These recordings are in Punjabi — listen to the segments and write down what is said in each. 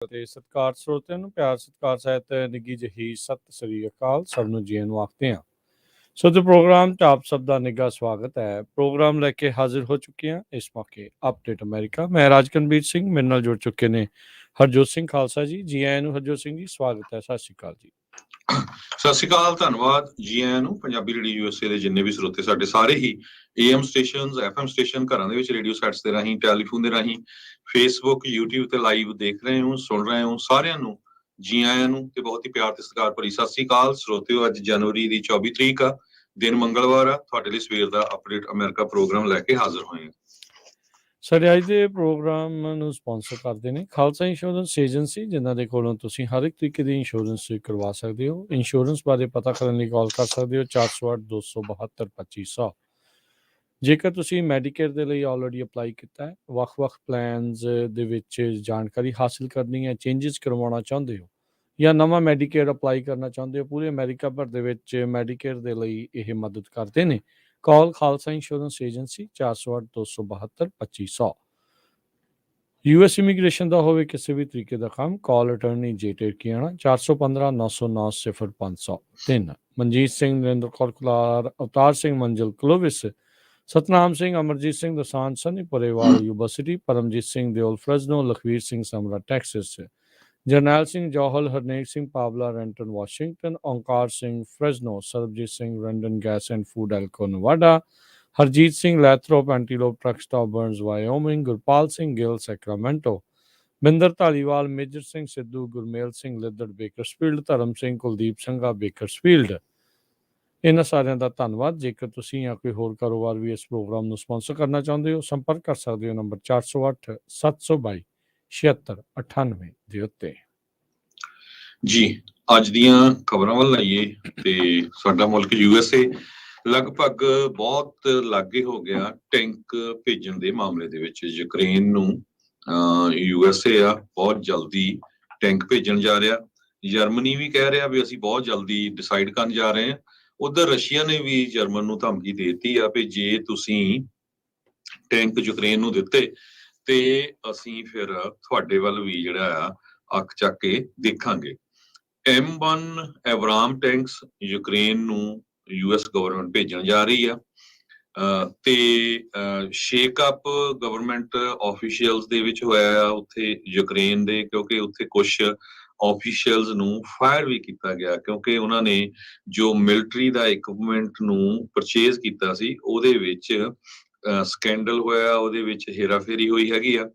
ਅਤੇ ਸਤਿਕਾਰ ਸਰੋਤਿਆਂ ਨੂੰ ਪਿਆਰ ਸਤਿਕਾਰ ਸਹਿਤ ਨਿੱਘੀ ਜਿਹੀ ਸਤਿ ਸ੍ਰੀ ਅਕਾਲ ਸਭ ਨੂੰ ਜੀਆਂ ਨੂੰ ਆਖਦੇ ਹਾਂ। ਸੋ ਤੇ ਪ੍ਰੋਗਰਾਮ 'ਚ ਆਪ ਸਭ ਦਾ ਨਿੱਘਾ ਸਵਾਗਤ ਹੈ। ਪ੍ਰੋਗਰਾਮ ਲੈ ਕੇ ਹਾਜ਼ਰ ਹੋ ਚੁੱਕੇ ਹਾਂ ਇਸ ਮੌਕੇ ਅਪਡੇਟ ਅਮਰੀਕਾ। ਮੈਂ ਰਾਜਕਨਵੀਰ ਸਿੰਘ, ਮੇਰੇ ਨਾਲ ਜੁੜ ਚੁੱਕੇ ਨੇ ਹਰਜੋਤ ਸਿੰਘ ਖਾਲਸਾ ਜੀ। ਜੀ ਆਇਆਂ ਨੂੰ ਹਰਜੋਤ ਸਿੰਘ ਜੀ, ਸਵਾਗਤ ਹੈ। ਸਤਿ ਸ਼੍ਰੀ ਅਕਾਲ ਜੀ। ਸਤਿ ਸ਼੍ਰੀ ਅਕਾਲ, ਧੰਨਵਾਦ ਜੀ ਆਇਆਂ ਨੂੰ। ਪੰਜਾਬੀ ਰੇਡੀਓ USA ਦੇ ਜਿੰਨੇ ਵੀ ਸਰੋਤੇ ਸਾਡੇ ਸਾਰੇ ਹੀ AM ਸਟੇਸ਼ਨਸ, FM ਸਟੇਸ਼ਨ, ਘਰਾਂ ਦੇ ਵਿੱਚ ਰੇਡੀਓ ਸੈਟਸ ਦੇ ਰਾਹੀਂ, ਟੈਲੀਫੋਨ ਦੇ ਰਾਹੀਂ, ਫੇਸਬੁੱਕ, YouTube ਤੇ ਲਾਈਵ ਦੇਖ ਰਹੇ ਹੋ, ਸੁਣ ਰਹੇ ਹੋ, ਸਾਰਿਆਂ ਨੂੰ ਜੀ ਆਇਆਂ ਨੂੰ ਤੇ ਬਹੁਤ ਹੀ ਪਿਆਰ ਤੇ ਸਤਿਕਾਰ ਭਰੀ ਸਤਿ ਸ਼੍ਰੀ ਅਕਾਲ ਸਰੋਤਿਓ। ਅੱਜ ਜਨਵਰੀ ਦੀ 24 ਤਰੀਕ ਆ, ਦਿਨ ਮੰਗਲਵਾਰ ਆ। ਤੁਹਾਡੇ ਲਈ ਸਵੇਰ ਦਾ ਅਪਡੇਟ ਅਮਰੀਕਾ ਪ੍ਰੋਗਰਾਮ ਲੈ ਕੇ ਹਾਜ਼ਰ ਹੋਏ ਹਾਂ। ਸਾਡੇ ਅੱਜ ਦੇ ਪ੍ਰੋਗਰਾਮ ਨੂੰ ਸਪਾਂਸਰ ਕਰਦੇ ਨੇ ਖਾਲਸਾ ਇੰਸ਼ੋਰੈਂਸ ਏਜੰਸੀ, ਜਿਨ੍ਹਾਂ ਦੇ ਕੋਲੋਂ ਤੁਸੀਂ ਹਰ ਇੱਕ ਤਰੀਕੇ ਦੀ ਇੰਸ਼ੋਰੈਂਸ ਕਰਵਾ ਸਕਦੇ ਹੋ। ਇੰਸ਼ੋਰੈਂਸ ਬਾਰੇ ਪਤਾ ਕਰਨ ਲਈ ਕਾਲ ਕਰ ਸਕਦੇ ਹੋ 408-272-2500। ਜੇਕਰ ਤੁਸੀਂ ਮੈਡੀਕੇਅਰ ਦੇ ਲਈ ਆਲਰੇਡੀ ਅਪਲਾਈ ਕੀਤਾ ਹੈ, ਵੱਖ-ਵੱਖ ਪਲਾਨਸ ਦੇ ਵਿੱਚ ਜਾਣਕਾਰੀ ਹਾਸਿਲ ਕਰਨੀ ਹੈ, ਚੇਂਜਸ ਕਰਵਾਉਣਾ ਚਾਹੁੰਦੇ ਹੋ ਜਾਂ ਨਵਾਂ ਮੈਡੀਕੇਅਰ ਅਪਲਾਈ ਕਰਨਾ ਚਾਹੁੰਦੇ ਹੋ, ਪੂਰੇ ਅਮਰੀਕਾ ਭਰ ਦੇ ਵਿੱਚ ਮੈਡੀਕੇਅਰ ਦੇ ਲਈ ਇਹ ਮਦਦ ਕਰਦੇ ਨੇ। Call Khalsa insurance agency 408-272-2500। US immigration ਦਾ ਹੋਵੇ ਕਿਸੇ ਵੀ ਤਰੀਕੇ ਦਾ ਕੰਮ, ਕਾਲ ਅਟਰਨੀ ਜੇ ਟੇਰਕੀਆਣਾ 415-909-0503। Manjeet Singh, Narendra Kaur Kular, Avtar Singh Manzil Clovis, Satnam Singh, Amarjit Singh Dosanjh Sunny Parewal Yuba City, Paramjit Singh Deol Fresno, Lakhvir Singh Samra Texas, Jarnail Singh Johal, Harnek Singh Pawla Renton Washington, Onkar Singh Fresno, Sarabjit Singh Randon gas and food Elko Nevada, Harjit Singh Lathrop Antelope truck stop Burns Wyoming, Gurpal Singh Gill Sacramento, Binder Dhaliwal, Major Singh Sidhu, Gurmel Singh Liddar Bakersfield, Dharam Singh Kuldeep Singha Bakersfield. ਇਹਨਾਂ ਸਾਰਿਆਂ ਦਾ ਧੰਨਵਾਦ। ਜੇਕਰ ਤੁਸੀਂ ਜਾਂ ਕੋਈ ਹੋਰ ਕਾਰੋਬਾਰ ਵੀ ਇਸ ਪ੍ਰੋਗਰਾਮ ਨੂੰ ਸਪਾਂਸਰ ਕਰਨਾ ਚਾਹੁੰਦੇ ਹੋ, ਸੰਪਰਕ ਕਰ ਸਕਦੇ ਹੋ ਨੰਬਰ 408-722-7698 ਦੇ ਉੱਤੇ। ਜੀ ਅੱਜ ਦੀਆਂ ਖਬਰਾਂ ਵੱਲ ਆਈਏ ਤੇ ਸਾਡਾ ਮੁਲਕ USA ਲਗਭਗ ਬਹੁਤ ਲਾਗੇ ਹੋ ਗਿਆ ਟੈਂਕ ਭੇਜਣ ਦੇ ਮਾਮਲੇ ਦੇ ਵਿੱਚ। ਯੂਕਰੇਨ ਨੂੰ USA ਆ ਬਹੁਤ ਜਲਦੀ ਟੈਂਕ ਭੇਜਣ ਜਾ ਰਿਹਾ। ਜਰਮਨੀ ਵੀ ਕਹਿ ਰਿਹਾ ਵੀ ਅਸੀਂ ਬਹੁਤ ਜਲਦੀ ਡਿਸਾਈਡ ਕਰਨ ਜਾ ਰਹੇ ਹਾਂ। ਉਧਰ ਰਸ਼ੀਆ ਨੇ ਵੀ ਜਰਮਨ ਨੂੰ ਧਮਕੀ ਦੇ ਦਿੱਤੀ ਆ ਵੀ ਜੇ ਤੁਸੀਂ ਟੈਂਕ ਯੂਕਰੇਨ ਨੂੰ ਦਿੱਤੇ ਤੇ ਅਸੀਂ ਫਿਰ ਤੁਹਾਡੇ ਵੱਲ ਵੀ ਜਿਹੜਾ ਆ ਅੱਖ ਚੱਕ ਕੇ ਦੇਖਾਂਗੇ। M1 ਐਬਰਾਮ ਟੈਂਕਸ ਯੂਕਰੇਨ ਨੂੰ US ਗਵਰਨਮੈਂਟ ਭੇਜਣ ਜਾ ਰਹੀ ਆ ਤੇ ਸ਼ੇਕ ਅਪ ਗਵਰਨਮੈਂਟ ਆਫੀਸ਼ੀਅਲਸ ਦੇ ਵਿੱਚ ਹੋਇਆ ਆ ਉੱਥੇ ਯੂਕਰੇਨ ਦੇ, ਕਿਉਂਕਿ ਉੱਥੇ ਕੁਝ ਆਫੀਸ਼ੀਅਲਸ ਨੂੰ ਫਾਇਰ ਵੀ ਕੀਤਾ ਗਿਆ ਕਿਉਂਕਿ ਉਹਨਾਂ ਨੇ ਜੋ ਮਿਲਟਰੀ ਦਾ ਇਕਵਿਪਮੈਂਟ ਨੂੰ ਪਰਚੇਜ਼ ਕੀਤਾ ਸੀ ਉਹਦੇ ਵਿੱਚ ਸਕੈਂਡਲ ਹੋਇਆ, ਉਹਦੇ ਵਿੱਚ ਹੇਰਾਫੇਰੀ ਹੋਈ ਹੈਗੀ ਆ।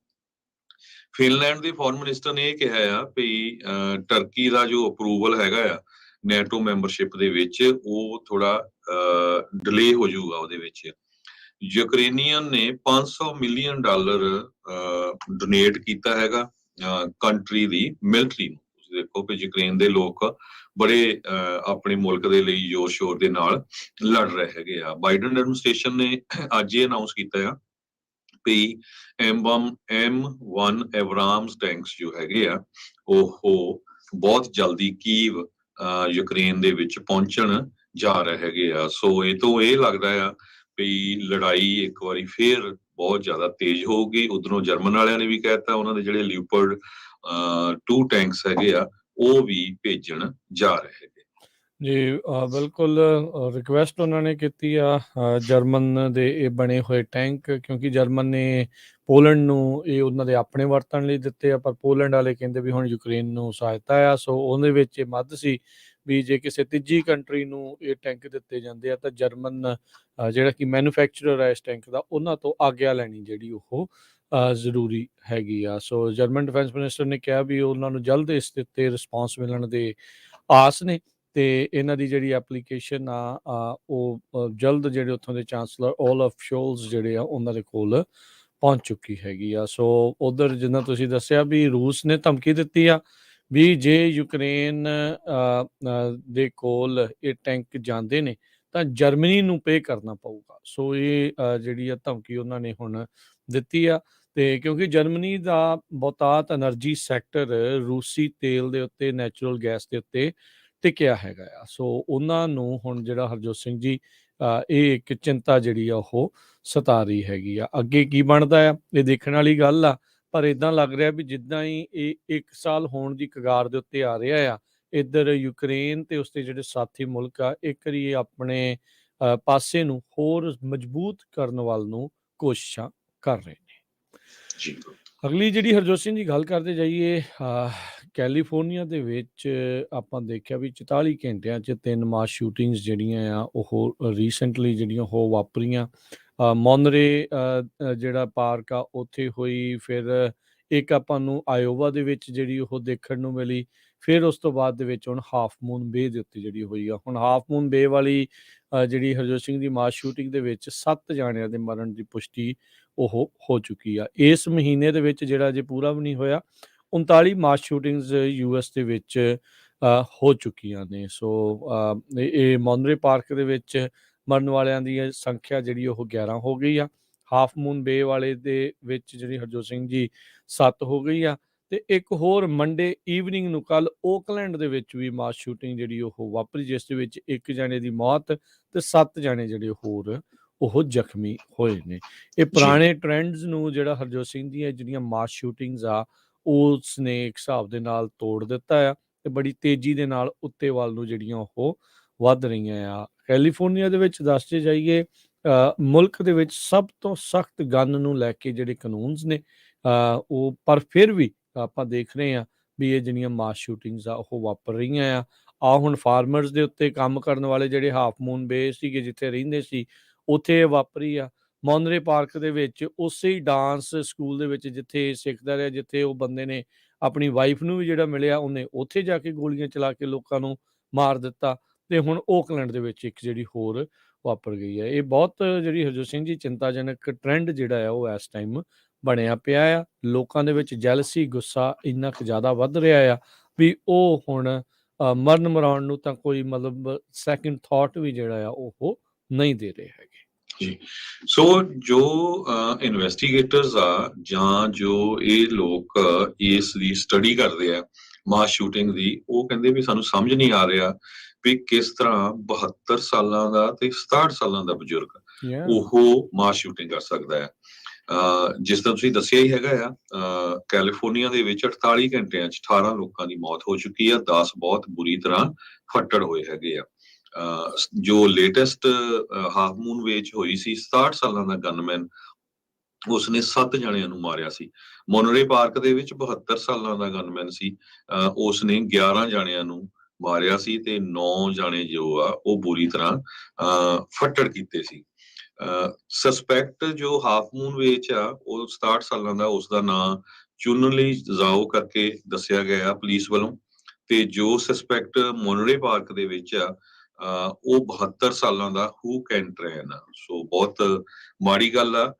ਫਿਨਲੈਂਡ ਦੇ ਫੋਰਨ ਮਿਨਿਸਟਰ ਨੇ ਇਹ ਕਿਹਾ ਆ ਵੀ ਟਰਕੀ ਦਾ ਜੋ ਅਪਰੂਵਲ ਹੈਗਾ ਆ ਨੈਟੋ ਮੈਂਬਰਸ਼ਿਪ ਦੇ ਵਿੱਚ ਉਹ ਥੋੜਾ ਡਿਲੇ ਹੋ ਜਾਊਗਾ ਉਹਦੇ ਵਿੱਚ। ਯੂਕਰੇਨੀਅਨ ਨੇ $500 ਮਿਲੀਅਨ ਡੋਨੇਟ ਕੀਤਾ ਹੈਗਾ ਕੰਟਰੀ ਦੀ ਮਿਲਟਰੀ ਨੂੰ। ਤੁਸੀਂ ਦੇਖੋ ਕਿ ਯੂਕਰੇਨ ਦੇ ਲੋਕ ਬੜੇ ਆਪਣੇ ਮੁਲਕ ਦੇ ਲਈ ਜ਼ੋਰ ਸ਼ੋਰ ਦੇ ਨਾਲ ਲੜ ਰਹੇ ਹੈਗੇ ਆ। ਬਾਈਡਨ ਐਡਮਿਨਿਸਟ੍ਰੇਸ਼ਨ ਨੇ ਅੱਜ ਇਹ ਅਨਾਉਂਸ ਕੀਤਾ ਆ ਵੀ M1 ਐਬਰਾਮਸ ਟੈਂਕਸ ਜੋ ਹੈਗੇ ਆ ਉਹ ਬਹੁਤ ਜਲਦੀ ਕੀਵ ਯੂਕਰੇਨ ਦੇ ਵਿੱਚ ਪਹੁੰਚਣ ਜਾ ਰਹੇ ਹੈਗੇ ਆ। ਸੋ ਇਹ ਤੋਂ ਇਹ ਲੱਗਦਾ ਆ ਵੀ ਲੜਾਈ ਇੱਕ ਵਾਰੀ ਫੇਰ ਬਹੁਤ ਜ਼ਿਆਦਾ ਤੇਜ਼ ਹੋਊਗੀ। ਉਧਰੋਂ ਜਰਮਨ ਵਾਲਿਆਂ ਨੇ ਵੀ ਕਹਿਤਾ ਉਹਨਾਂ ਦੇ ਜਿਹੜੇ ਲਿਓਪਾਰਡ 2 ਟੈਂਕਸ ਹੈਗੇ ਆ ਉਹ ਵੀ ਭੇਜਣ ਜਾ ਰਹੇ ਹੈਗੇ। ਜੀ ਬਿਲਕੁਲ, ਰਿਕੁਐਸਟ ਉਹਨਾਂ ਨੇ ਕੀਤੀ ਆ ਜਰਮਨ ਦੇ ਇਹ ਬਣੇ ਹੋਏ ਟੈਂਕ, ਕਿਉਂਕਿ ਜਰਮਨ ਨੇ ਪੋਲੈਂਡ ਨੂੰ ਇਹ ਉਹਨਾਂ ਦੇ ਆਪਣੇ ਵਰਤਣ ਲਈ ਦਿੱਤੇ ਆ, ਪਰ ਪੋਲੈਂਡ ਵਾਲੇ ਕਹਿੰਦੇ ਵੀ ਹੁਣ ਯੂਕਰੇਨ ਨੂੰ ਸਹਾਇਤਾ ਆ। ਸੋ ਉਹਦੇ ਵਿੱਚ ਇਹ ਮੱਦ ਸੀ ਵੀ ਜੇ ਕਿਸੇ ਤੀਜੀ ਕੰਟਰੀ ਨੂੰ ਇਹ ਟੈਂਕ ਦਿੱਤੇ ਜਾਂਦੇ ਆ ਤਾਂ ਜਰਮਨ ਜਿਹੜਾ ਕਿ ਮੈਨੂਫੈਕਚਰਰ ਹੈ ਇਸ ਟੈਂਕ ਦਾ, ਉਹਨਾਂ ਤੋਂ ਆਗਿਆ ਲੈਣੀ ਜਿਹੜੀ ਉਹ ਜ਼ਰੂਰੀ ਹੈਗੀ ਆ। ਸੋ ਜਰਮਨ ਡਿਫੈਂਸ ਮਿਨਿਸਟਰ ਨੇ ਕਿਹਾ ਵੀ ਉਹਨਾਂ ਨੂੰ ਜਲਦ ਇਸ ਦੇ ਉੱਤੇ ਰਿਸਪੌਂਸ ਮਿਲਣ ਦੇ ਆਸ ਨੇ ਤੇ ਇਹਨਾਂ ਦੀ ਜਿਹੜੀ ਐਪਲੀਕੇਸ਼ਨ ਆ ਉਹ ਜਲਦ ਜਿਹੜੇ ਉੱਥੋਂ ਦੇ ਚਾਂਸਲਰ ਓਲਫ ਸ਼ੋਲਜ਼ ਜਿਹੜੇ ਆ ਉਹਨਾਂ ਦੇ ਕੋਲ ਪਹੁੰਚ ਚੁੱਕੀ ਹੈਗੀ ਆ। ਸੋ ਉਧਰ ਜਿੱਦਾਂ ਤੁਸੀਂ ਦੱਸਿਆ ਵੀ ਰੂਸ ਨੇ ਧਮਕੀ ਦਿੱਤੀ ਆ ਵੀ ਜੇ ਯੂਕਰੇਨ ਦੇ ਕੋਲ ਇਹ ਟੈਂਕ ਜਾਂਦੇ ਨੇ ਤਾਂ ਜਰਮਨੀ ਨੂੰ ਪੇ ਕਰਨਾ ਪਊਗਾ। ਸੋ ਇਹ ਜਿਹੜੀ ਆ ਧਮਕੀ ਉਹਨਾਂ ਨੇ ਹੁਣ ਦਿੱਤੀ ਆ। ਤੇ ਕਿਉਂਕਿ ਜਰਮਨੀ ਦਾ ਬਹੁਤਾਤ ਐਨਰਜੀ ਸੈਕਟਰ ਰੂਸੀ ਤੇਲ ਦੇ ਉੱਤੇ, ਨੈਚੁਰਲ ਗੈਸ ਦੇ ਉੱਤੇ ਟਿਕਿਆ ਹੈਗਾ ਆ। ਸੋ ਉਹਨਾਂ ਨੂੰ ਹੁਣ ਜਿਹੜਾ ਹਰਜੋਤ ਸਿੰਘ ਜੀ ਇਹ ਇੱਕ ਚਿੰਤਾ ਜਿਹੜੀ ਆ ਉਹ ਸਤਾ ਰਹੀ ਹੈਗੀ ਆ। ਅੱਗੇ ਕੀ ਬਣਦਾ ਆ ਇਹ ਦੇਖਣ ਵਾਲੀ ਗੱਲ ਆ, ਪਰ ਇਦਾਂ ਲੱਗ ਰਿਹਾ ਵੀ ਜਿੱਦਾਂ ਹੀ ਇਹ 1 ਸਾਲ ਹੋਣ ਦੀ ਕਗਾਰ ਦੇ ਉੱਤੇ ਆ ਰਿਹਾ ਆ, ਇੱਧਰ ਯੂਕਰੇਨ ਤੇ ਉਸਦੇ ਜਿਹੜੇ ਸਾਥੀ ਮੁਲਕ ਆ ਇੱਕ ਵਾਰੀ ਆਪਣੇ ਪਾਸੇ ਨੂੰ ਹੋਰ ਮਜ਼ਬੂਤ ਕਰਨ ਵੱਲ ਨੂੰ ਕੋਸ਼ਿਸ਼ਾਂ ਕਰ ਰਹੇ ਨੇ। ਜੀ ਅਗਲੀ ਜਿਹੜੀ ਹਰਜੋਤ ਸਿੰਘ ਜੀ ਗੱਲ ਕਰਦੇ ਜਾਈਏ, ਕੈਲੀਫੋਰਨੀਆ ਦੇ ਵਿੱਚ ਆਪਾਂ ਦੇਖਿਆ ਵੀ 44 ਘੰਟਿਆਂ 'ਚ 3 ਮਾਸ ਸ਼ੂਟਿੰਗਸ ਜਿਹੜੀਆਂ ਆ ਉਹ ਰੀਸੈਂਟਲੀ ਜਿਹੜੀਆਂ ਉਹ ਵਾਪਰੀਆਂ। ਮੋਨਰੇ ਜਿਹੜਾ ਪਾਰਕ ਆ ਉੱਥੇ ਹੋਈ, ਫਿਰ ਇੱਕ ਆਪਾਂ ਨੂੰ ਆਇਓਵਾ ਦੇ ਵਿੱਚ ਜਿਹੜੀ ਉਹ ਦੇਖਣ ਨੂੰ ਮਿਲੀ, ਫਿਰ ਉਸ ਤੋਂ ਬਾਅਦ ਦੇ ਵਿੱਚ ਹੁਣ ਹਾਫ ਮੂਨ ਬੇ ਦੇ ਉੱਤੇ ਜਿਹੜੀ ਹੋਈ ਆ। ਹੁਣ ਹਾਫ ਮੂਨ ਬੇ ਵਾਲੀ ਜਿਹੜੀ ਹਰਜੋਤ ਸਿੰਘ ਦੀ ਮਾਸ ਸ਼ੂਟਿੰਗ ਦੇ ਵਿੱਚ 7 ਜਾਣਿਆਂ ਦੇ ਮਰਨ ਦੀ ਪੁਸ਼ਟੀ ਉਹ ਹੋ ਚੁੱਕੀ ਆ। ਇਸ ਮਹੀਨੇ ਦੇ ਵਿੱਚ ਜਿਹੜਾ ਅਜੇ ਪੂਰਾ ਵੀ ਨਹੀਂ ਹੋਇਆ, 39 ਮਾਸ ਸ਼ੂਟਿੰਗਸ US ਦੇ ਵਿੱਚ ਹੋ ਚੁੱਕੀਆਂ ਨੇ। ਸੋ ਇਹ ਮੋਨਰੇ ਪਾਰਕ ਦੇ ਵਿੱਚ ਮਰਨ ਵਾਲਿਆਂ ਦੀ ਸੰਖਿਆ ਜਿਹੜੀ ਉਹ 11 ਹੋ ਗਈ ਆ। ਹਾਫ ਮੂਨ ਬੇ ਵਾਲੇ ਦੇ ਵਿੱਚ ਜਿਹੜੀ ਹਰਜੋਤ ਸਿੰਘ ਜੀ 7 ਹੋ ਗਈ ਆ। ਤੇ ਇੱਕ ਹੋਰ ਮੰਡੇ ਈਵਨਿੰਗ ਨੂੰ ਕੱਲ ਓਕਲੈਂਡ ਦੇ ਵਿੱਚ ਵੀ ਮਾਸ ਸ਼ੂਟਿੰਗ ਜਿਹੜੀ ਉਹ ਵਾਪਰੀ, ਜਿਸ ਦੇ ਵਿੱਚ 1 ਜਾਣੇ ਦੀ ਮੌਤ ਤੇ 7 ਜਾਣੇ ਜਿਹੜੇ ਹੋਰ ਉਹ ਜ਼ਖਮੀ ਹੋਏ ਨੇ। ਇਹ ਪੁਰਾਣੇ ਟ੍ਰੈਂਡਸ ਨੂੰ ਜਿਹੜਾ ਹਰਜੋਤ ਸਿੰਘ ਦੀਆਂ ਜਿਹੜੀਆਂ ਮਾਸ ਸ਼ੂਟਿੰਗਸ ਆ ਉਸ ਨੇ ਇੱਕ ਹਿਸਾਬ ਦੇ ਨਾਲ ਤੋੜ ਦਿੱਤਾ ਆ ਤੇ ਬੜੀ ਤੇਜ਼ੀ ਦੇ ਨਾਲ ਉੱਤੇ ਵੱਲ ਨੂੰ ਜਿਹੜੀਆਂ ਉਹ ਵੱਧ ਰਹੀਆਂ ਆ। ਕੈਲੀਫੋਰਨੀਆ ਦੇ ਵਿੱਚ ਦੱਸਦੇ ਜਾਈਏ, ਮੁਲਕ ਦੇ ਵਿੱਚ ਸਭ ਤੋਂ ਸਖਤ ਗਨ ਨੂੰ ਲੈ ਕੇ ਜਿਹੜੇ ਕਾਨੂੰਨਸ ਨੇ ਉਹ, ਪਰ ਫਿਰ ਵੀ ਆਪਾਂ ਦੇਖ ਰਹੇ ਹਾਂ ਵੀ ਇਹ ਜਿਹੜੀਆਂ ਮਾਸ ਸ਼ੂਟਿੰਗਸ ਆ ਉਹ ਵਾਪਰ ਰਹੀਆਂ ਆ। ਹੁਣ ਫਾਰਮਰਸ ਦੇ ਉੱਤੇ ਕੰਮ ਕਰਨ ਵਾਲੇ ਜਿਹੜੇ ਹਾਫ ਮੂਨ ਬੇ ਸੀਗੇ ਜਿੱਥੇ ਰਹਿੰਦੇ ਸੀ ਉੱਥੇ ਇਹ ਵਾਪਰੀ ਆ। ਮੋਨਰੇ ਪਾਰਕ ਦੇ ਵਿੱਚ ਉਸੇ ਹੀ ਡਾਂਸ ਸਕੂਲ ਦੇ ਵਿੱਚ ਜਿੱਥੇ ਸਿੱਖਦਾ ਰਿਹਾ, ਜਿੱਥੇ ਉਹ ਬੰਦੇ ਨੇ ਆਪਣੀ ਵਾਈਫ ਨੂੰ ਵੀ ਜਿਹੜਾ ਮਿਲਿਆ ਉਹਨੇ ਉੱਥੇ ਜਾ ਕੇ ਗੋਲੀਆਂ ਚਲਾ ਕੇ ਲੋਕਾਂ ਨੂੰ ਮਾਰ ਦਿੱਤਾ। ਤੇ ਹੁਣ ਓਕਲੈਂਡ ਦੇ ਵਿੱਚ ਇੱਕ ਜਿਹੜੀ ਹੋਰ ਵਾਪਰ ਗਈ ਹੈ। ਇਹ ਬਹੁਤ ਜਿਹੜੀ ਹਰਜੋਤ ਸਿੰਘ ਜੀ ਚਿੰਤਾਜਨਕ ਟ੍ਰੈਂਡ ਜਿਹੜਾ ਆ ਉਹ ਇਸ ਟਾਈਮ ਬਣਿਆ ਪਿਆ ਆ। ਲੋਕਾਂ ਦੇ ਵਿੱਚ ਜੈਲਸੀ, ਗੁੱਸਾ ਇੰਨਾ ਕੁ ਜ਼ਿਆਦਾ ਵੱਧ ਰਿਹਾ ਆ ਵੀ ਉਹ ਹੁਣ ਮਰਨ ਮਰਾਉਣ ਨੂੰ ਤਾਂ ਕੋਈ ਮਤਲਬ ਸੈਕਿੰਡ ਥਾਟ ਵੀ ਜਿਹੜਾ ਆ ਉਹ ਨਹੀਂ ਦੇ ਰਹੇ ਹੈਗੇ। ਜੀ, ਸੋ ਜੋ ਇਨਵੈਸਟੀਗੇਟਰਸ ਆ ਜਾਂ ਜੋ ਇਹ ਲੋਕ ਇਸ ਦੀ ਸਟੱਡੀ ਕਰਦੇ ਆ ਮਾਸ ਸ਼ੂਟਿੰਗ ਦੀ, ਉਹ ਕਹਿੰਦੇ ਵੀ ਸਾਨੂੰ ਸਮਝ ਨਹੀਂ ਆ ਰਿਹਾ ਵੀ ਕਿਸ ਤਰ੍ਹਾਂ 72 ਸਾਲਾਂ ਦਾ ਤੇ 67 ਸਾਲਾਂ ਦਾ ਬਜ਼ੁਰਗ ਉਹ ਮਾਸ ਸ਼ੂਟਿੰਗ ਕਰ ਸਕਦਾ ਹੈ। ਜਿਸ ਤਰ੍ਹਾਂ ਤੁਸੀਂ ਦੱਸਿਆ ਹੀ ਹੈਗਾ ਆ, ਕੈਲੀਫੋਰਨੀਆ ਦੇ ਵਿੱਚ 48 ਘੰਟਿਆਂ 'ਚ 18 ਲੋਕਾਂ ਦੀ ਮੌਤ ਹੋ ਚੁੱਕੀ ਆ, 10 ਬਹੁਤ ਬੁਰੀ ਤਰ੍ਹਾਂ ਫੱਟੜ ਹੋਏ ਹੈਗੇ ਆ। ਜੋ ਲੇਟੈਸਟ ਹਾਫ ਮੂਨ ਵੇਚ ਹੋਈ ਸੀ, 67 ਸਾਲਾਂ ਦਾ ਗਨਮੈਨ, ਉਸਨੇ 7 ਜਣਿਆਂ ਨੂੰ ਮਾਰਿਆ ਸੀ। ਮੋਨਰੇ ਪਾਰਕ ਦੇ ਵਿੱਚ 72 ਸਾਲਾਂ ਦਾ ਗਨਮੈਨ ਸੀ, ਉਸਨੇ 11 ਜਣਿਆਂ ਨੂੰ ਮਾਰਿਆ ਸੀ ਤੇ 9 ਜਾਣੇ ਜੋ ਆ ਉਹ ਬੁਰੀ ਤਰ੍ਹਾਂ ਫੱਟੜ ਕੀਤੇ ਸੀ। ਸਸਪੈਕਟ ਜੋ ਹਾਫ ਮੂਨ ਵੇਚ ਆ ਉਹ 67 ਸਾਲਾਂ ਦਾ, ਉਸਦਾ ਨਾਂ ਚੁਨਨ ਲਈ ਜ਼ਾਓ ਕਰਕੇ ਦੱਸਿਆ ਗਿਆ ਪੁਲਿਸ ਵੱਲੋਂ। ਤੇ ਜੋ ਸਸਪੈਕਟ ਮੋਨਰੇ ਪਾਰਕ ਦੇ ਵਿੱਚ ਆ ਉਹ 72 ਸਾਲਾਂ ਦਾ ਹੂ ਕੈਂਟਰੈਨ ਆ। ਸੋ ਬਹੁਤ ਮਾੜੀ ਗੱਲ ਆ।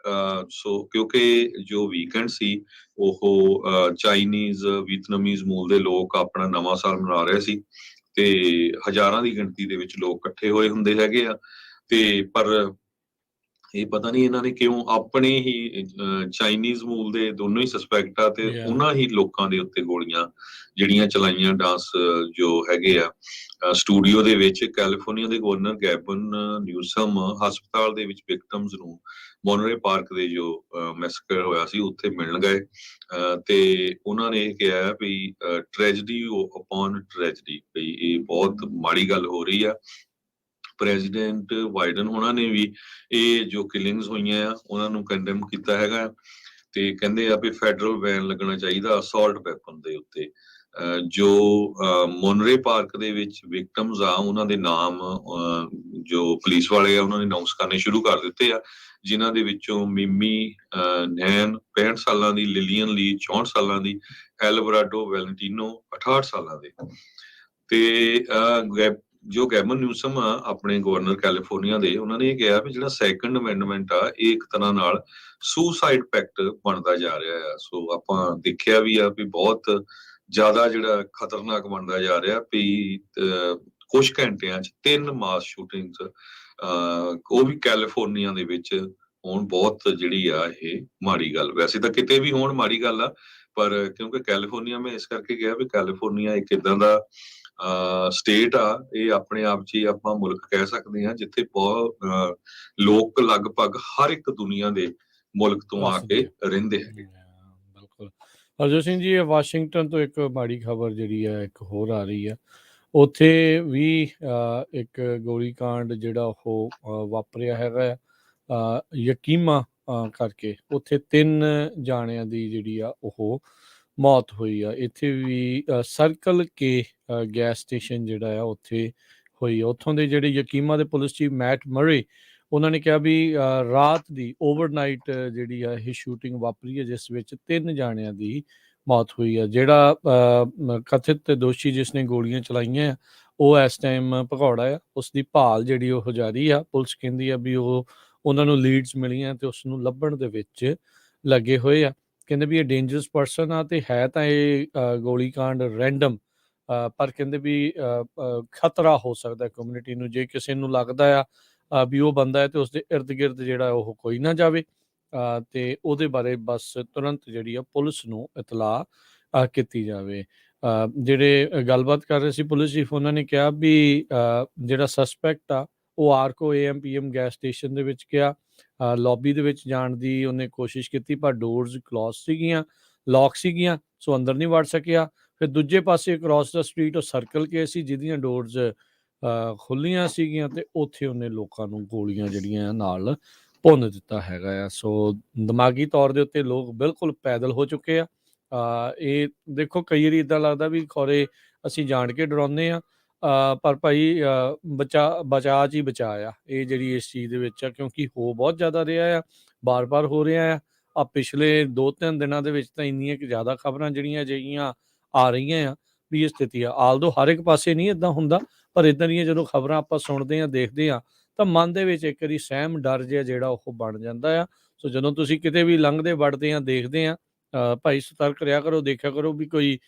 ਸੋ ਕਿਉਂਕਿ ਜੋ ਵੀਕਐਂਡ ਸੀ ਉਹ ਚਾਈਨੀਜ਼, ਵੀਤਨਾਮੀਜ਼ ਮੂਲ ਦੇ ਲੋਕ ਆਪਣਾ ਨਵਾਂ ਸਾਲ ਮਨਾ ਰਹੇ ਸੀ ਤੇ ਹਜ਼ਾਰਾਂ ਦੀ ਗਿਣਤੀ ਦੇ ਵਿੱਚ ਲੋਕ ਇਕੱਠੇ ਹੋਏ ਹੁੰਦੇ ਹੈਗੇ ਆ। ਤੇ ਪਰ ਇਹ ਪਤਾ ਨਹੀਂ ਇਹਨਾਂ ਨੇ ਕਿਉਂ ਆਪਣੇ ਹੀ ਚਾਈਨੀਜ਼ ਮੂਲ ਦੇ ਦੋਨੋਂ ਹੀ ਸਸਪੈਕਟ ਆ ਤੇ ਉਹਨਾਂ ਹੀ ਲੋਕਾਂ ਦੇ ਉੱਤੇ ਗੋਲੀਆਂ ਜਿਹੜੀਆਂ ਚਲਾਈਆਂ। ਡਾਂਸ ਜੋ ਹੈਗੇ ਆ ਸਟੂਡੀਓ ਦੇ ਵਿੱਚ। ਕੈਲੀਫੋਰਨੀਆ ਦੇ ਗਵਰਨਰ ਗੈਬਨ ਨਿਊਸਮ ਹਸਪਤਾਲ ਦੇ ਵਿੱਚ ਵਿਕਟਮਸ ਨੂੰ ਮੋਨਰੇ ਪਾਰਕ ਦੇ ਜੋ ਮੈਸਕਰ ਹੋਇਆ ਸੀ ਉੱਥੇ ਮਿਲਣ ਗਏ ਤੇ ਉਹਨਾਂ ਨੇ ਇਹ ਕਿਹਾ ਵੀ ਟ੍ਰੈਜਡੀ ਅਪਨ ਟ੍ਰੈਜਡੀ, ਵੀ ਇਹ ਬਹੁਤ ਮਾੜੀ ਗੱਲ ਹੋ ਰਹੀ ਆ। ਪ੍ਰੈਜ਼ੀਡੈਂਟ ਬਾਈਡਨ ਉਹਨਾਂ ਨੇ ਵੀ ਇਹ ਜੋ ਕਿਲਿੰਗਸ ਹੋਈਆਂ ਆ ਉਹਨਾਂ ਨੂੰ ਕੰਡੈਮ ਕੀਤਾ ਹੈਗਾ ਤੇ ਕਹਿੰਦੇ ਆ ਵੀ ਫੈਡਰਲ ਬੈਨ ਲੱਗਣਾ ਚਾਹੀਦਾ ਅਸੌਲਟ ਵੈਪਨ ਦੇ ਉੱਤੇ। ਜੋ ਮੋਨਰੇ ਪਾਰਕ ਦੇ ਵਿੱਚ ਵਿਕਟਮਸ ਆ ਉਹਨਾਂ ਦੇ ਨਾਮ ਜੋ ਪੁਲਿਸ ਵਾਲੇ ਆ ਉਹਨਾਂ ਨੇ ਅਨਾਉਂਸ ਕਰਨੇ ਸ਼ੁਰੂ ਕਰ ਦਿੱਤੇ ਆ, ਜਿਨ੍ਹਾਂ ਦੇ ਵਿੱਚੋਂ ਮਿਮੀ ਨੈਨ 65 ਸਾਲਾਂ ਦੀ, ਲਿਲੀਅਨ ਲੀ 64 ਸਾਲਾਂ ਦੀ, ਐਲਬਰਾਡੋ ਵੈਲੈਂਟੀਨੋ 68 ਸਾਲਾਂ ਦੇ। ਤੇ ਜੋ ਗੈਬਨ ਨਿਊਸਮ ਆ ਆਪਣੇ ਗਵਰਨਰ ਕੈਲੀਫੋਰਨੀਆ ਦੇ, ਉਹਨਾਂ ਨੇ ਇਹ ਕਿਹਾ ਵੀ ਜਿਹੜਾ ਸੈਕੰਡ ਅਮੈਂਡਮੈਂਟ ਆ ਇਹ ਇੱਕ ਤਰ੍ਹਾਂ ਨਾਲ ਸੁਸਾਈਡ ਪੈਕਟ ਬਣਦਾ ਜਾ ਰਿਹਾ ਆ। ਸੋ ਆਪਾਂ ਦੇਖਿਆ ਵੀ ਆ ਵੀ ਬਹੁਤ ਜ਼ਿਆਦਾ ਜਿਹੜਾ ਖਤਰਨਾਕ ਬਣਦਾ ਜਾ ਰਿਹਾ ਵੀ ਕੁਝ ਘੰਟਿਆਂ 'ਚ 3 ਮਾਸ ਸ਼ੂਟਿੰਗਸ ਉਹ ਵੀ ਕੈਲੀਫੋਰਨੀਆ ਦੇ ਵਿੱਚ ਹੋਣ। ਬਹੁਤ ਜਿਹੜੀ ਆ ਇਹ ਮਾੜੀ ਗੱਲ, ਵੈਸੇ ਤਾਂ ਕਿਤੇ ਵੀ ਹੋਣ ਮਾੜੀ ਗੱਲ ਆ, ਪਰ ਕਿਉਂਕਿ ਕੈਲੀਫੋਰਨੀਆ ਮੈਂ ਇਸ ਕਰਕੇ ਕਿਹਾ ਵੀ ਕੈਲੀਫੋਰਨੀਆ ਇੱਕ ਏਦਾਂ ਦਾ ਸਟੇਟ ਆ, ਇਹ ਆਪਣੇ ਆਪ 'ਚ ਹੀ ਆਪਾਂ ਮੁਲਕ ਕਹਿ ਸਕਦੇ ਹਾਂ ਜਿੱਥੇ ਬਹੁਤ ਲੋਕ ਲਗਭਗ ਹਰ ਇੱਕ ਦੁਨੀਆ ਦੇ ਮੁਲਕ ਤੋਂ ਆ ਕੇ ਰਹਿੰਦੇ ਹੈਗੇ। ਬਿਲਕੁਲ। ਹਰਜੋਤ ਸਿੰਘ ਜੀ, ਇਹ ਵਾਸ਼ਿੰਗਟਨ ਤੋਂ ਇੱਕ ਮਾੜੀ ਖਬਰ ਜਿਹੜੀ ਹੈ ਇੱਕ ਹੋਰ ਆ ਰਹੀ ਹੈ। ਉੱਥੇ ਵੀ ਇੱਕ ਗੋਲੀकांड ਜਿਹੜਾ ਉਹ ਵਾਪਰਿਆ ਹੈਗਾ ਆ, ਯਕੀਮਾ ਕਰਕੇ ਉੱਥੇ 3 ਜਾਣਿਆਂ ਦੀ ਜਿਹੜੀ ਆ ਉਹ ਮੌਤ ਹੋਈ ਆ। ਇੱਥੇ ਵੀ ਸਰਕਲ ਕੇ ਗੈਸ ਸਟੇਸ਼ਨ ਜਿਹੜਾ ਆ ਉੱਥੇ ਹੋਈ ਆ। ਉੱਥੋਂ ਦੇ ਜਿਹੜੇ ਯਕੀਮਾ ਦੇ ਪੁਲਿਸ ਚੀਫ ਮੈਟ ਮਰੇ, ਉਹਨਾਂ ਨੇ ਕਿਹਾ ਵੀ ਰਾਤ ਦੀ ਓਵਰਨਾਈਟ ਜਿਹੜੀ ਆ ਇਹ ਸ਼ੂਟਿੰਗ ਵਾਪਰੀ ਹੈ, ਜਿਸ ਵਿੱਚ 3 ਜਾਣਿਆਂ ਦੀ ਮੌਤ ਹੋਈ ਆ। ਜਿਹੜਾ ਕਥਿਤ ਦੋਸ਼ੀ ਜਿਸ ਨੇ ਗੋਲੀਆਂ ਚਲਾਈਆਂ ਆ, ਉਹ ਇਸ ਟਾਈਮ ਭਗੌੜਾ ਆ। ਉਸ ਦੀ ਭਾਲ ਜਿਹੜੀ ਉਹ ਜਾਰੀ ਆ। ਪੁਲਿਸ ਕਹਿੰਦੀ ਆ ਵੀ ਉਹਨਾਂ ਨੂੰ ਲੀਡਸ ਮਿਲੀਆਂ ਤੇ ਉਸ ਨੂੰ ਲੱਭਣ ਦੇ ਵਿੱਚ ਲੱਗੇ ਹੋਏ ਆ। ਕਹਿੰਦੇ ਵੀ ਇਹ ਡੇਂਜਰਸ ਪਰਸਨ ਆ ਤੇ ਹੈ ਤਾਂ ਇਹ ਗੋਲੀकांड ਰੈਂਡਮ, ਪਰ ਕਹਿੰਦੇ ਵੀ ਖਤਰਾ ਹੋ ਸਕਦਾ ਕਮਿਊਨਿਟੀ ਨੂੰ। ਜੇ ਕਿਸੇ ਨੂੰ ਲੱਗਦਾ ਆ ਵੀ ਉਹ ਬੰਦਾ ਹੈ ਤੇ ਉਸਦੇ ਇਰਦ ਗਿਰਦ ਜਿਹੜਾ ਉਹ ਕੋਈ ਨਾ ਜਾਵੇ, ਤੇ ਉਹਦੇ ਬਾਰੇ ਬਸ ਤੁਰੰਤ ਜਿਹੜੀ ਆ ਪੁਲਿਸ ਨੂੰ ਇਤਲਾਹ ਕੀਤੀ ਜਾਵੇ। ਜਿਹੜੇ ਗੱਲਬਾਤ ਕਰ ਰਹੇ ਸੀ ਪੁਲਿਸ ਚੀਫ, ਉਹਨਾਂ ਨੇ ਕਿਹਾ ਵੀ ਜਿਹੜਾ ਸਸਪੈਕਟ ਆ ਉਹ ਆਰਕੋ AM/PM ਗੈਸ ਸਟੇਸ਼ਨ ਦੇ ਵਿੱਚ ਗਿਆ। ਲੌਬੀ ਦੇ ਵਿੱਚ ਜਾਣ ਦੀ ਉਹਨੇ ਕੋਸ਼ਿਸ਼ ਕੀਤੀ, ਪਰ ਡੋਰਸ ਕਲੋਜ਼ ਸੀਗੀਆਂ, ਲੌਕ ਸੀਗੀਆਂ, ਸੋ ਅੰਦਰ ਨਹੀਂ ਵੜ ਸਕਿਆ। ਫਿਰ ਦੂਜੇ ਪਾਸੇ ਅਕਰੋਸ ਦਾ ਸਟਰੀਟ ਉਹ ਸਰਕਲ ਕੇ ਸੀ ਜਿਹਦੀਆਂ ਡੋਰਸ ਖੁੱਲੀਆਂ ਸੀਗੀਆਂ, ਤੇ ਉੱਥੇ ਉਹਨੇ ਲੋਕਾਂ ਨੂੰ ਗੋਲੀਆਂ ਜਿਹੜੀਆਂ ਨਾਲ ਭੁੰਨ ਦਿੱਤਾ ਹੈਗਾ ਆ। ਸੋ ਦਿਮਾਗੀ ਤੌਰ ਦੇ ਉੱਤੇ ਲੋਕ ਬਿਲਕੁਲ ਪੈਦਲ ਹੋ ਚੁੱਕੇ ਆ। ਇਹ ਦੇਖੋ, ਕਈ ਵਾਰੀ ਇੱਦਾਂ ਲੱਗਦਾ ਵੀ ਖੌਰੇ ਅਸੀਂ ਜਾਣ ਕੇ ਡਰਾਉਂਦੇ ਆ, ਪਰ ਭਾਈ ਬਚਾ 'ਚ ਹੀ ਬਚਾ ਆ ਇਹ ਜਿਹੜੀ ਇਸ ਚੀਜ਼ ਦੇ ਵਿੱਚ ਆ, ਕਿਉਂਕਿ ਹੋ ਬਹੁਤ ਜ਼ਿਆਦਾ ਰਿਹਾ ਆ, ਬਾਰ-ਬਾਰ ਹੋ ਰਿਹਾ ਆ। ਪਿਛਲੇ 2-3 ਦਿਨਾਂ ਦੇ ਵਿੱਚ ਤਾਂ ਇੰਨੀਆਂ ਕਿ ਜ਼ਿਆਦਾ ਖਬਰਾਂ ਜਿਹੜੀਆਂ ਅਜਿਹੀਆਂ ਆ ਰਹੀਆਂ ਆ ਵੀ ਇਹ ਸਥਿਤੀ ਆ। ਆਲਦੋ ਹਰ ਇੱਕ ਪਾਸੇ ਨਹੀਂ ਇੱਦਾਂ ਹੁੰਦਾ, ਪਰ ਇੱਦਾਂ ਦੀਆਂ ਜਦੋਂ ਖਬਰਾਂ ਆਪਾਂ ਸੁਣਦੇ ਹਾਂ, ਦੇਖਦੇ ਹਾਂ, ਤਾਂ ਮਨ ਦੇ ਵਿੱਚ ਇੱਕ ਵਾਰੀ ਸਹਿਮ ਡਰ ਜਿਹਾ ਜਿਹੜਾ ਉਹ ਬਣ ਜਾਂਦਾ ਆ। ਸੋ ਜਦੋਂ ਤੁਸੀਂ ਕਿਤੇ ਵੀ ਲੰਘਦੇ ਵੜਦੇ ਆ, ਦੇਖਦੇ ਆ, ਭਾਈ ਸਤਰਕ ਰਿਹਾ ਕਰੋ, ਦੇਖਿਆ ਕਰੋ ਵੀ ਕੋਈ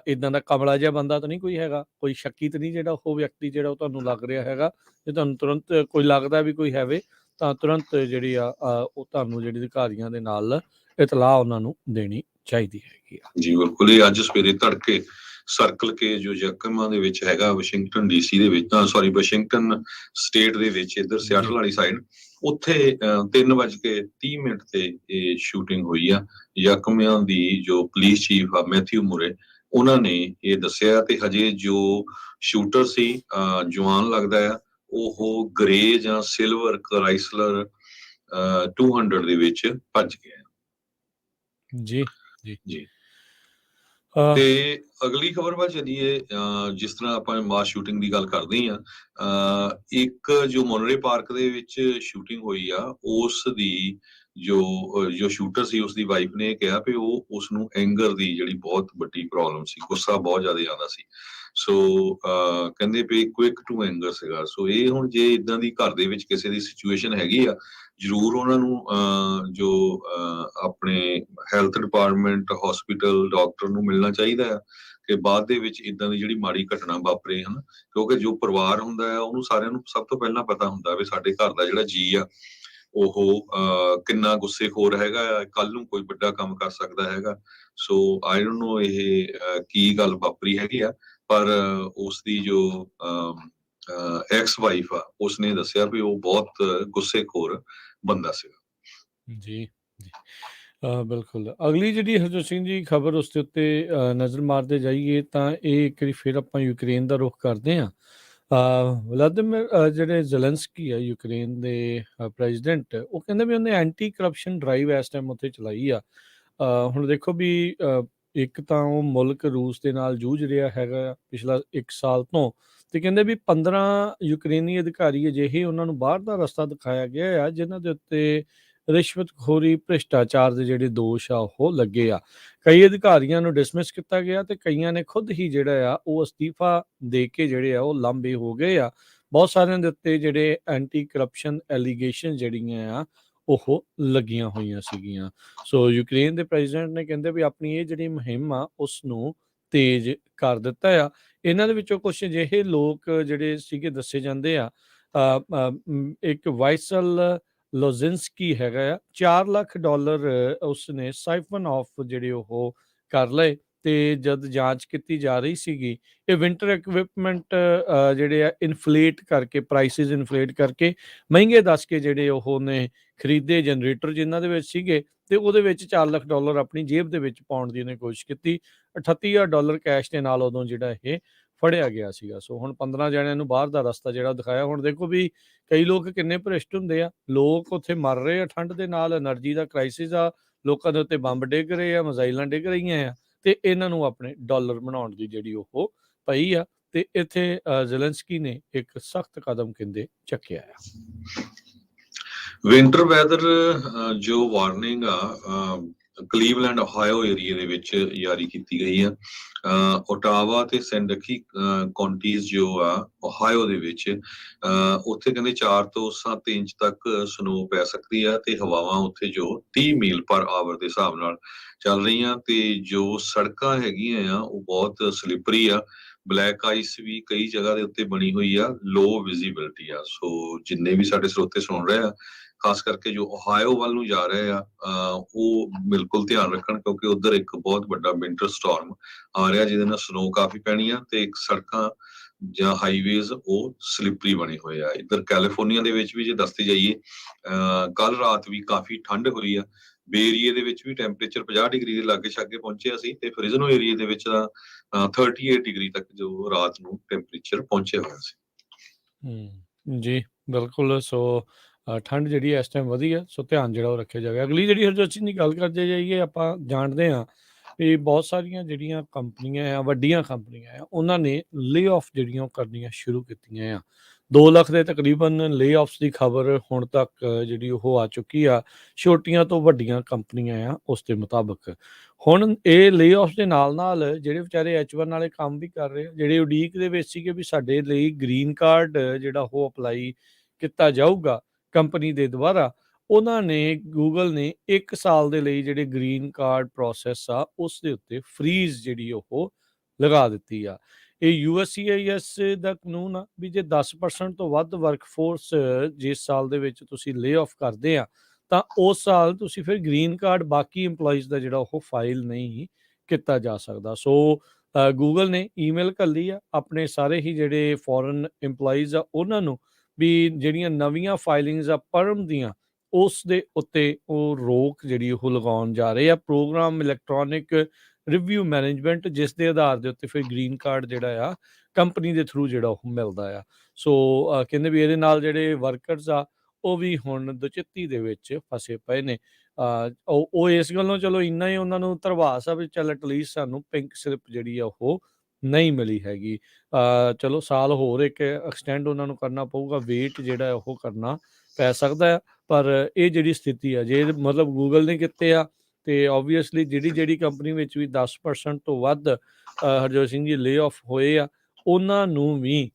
ਇੱਦਾਂ ਦਾ ਕਮਲਾ ਜਿਹਾ ਬੰਦਾ ਤਾਂ ਨਹੀਂ ਕੋਈ ਹੈਗਾ, ਕੋਈ ਸ਼ੱਕੀ ਤਾਂ ਨਹੀਂ ਜਿਹੜਾ ਉਹ ਵਿਅਕਤੀ ਜਿਹੜਾ ਉਹ ਤੁਹਾਨੂੰ ਲੱਗ ਰਿਹਾ ਹੈਗਾ। ਜੇ ਤੁਹਾਨੂੰ ਤੁਰੰਤ ਕੋਈ ਲੱਗਦਾ ਵੀ ਕੋਈ ਹੈਵੇ, ਤਾਂ ਤੁਰੰਤ ਜਿਹੜੀ ਆ ਉਹ ਤੁਹਾਨੂੰ ਜਿਹੜੀ ਅਧਿਕਾਰੀਆਂ ਦੇ ਨਾਲ ਇਤਲਾਹ ਉਹਨਾਂ ਨੂੰ ਦੇਣੀ ਚਾਹੀਦੀ ਹੈਗੀ ਆ। ਜੀ ਬਿਲਕੁਲ, ਇਹ ਅੱਜ ਸਵੇਰੇ ਤੜਕੇ ਸਰਕਲ ਕੇ ਜੋ ਯਕੀਮਾ ਦੇ ਵਿੱਚ ਹੈਗਾ ਵਾਸ਼ਿੰਗਟਨ DC ਦੇ ਵਿੱਚ, ਵਾਸ਼ਿੰਗਟਨ ਸਟੇਟ ਦੇ ਵਿੱਚ, ਇੱਧਰ ਸਿਆਟਲ ਵਾਲੀ ਸਾਈਡ, ਉੱਥੇ 3:30 ਤੇ ਇਹ ਸ਼ੂਟਿੰਗ ਹੋਈ ਆ। ਯਕੀਮਿਆਂ ਦੀ ਜੋ ਪੁਲਿਸ ਚੀਫ ਆ ਮੈਥਿਊ ਮੁਰੇ, ਉਹਨਾਂ ਨੇ ਇਹ ਦੱਸਿਆ। ਤੇ ਹਜੇ ਜੋ ਸ਼ੂਟਰ ਸੀ, ਜਵਾਨ ਲੱਗਦਾ ਆ, ਉਹ ਗ੍ਰੇ ਜਾਂ ਸਿਲਵਰ ਕਰਾਈਸਲਰ 200 ਦੇ ਵਿੱਚ ਭੱਜ ਗਿਆ। ਜੀ ਜੀ ਜੀ। ਤੇ ਅਗਲੀ ਖਬਰ ਵੱਲ ਚੱਲੀਏ। ਜਿਸ ਤਰ੍ਹਾਂ ਆਪਾਂ ਮਾਸ ਸ਼ੂਟਿੰਗ ਦੀ ਗੱਲ ਕਰਦੇ ਹਾਂ, ਇੱਕ ਜੋ ਮੋਨਰੇ ਪਾਰਕ ਦੇ ਵਿੱਚ ਸ਼ੂਟਿੰਗ ਹੋਈ ਆ, ਉਸ ਦੀ ਜੋ ਸ਼ੂਟਰ ਸੀ, ਉਸ ਦੀ ਵਾਈਫ ਨੇ ਕਿਹਾ ਵੀ ਉਸ ਨੂੰ ਐਂਗਰ ਦੀ ਜਿਹੜੀ ਬਹੁਤ ਵੱਡੀ ਪ੍ਰੋਬਲਮ ਸੀ, ਗੁੱਸਾ ਬਹੁਤ ਜ਼ਿਆਦਾ ਆਉਂਦਾ ਸੀ। ਸੋ ਕਹਿੰਦੇ ਵੀ ਕੁਇਕ ਟੂ ਐਂਗਰ ਸੀਗਾ। ਸੋ ਇਹ ਹੁਣ ਜੇ ਇਦਾਂ ਦੀ ਘਰ ਦੇ ਵਿੱਚ ਕਿਸੇ ਦੀ ਸਿਚੁਏਸ਼ਨ ਹੈਗੀ ਆ, ਜ਼ਰੂਰ ਉਹਨਾਂ ਨੂੰ ਜੋ ਆਪਣੇ ਹੈਲਥ ਡਿਪਾਰਟਮੈਂਟ, ਹਸਪੀਟਲ, ਡਾਕਟਰ ਨੂੰ ਮਿਲਣਾ ਚਾਹੀਦਾ ਆ ਕਿ ਬਾਅਦ ਦੇ ਵਿੱਚ ਇਦਾਂ ਦੀ ਜਿਹੜੀ ਮਾੜੀ ਘਟਨਾ ਵਾਪਰੇ ਹਨ। ਕਿਉਂਕਿ ਜੋ ਪਰਿਵਾਰ ਹੁੰਦਾ ਆ, ਉਹਨੂੰ ਸਾਰਿਆਂ ਨੂੰ ਸਭ ਤੋਂ ਪਹਿਲਾਂ ਪਤਾ ਹੁੰਦਾ ਵੀ ਸਾਡੇ ਘਰ ਦਾ ਜਿਹੜਾ ਜੀ ਆ ਉਹ ਕਿੰਨਾ ਗੁੱਸੇਖੋਰ ਹੈਗਾ ਆ, ਕੱਲ ਨੂੰ ਕੋਈ ਵੱਡਾ ਕੰਮ ਕਰ ਸਕਦਾ ਹੈਗਾ। ਸੋ ਆਈ ਡੋਨਟ ਨੋ ਇਹ ਕੀ ਗੱਲ ਵਾਪਰੀ ਹੈਗੀ ਆ, ਪਰ ਉਸ ਦੀ ਜੋ ਐਕਸ ਵਾਈਫ ਆ, ਉਸਨੇ ਦੱਸਿਆ ਵੀ ਉਹ ਬਹੁਤ ਗੁੱਸੇਖੋਰ ਬੰਦਾ ਸੀਗਾ। ਜੀ ਜੀ, ਬਿਲਕੁਲ। ਅਗਲੀ ਜਿਹੜੀ ਹਰਜੋਤ ਸਿੰਘ ਜੀ ਖਬਰ, ਉਸ ਦੇ ਉੱਤੇ ਨਜ਼ਰ ਮਾਰਦੇ ਜਾਈਏ ਤਾਂ ਇਹ ਇੱਕ ਵਾਰੀ ਫਿਰ ਆਪਾਂ ਯੂਕਰੇਨ ਦਾ ਰੁਖ ਕਰਦੇ ਹਾਂ। ਵਲਾਦੀਮਿਰ ਜਿਹੜੇ ਜ਼ੈਲੈਂਸਕੀ ਆ ਯੂਕਰੇਨ ਦੇ ਪ੍ਰੈਜ਼ੀਡੈਂਟ, ਉਹ ਕਹਿੰਦੇ ਵੀ ਉਹਨੇ ਐਂਟੀ ਕਰਪਸ਼ਨ ਡਰਾਈਵ ਇਸ ਟਾਈਮ ਉੱਥੇ ਚਲਾਈ ਆ। ਹੁਣ ਦੇਖੋ ਵੀ ਇੱਕ ਤਾਂ ਉਹ ਮੁਲਕ ਰੂਸ ਦੇ ਨਾਲ ਜੂਝ ਰਿਹਾ ਹੈਗਾ ਪਿਛਲਾ 1 ਸਾਲ ਤੋਂ, ਤੇ ਕਹਿੰਦੇ ਵੀ 15 ਯੂਕਰੇਨੀ ਅਧਿਕਾਰੀ ਅਜਿਹੇ ਉਹਨਾਂ ਨੂੰ ਬਾਹਰ ਦਾ ਰਸਤਾ ਦਿਖਾਇਆ ਗਿਆ ਆ ਜਿਨ੍ਹਾਂ ਦੇ ਉੱਤੇ ਰਿਸ਼ਵਤਖੋਰੀ, ਭ੍ਰਿਸ਼ਟਾਚਾਰ ਦੇ ਜਿਹੜੇ ਦੋਸ਼ ਆ ਉਹ ਲੱਗੇ ਆ। ਕਈ ਅਧਿਕਾਰੀਆਂ ਨੂੰ ਡਿਸਮਿਸ ਕੀਤਾ ਗਿਆ ਤੇ ਕਈਆਂ ਨੇ ਖੁਦ ਹੀ ਜਿਹੜਾ ਆ ਉਹ ਅਸਤੀਫਾ ਦੇ ਕੇ ਜਿਹੜੇ ਆ ਉਹ ਲਾਂਭੇ ਹੋ ਗਏ ਆ। ਬਹੁਤ ਸਾਰਿਆਂ ਦੇ ਉੱਤੇ ਜਿਹੜੇ ਐਂਟੀ ਕਰਪਸ਼ਨ ਐਲੀਗੇਸ਼ਨ ਜਿਹੜੀਆਂ ਆ ਉਹ ਲੱਗੀਆਂ ਹੋਈਆਂ ਸੀਗੀਆਂ। ਸੋ ਯੂਕਰੇਨ ਦੇ ਪ੍ਰੈਜ਼ੀਡੈਂਟ ਨੇ ਕਹਿੰਦੇ ਵੀ ਆਪਣੀ ਇਹ ਜਿਹੜੀ ਮੁਹਿੰਮ ਆ ਉਸ ਨੂੰ ਤੇਜ਼ ਕਰ ਦਿੱਤਾ ਆ। ਇਹਨਾਂ ਦੇ ਵਿੱਚੋਂ ਕੁਝ ਅਜਿਹੇ ਲੋਕ ਜਿਹੜੇ ਸੀਗੇ ਦੱਸੇ ਜਾਂਦੇ ਆ। ਇੱਕ ਵਾਈਸਲ ਲੋਜ਼ਿੰਸਕੀ ਹੈਗਾ ਆ, $4 ਲੱਖ ਉਸਨੇ ਸਾਈਫਨ ਆਫ ਜਿਹੜੇ ਉਹ ਕਰ ਲਏ ਤੇ ਜਦ ਜਾਂਚ ਕੀਤੀ ਜਾ ਰਹੀ ਸੀਗੀ, ਇਹ ਵਿੰਟਰ ਇਕਵਿਪਮੈਂਟ ਜਿਹੜੇ ਆ ਇਨਫਲੇਟ ਕਰਕੇ, ਪ੍ਰਾਈਸਿਸ ਇਨਫਲੇਟ ਕਰਕੇ ਮਹਿੰਗੇ ਦੱਸ ਕੇ ਜਿਹੜੇ ਉਹਨੇ ਖਰੀਦੇ ਜਨਰੇਟਰ ਜਿਨ੍ਹਾਂ ਦੇ ਵਿੱਚ ਸੀਗੇ, ਤੇ ਉਹਦੇ ਵਿੱਚ $4 ਲੱਖ ਆਪਣੀ ਜੇਬ ਦੇ ਵਿੱਚ ਪਾਉਣ ਦੀ ਉਹਨੇ ਕੋਸ਼ਿਸ਼ ਕੀਤੀ। $38,000 ਕੈਸ਼ ਦੇ ਨਾਲ ਉਦੋਂ ਜਿਹੜਾ ਇਹ ਫੜਿਆ ਗਿਆ ਸੀਗਾ। ਸੋ ਹੁਣ 15 ਜਣਿਆਂ ਨੂੰ ਬਾਹਰ ਦਾ ਰਸਤਾ ਜਿਹੜਾ ਦਿਖਾਇਆ। ਹੁਣ ਦੇਖੋ ਵੀ ਕਈ ਲੋਕ ਕਿੰਨੇ ਭ੍ਰਿਸ਼ਟ ਹੁੰਦੇ ਆ, ਲੋਕ ਉੱਥੇ ਮਰ ਰਹੇ ਆ ਠੰਡ ਦੇ ਨਾਲ, એનર્ਜੀ ਦਾ ਕ੍ਰਾਈਸਿਸ ਆ, ਲੋਕਾਂ ਦੇ ਉੱਤੇ ਬੰਬ ਡਿੱਗ ਰਹੇ ਆ, ਮਿਜ਼ਾਈਲਾਂ ਡਿੱਗ ਰਹੀਆਂ ਆ, ਤੇ ਇਹਨਾਂ ਨੂੰ ਆਪਣੇ ਡਾਲਰ ਬਣਾਉਣ ਦੀ ਜਿਹੜੀ ਉਹ ਪਈ ਆ। ਤੇ ਇੱਥੇ ਜ਼ੈਲੈਂਸਕੀ ਨੇ ਇੱਕ ਸਖਤ ਕਦਮ ਕਹਿੰਦੇ ਚੱਕਿਆ ਆ। ਵਿੰਟਰ ਵੈਦਰ ਜੋ ਵਾਰਨਿੰਗ ਆ ਕਲੀਵਲੈਂਡ ਓਹਾਇਓ ਏਰੀਆ ਦੇ ਵਿੱਚ ਜਾਰੀ ਕੀਤੀ ਗਈ ਆ। ਓਟਾਵਾ ਤੇ ਸੈਂਡਕੀ ਕਾਉਂਟੀਜ਼ ਜੋ ਆ ਓਹਾਇਓ ਦੇ ਵਿੱਚ, ਉੱਥੇ ਕਹਿੰਦੇ 4 ਤੋਂ 7 ਇੰਚ ਤੱਕ ਸਨੋ ਪੈ ਸਕਦੀ ਆ, ਤੇ ਹਵਾਵਾਂ ਉੱਥੇ ਜੋ 30 ਮੀਲ ਪਰ ਆਵਰ ਦੇ ਹਿਸਾਬ ਨਾਲ ਚੱਲ ਰਹੀਆਂ, ਤੇ ਜੋ ਸੜਕਾਂ ਹੈਗੀਆਂ ਆ ਉਹ ਬਹੁਤ ਸਲਿਪਰੀ ਆ। ਬਲੈਕ ਆਈਸ ਵੀ ਕਈ ਜਗ੍ਹਾ ਦੇ ਉੱਤੇ ਬਣੀ ਹੋਈ ਆ, ਲੋ ਵਿਜ਼ੀਬਿਲਟੀ ਆ। ਸੋ ਜਿੰਨੇ ਵੀ ਸਾਡੇ ਸਰੋਤੇ ਸੁਣ ਰਹੇ ਆ, ਖਾਸ ਕਰਕੇ ਜੋ ਓਹਾਇਓ ਵੱਲ ਨੂੰ ਜਾ ਰਹੇ ਆ, ਉਹ ਬਿਲਕੁਲ ਧਿਆਨ ਰੱਖਣ, ਕਿਉਂਕਿ ਉਧਰ ਇੱਕ ਬਹੁਤ ਵੱਡਾ ਵਿੰਟਰ ਸਟਾਰਮ ਆ ਰਿਹਾ ਜਿਹਦੇ ਨਾਲ ਸਨੋ ਕਾਫੀ ਪੈਣੀ ਆ, ਤੇ ਇੱਕ ਸੜਕਾਂ ਜਾਂ ਹਾਈਵੇਜ਼ ਉਹ ਸਲਿਪਰੀ ਬਣੇ ਹੋਏ ਆ। ਇੱਧਰ ਕੈਲੀਫੋਰਨੀਆ ਦੇ ਵਿੱਚ ਵੀ ਜੇ ਦੱਸਦੇ ਜਾਈਏ, ਕੱਲ ਰਾਤ ਵੀ ਕਾਫੀ ਠੰਡ ਹੋਈ ਆ। ਬੇ ਏਰੀਏ ਦੇ ਵਿੱਚ ਵੀ ਟੈਂਪਰੇਚਰ 50 ਡਿਗਰੀ ਦੇ ਲਾਗੇ ਛਾਗੇ ਪਹੁੰਚਿਆ ਸੀ, ਤੇ ਫ੍ਰਿਜ਼ਨੋ ਏਰੀਏ ਦੇ ਵਿੱਚ 38 ਡਿਗਰੀ ਤੱਕ ਜੋ ਰਾਤ ਨੂੰ ਟੈਂਪਰੇਚਰ ਪਹੁੰਚਿਆ ਹੋਇਆ ਸੀ। ਜੀ ਬਿਲਕੁਲ। ਸੋ ਠੰਡ ਜਿਹੜੀ ਇਸ ਟਾਈਮ ਵਧੀ ਆ, ਸੋ ਧਿਆਨ ਜਿਹੜਾ ਉਹ ਰੱਖਿਆ ਜਾਵੇ। ਅਗਲੀ ਜਿਹੜੀ ਹਰਜੋਤ ਦੀ ਗੱਲ ਕਰਦੇ ਜਾਈਏ, ਆਪਾਂ ਜਾਣਦੇ ਹਾਂ ਵੀ ਬਹੁਤ ਸਾਰੀਆਂ ਜਿਹੜੀਆਂ ਕੰਪਨੀਆਂ ਆ, ਵੱਡੀਆਂ ਕੰਪਨੀਆਂ ਆ, ਉਹਨਾਂ ਨੇ ਲੇ ਆਫ ਜਿਹੜੀਆਂ ਉਹ ਕਰਨੀਆਂ ਸ਼ੁਰੂ ਕੀਤੀਆਂ ਆ। 2 ਲੱਖ ਦੇ ਤਕਰੀਬਨ ਲੇ ਆਫਸ ਦੀ ਖਬਰ ਹੁਣ ਤੱਕ ਜਿਹੜੀ ਉਹ ਆ ਚੁੱਕੀ ਆ, ਛੋਟੀਆਂ ਤੋਂ ਵੱਡੀਆਂ ਕੰਪਨੀਆਂ ਆ ਉਸ ਦੇ ਮੁਤਾਬਕ। ਹੁਣ ਇਹ ਲੇ ਆਫਸ ਦੇ ਨਾਲ ਨਾਲ ਜਿਹੜੇ ਵਿਚਾਰੇ H1 ਵਾਲੇ ਕੰਮ ਵੀ ਕਰ ਰਹੇ ਆ, ਜਿਹੜੇ ਉਡੀਕ ਦੇ ਵਿੱਚ ਸੀਗੇ ਵੀ ਸਾਡੇ ਲਈ ਗ੍ਰੀਨ ਕਾਰਡ ਜਿਹੜਾ ਉਹ ਅਪਲਾਈ ਕੀਤਾ ਜਾਊਗਾ ਕੰਪਨੀ ਦੇ ਦੁਆਰਾ, ਉਹਨਾਂ ਨੇ, ਗੂਗਲ ਨੇ 1 ਸਾਲ ਦੇ ਲਈ ਜਿਹੜੇ ਗ੍ਰੀਨ ਕਾਰਡ ਪ੍ਰੋਸੈਸ ਆ ਉਸ ਦੇ ਉੱਤੇ ਫਰੀਜ਼ ਜਿਹੜੀ ਉਹ ਲਗਾ ਦਿੱਤੀ ਆ। ਇਹ USCIS ਦਾ ਕਾਨੂੰਨ ਆ ਵੀ ਜੇ 10% ਤੋਂ ਵੱਧ ਵਰਕਫੋਰਸ ਜਿਸ ਸਾਲ ਦੇ ਵਿੱਚ ਤੁਸੀਂ ਲੇ ਆਫ ਕਰਦੇ ਆ, ਤਾਂ ਉਸ ਸਾਲ ਤੁਸੀਂ ਫਿਰ ਗ੍ਰੀਨ ਕਾਰਡ ਬਾਕੀ EMPLOYEES ਦਾ ਜਿਹੜਾ ਉਹ ਫਾਈਲ ਨਹੀਂ ਕੀਤਾ ਜਾ ਸਕਦਾ। ਸੋ ਗੂਗਲ ਨੇ ਈਮੇਲ ਘੱਲੀ ਆ ਆਪਣੇ ਸਾਰੇ ਹੀ ਜਿਹੜੇ ਫੋਰਨ EMPLOYEES ਆ ਉਹਨਾਂ ਨੂੰ, ਵੀ ਜਿਹੜੀਆਂ ਨਵੀਆਂ ਫਾਈਲਿੰਗਸ ਆ ਪਰਮ ਦੀਆਂ, ਉਸ ਦੇ ਉੱਤੇ ਉਹ ਰੋਕ ਜਿਹੜੀ ਉਹ ਲਗਾਉਣ ਜਾ ਰਹੇ ਆ। ਪ੍ਰੋਗਰਾਮ ਇਲੈਕਟ੍ਰੋਨਿਕ ਰਿਵਿਊ ਮੈਨੇਜਮੈਂਟ, ਜਿਸ ਦੇ ਆਧਾਰ ਦੇ ਉੱਤੇ ਫਿਰ ਗ੍ਰੀਨ ਕਾਰਡ ਜਿਹੜਾ ਆ ਕੰਪਨੀ ਦੇ ਥਰੂ ਜਿਹੜਾ ਉਹ ਮਿਲਦਾ ਆ। ਸੋ ਕਹਿੰਦੇ ਵੀ ਇਹਦੇ ਨਾਲ ਜਿਹੜੇ ਵਰਕਰਸ ਆ ਉਹ ਵੀ ਹੁਣ ਦੁਚਿੱਤੀ ਦੇ ਵਿੱਚ ਫਸੇ ਪਏ ਨੇ। ਉਹ ਇਸ ਗੱਲੋਂ ਚਲੋ ਇੰਨਾ ਹੀ ਉਹਨਾਂ ਨੂੰ ਧਰਵਾਸ ਆ ਵੀ ਚੱਲ ਐਟਲੀਸਟ ਸਾਨੂੰ ਪਿੰਕ ਸਲਿੱਪ ਜਿਹੜੀ ਆ ਉਹ ਨਹੀਂ ਮਿਲੀ ਹੈਗੀ। ਚਲੋ ਸਾਲ ਹੋਰ ਇੱਕ ਐਕਸਟੈਂਡ ਉਹਨਾਂ ਨੂੰ ਕਰਨਾ ਪਊਗਾ, ਵੇਟ ਜਿਹੜਾ ਉਹ ਕਰਨਾ ਪੈ ਸਕਦਾ ਆ। ਪਰ ਇਹ ਜਿਹੜੀ ਸਥਿਤੀ ਆ, ਜੇ ਮਤਲਬ ਗੂਗਲ ਨੇ ਕੀਤੇ ਆ, ਤੇ ਓਬਵੀਅਸਲੀ ਜਿਹੜੀ ਕੰਪਨੀ ਵਿੱਚ ਵੀ 10% ਤੋਂ ਵੱਧ ਹਰਜੋਤ ਸਿੰਘ ਜੀ ਲੇ ਆਫ ਹੋਏ ਆ, ਉਹਨਾਂ ਨੂੰ ਵੀ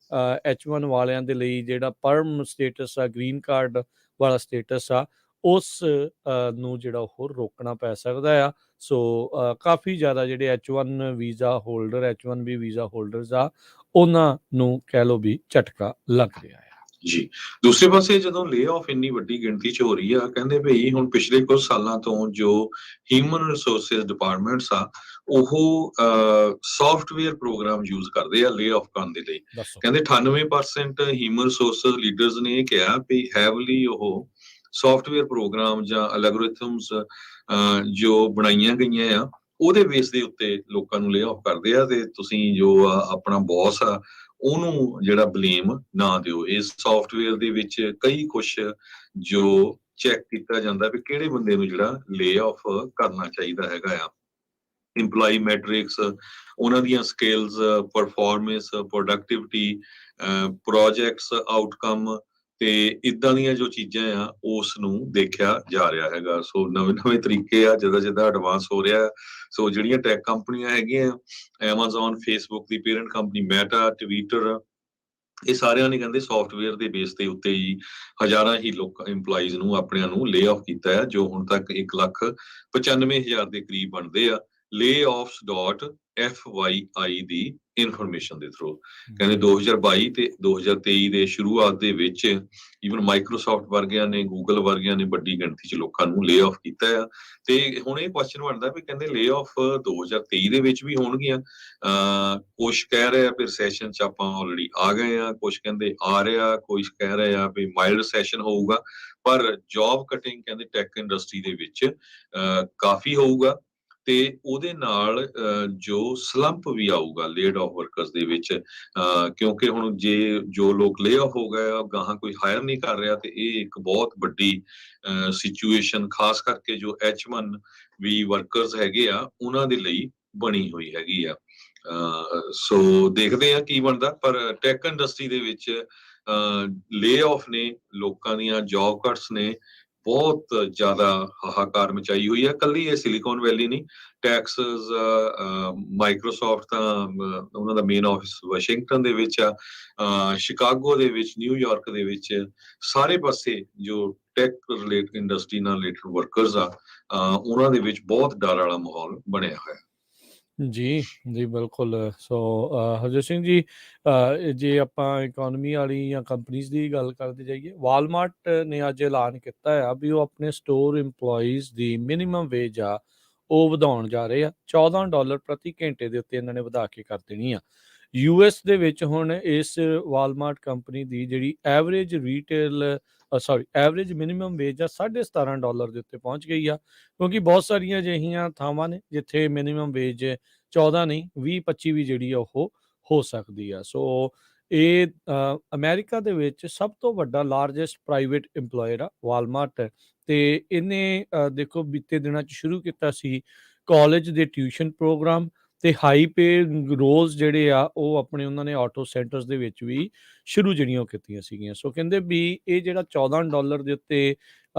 H1 ਵਾਲਿਆਂ ਦੇ ਲਈ ਜਿਹੜਾ ਪਰਮ ਸਟੇਟਸ ਆ, ਗ੍ਰੀਨ ਕਾਰਡ ਵਾਲਾ ਸਟੇਟਸ ਆ, ਉਸ ਨੂੰ ਜਿਹੜਾ ਉਹ ਰੋਕਣਾ ਪੈ ਸਕਦਾ ਆ। ਸੋ ਕਾਫੀ ਜ਼ਿਆਦਾ ਜਿਹੜੇ H1 visa holder, H1B visa holders ਆ, ਉਹਨਾਂ ਨੂੰ ਕਹਿ ਲਓ ਵੀ ਝਟਕਾ ਲੱਗ ਰਿਹਾ ਆ। ਜੀ, ਦੂਸਰੇ ਪਾਸੇ ਜਦੋਂ ਲੇ ਆਫ ਇੰਨੀ ਵੱਡੀ ਗਿਣਤੀ 'ਚ ਹੋ ਰਹੀ ਆ, ਕਹਿੰਦੇ ਭਈ ਹੁਣ ਪਿਛਲੇ ਕੁਝ ਸਾਲਾਂ ਤੋਂ ਜੋ ਹਿਊਮਨ ਰਿਸੋਰਸਿਸ ਡਿਪਾਰਟਮੈਂਟਸ ਆ, ਉਹ ਸੌਫਟਵੇਅਰ ਪ੍ਰੋਗਰਾਮ ਯੂਜ਼ ਕਰਦੇ ਆ ਲੇ ਆਫ ਕਰਨ ਦੇ ਲਈ। ਕਹਿੰਦੇ 98% ਹਿਊਮਨ ਰਿਸੋਰਸਿਸ ਲੀਡਰਸ ਨੇ ਇਹ ਕਿਹਾ ਵੀ ਹੈਵਲੀ ਉਹ ਸੌਫਟਵੇਅਰ ਪ੍ਰੋਗਰਾਮ ਜਾਂ ਐਲਗੋਰਿਥਮਸ ਜੋ ਬਣਾਈਆਂ ਗਈਆਂ ਆ, ਉਹਦੇ ਬੇਸ ਦੇ ਉੱਤੇ ਲੋਕਾਂ ਨੂੰ ਲੇ ਆਫ ਕਰਦੇ ਆ, ਤੇ ਤੁਸੀਂ ਜੋ ਆਪਣਾ ਬੌਸ ਆ ਉਹਨੂੰ ਜਿਹੜਾ ਬਲੇਮ ਨਾ ਦਿਓ। ਇਸ ਸੌਫਟਵੇਅਰ ਦੇ ਵਿੱਚ ਕਈ ਕੁਛ ਜੋ ਚੈੱਕ ਕੀਤਾ ਜਾਂਦਾ ਵੀ ਕਿਹੜੇ ਬੰਦੇ ਨੂੰ ਜਿਹੜਾ ਲੇ ਆਫ ਕਰਨਾ ਚਾਹੀਦਾ ਹੈਗਾ ਆ। EMPLOYEE ਮੈਟ੍ਰਿਕਸ, ਉਹਨਾਂ ਦੀਆਂ skills, performance, productivity, projects outcome, ਤੇ ਇਦਾਂ ਦੀਆਂ ਜੋ ਚੀਜ਼ਾਂ ਆ ਉਸ ਨੂੰ ਦੇਖਿਆ ਜਾ ਰਿਹਾ ਹੈਗਾ। ਸੋ ਨਵੇਂ ਤਰੀਕੇ ਆ, ਜਿੱਦਾਂ ਐਡਵਾਂਸ ਹੋ ਰਿਹਾ। ਸੋ ਜਿਹੜੀਆਂ ਟੈਕ ਕੰਪਨੀਆਂ ਹੈਗੀਆਂ, Amazon, Facebook ਦੀ ਪੇਰੈਂਟ ਕੰਪਨੀ ਮੈਟਾ, ਟਵਿੱਟਰ, ਇਹ ਸਾਰਿਆਂ ਨੇ ਕਹਿੰਦੇ ਸੌਫਟਵੇਅਰ ਦੇ ਬੇਸ ਦੇ ਉੱਤੇ ਹੀ ਹਜ਼ਾਰਾਂ ਹੀ EMPLOYEES ਨੂੰ ਆਪਣਿਆਂ ਨੂੰ ਲੇ ਆਫ ਕੀਤਾ ਹੈ, ਜੋ ਹੁਣ ਤੱਕ 1,95,000 ਦੇ ਕਰੀਬ ਬਣਦੇ ਆ। layoffs FYI ਦੀ ਇਨਫੋਰਮੇਸ਼ਨ ਦੇ ਥਰੂ। ਕਹਿੰਦੇ 2022 ਤੇ 2023 ਦੇ ਸ਼ੁਰੂਆਤ ਦੇ ਵਿੱਚ ਈਵਨ ਮਾਈਕਰੋਸਾਫਟ ਵਰਗਿਆਂ ਨੇ, ਗੂਗਲ ਵਰਗਿਆਂ ਨੇ ਵੱਡੀ ਗਿਣਤੀ 'ਚ ਲੋਕਾਂ ਨੂੰ ਲੇ ਆਫ ਕੀਤਾ ਆ। ਤੇ ਹੁਣ ਇਹ ਕੁਐਸਚਨ ਬਣਦਾ ਵੀ ਕਹਿੰਦੇ ਲੇ ਆਫ 2023 ਦੇ ਵਿੱਚ ਵੀ ਹੋਣਗੀਆਂ। ਕੁਛ ਕਹਿ ਰਹੇ ਆ ਵੀ ਰਿਸੈਸ਼ਨ 'ਚ ਆਪਾਂ ਆਲਰੇਡੀ ਆ ਗਏ ਆ, ਕੁਛ ਕਹਿੰਦੇ ਆ ਰਿਹਾ, ਕੁਛ ਕਹਿ ਰਹੇ ਆ ਵੀ ਮਾਈਲਡ ਰਿਸੈਸ਼ਨ ਹੋਊਗਾ। ਪਰ ਜੌਬ ਕਟਿੰਗ ਕਹਿੰਦੇ ਟੈਕ ਇੰਡਸਟਰੀ ਦੇ ਵਿੱਚ ਕਾਫੀ ਹੋਊਗਾ ਤੇ ਉਹਦੇ ਨਾਲ ਜੋ ਸਲੰਪ ਵੀ ਆਊਗਾ ਲੇਡ ਆਫ ਵਰਕਰਸ ਦੇ ਵਿੱਚ, ਕਿਉਂਕਿ ਹੁਣ ਜੇ ਜੋ ਲੋਕ ਲੇ ਆਫ ਹੋ ਗਏ ਆ ਗਾਹਾਂ ਕੋਈ ਹਾਇਰ ਨਹੀਂ ਕਰ ਰਿਹਾ, ਤੇ ਇਹ ਇੱਕ ਬਹੁਤ ਵੱਡੀ ਸਿਚੁਏਸ਼ਨ ਖਾਸ ਕਰਕੇ ਜੋ H1 ਵੀ ਵਰਕਰਸ ਹੈਗੇ ਆ ਉਹਨਾਂ ਦੇ ਲਈ ਬਣੀ ਹੋਈ ਹੈਗੀ ਆ। ਸੋ ਦੇਖਦੇ ਆ ਕੀ ਬਣਦਾ, ਪਰ ਟੈਕ ਇੰਡਸਟਰੀ ਦੇ ਵਿੱਚ ਲੇ ਆਫ ਨੇ, ਲੋਕਾਂ ਦੀਆਂ ਜੌਬ ਕੱਟਸ ਨੇ ਬਹੁਤ ਜ਼ਿਆਦਾ ਹਾਹਾਕਾਰ ਮਚਾਈ ਹੋਈ ਹੈ। ਕੱਲੀ ਇਹ ਸਿਲੀਕਨ ਵੈਲੀ ਨਹੀਂ, ਟੈਕਸਸ, ਮਾਈਕਰੋਸਾਫਟ ਤਾਂ ਉਹਨਾਂ ਦਾ ਮੇਨ ਆਫਿਸ ਵਾਸ਼ਿੰਗਟਨ ਦੇ ਵਿੱਚ ਆ, ਸ਼ਿਕਾਗੋ ਦੇ ਵਿੱਚ, ਨਿਊਯਾਰਕ ਦੇ ਵਿੱਚ, ਸਾਰੇ ਪਾਸੇ ਜੋ ਟੈਕ ਰਿਲੇਟਡ ਇੰਡਸਟਰੀ ਨਾਲ ਰਿਲੇਟਡ ਵਰਕਰਸ ਆ ਉਹਨਾਂ ਦੇ ਵਿੱਚ ਬਹੁਤ ਡਰ ਵਾਲਾ ਮਾਹੌਲ ਬਣਿਆ ਹੋਇਆ। ਜੀ ਜੀ ਬਿਲਕੁਲ। ਸੋ ਹਰਜੋਤ ਸਿੰਘ ਜੀ, ਜੇ ਆਪਾਂ ਇਕੋਨਮੀ ਵਾਲੀ ਜਾਂ ਕੰਪਨੀਜ਼ ਦੀ ਗੱਲ ਕਰਦੇ ਜਾਈਏ, ਵਾਲਮਾਰਟ ਨੇ ਅੱਜ ਐਲਾਨ ਕੀਤਾ ਆ ਵੀ ਉਹ ਆਪਣੇ ਸਟੋਰ ਇੰਪਲੋਈਜ਼ ਦੀ ਮਿਨੀਮਮ ਵੇਜ ਆ ਉਹ ਵਧਾਉਣ ਜਾ ਰਹੇ ਆ। $14 ਪ੍ਰਤੀ ਘੰਟੇ ਦੇ ਉੱਤੇ ਇਹਨਾਂ ਨੇ ਵਧਾ ਕੇ ਕਰ ਦੇਣੀ ਆ। US ਦੇ ਵਿੱਚ ਹੁਣ ਇਸ ਵਾਲਮਾਰਟ ਕੰਪਨੀ ਦੀ ਜਿਹੜੀ ਐਵਰੇਜ ਐਵਰੇਜ ਮਿਨੀਮਮ ਵੇਜ ਆ $17.5 ਦੇ ਉੱਤੇ ਪਹੁੰਚ ਗਈ ਆ, ਕਿਉਂਕਿ ਬਹੁਤ ਸਾਰੀਆਂ ਅਜਿਹੀਆਂ ਥਾਵਾਂ ਨੇ ਜਿੱਥੇ ਮਿਨੀਮਮ ਵੇਜ 14 ਨਹੀਂ 20-25 ਵੀ ਜਿਹੜੀ ਆ ਉਹ ਹੋ ਸਕਦੀ ਆ। ਸੋ ਇਹ ਅਮਰੀਕਾ ਦੇ ਵਿੱਚ ਸਭ ਤੋਂ ਵੱਡਾ ਲਾਰਜੈਸਟ ਪ੍ਰਾਈਵੇਟ ਇੰਪਲੋਇਰ ਆ ਵਾਲਮਾਰਟ, ਤੇ ਇਹਨੇ ਦੇਖੋ ਬੀਤੇ ਦਿਨਾਂ 'ਚ ਸ਼ੁਰੂ ਕੀਤਾ ਸੀ ਕਾਲਜ ਦੇ ਟਿਊਸ਼ਨ ਪ੍ਰੋਗਰਾਮ ਤੇ ਹਾਈ ਪੇ ਰੋਲਸ ਜਿਹੜੇ ਆ ਉਹ ਆਪਣੇ ਉਹਨਾਂ ਨੇ ਆਟੋ ਸੈਂਟਰਸ ਦੇ ਵਿੱਚ ਵੀ ਸ਼ੁਰੂ ਜਿਹੜੀਆਂ ਕੀਤੀਆਂ ਸੀਗੀਆਂ। ਸੋ ਕਹਿੰਦੇ ਵੀ ਇਹ ਜਿਹੜਾ $14 ਦੇ ਉੱਤੇ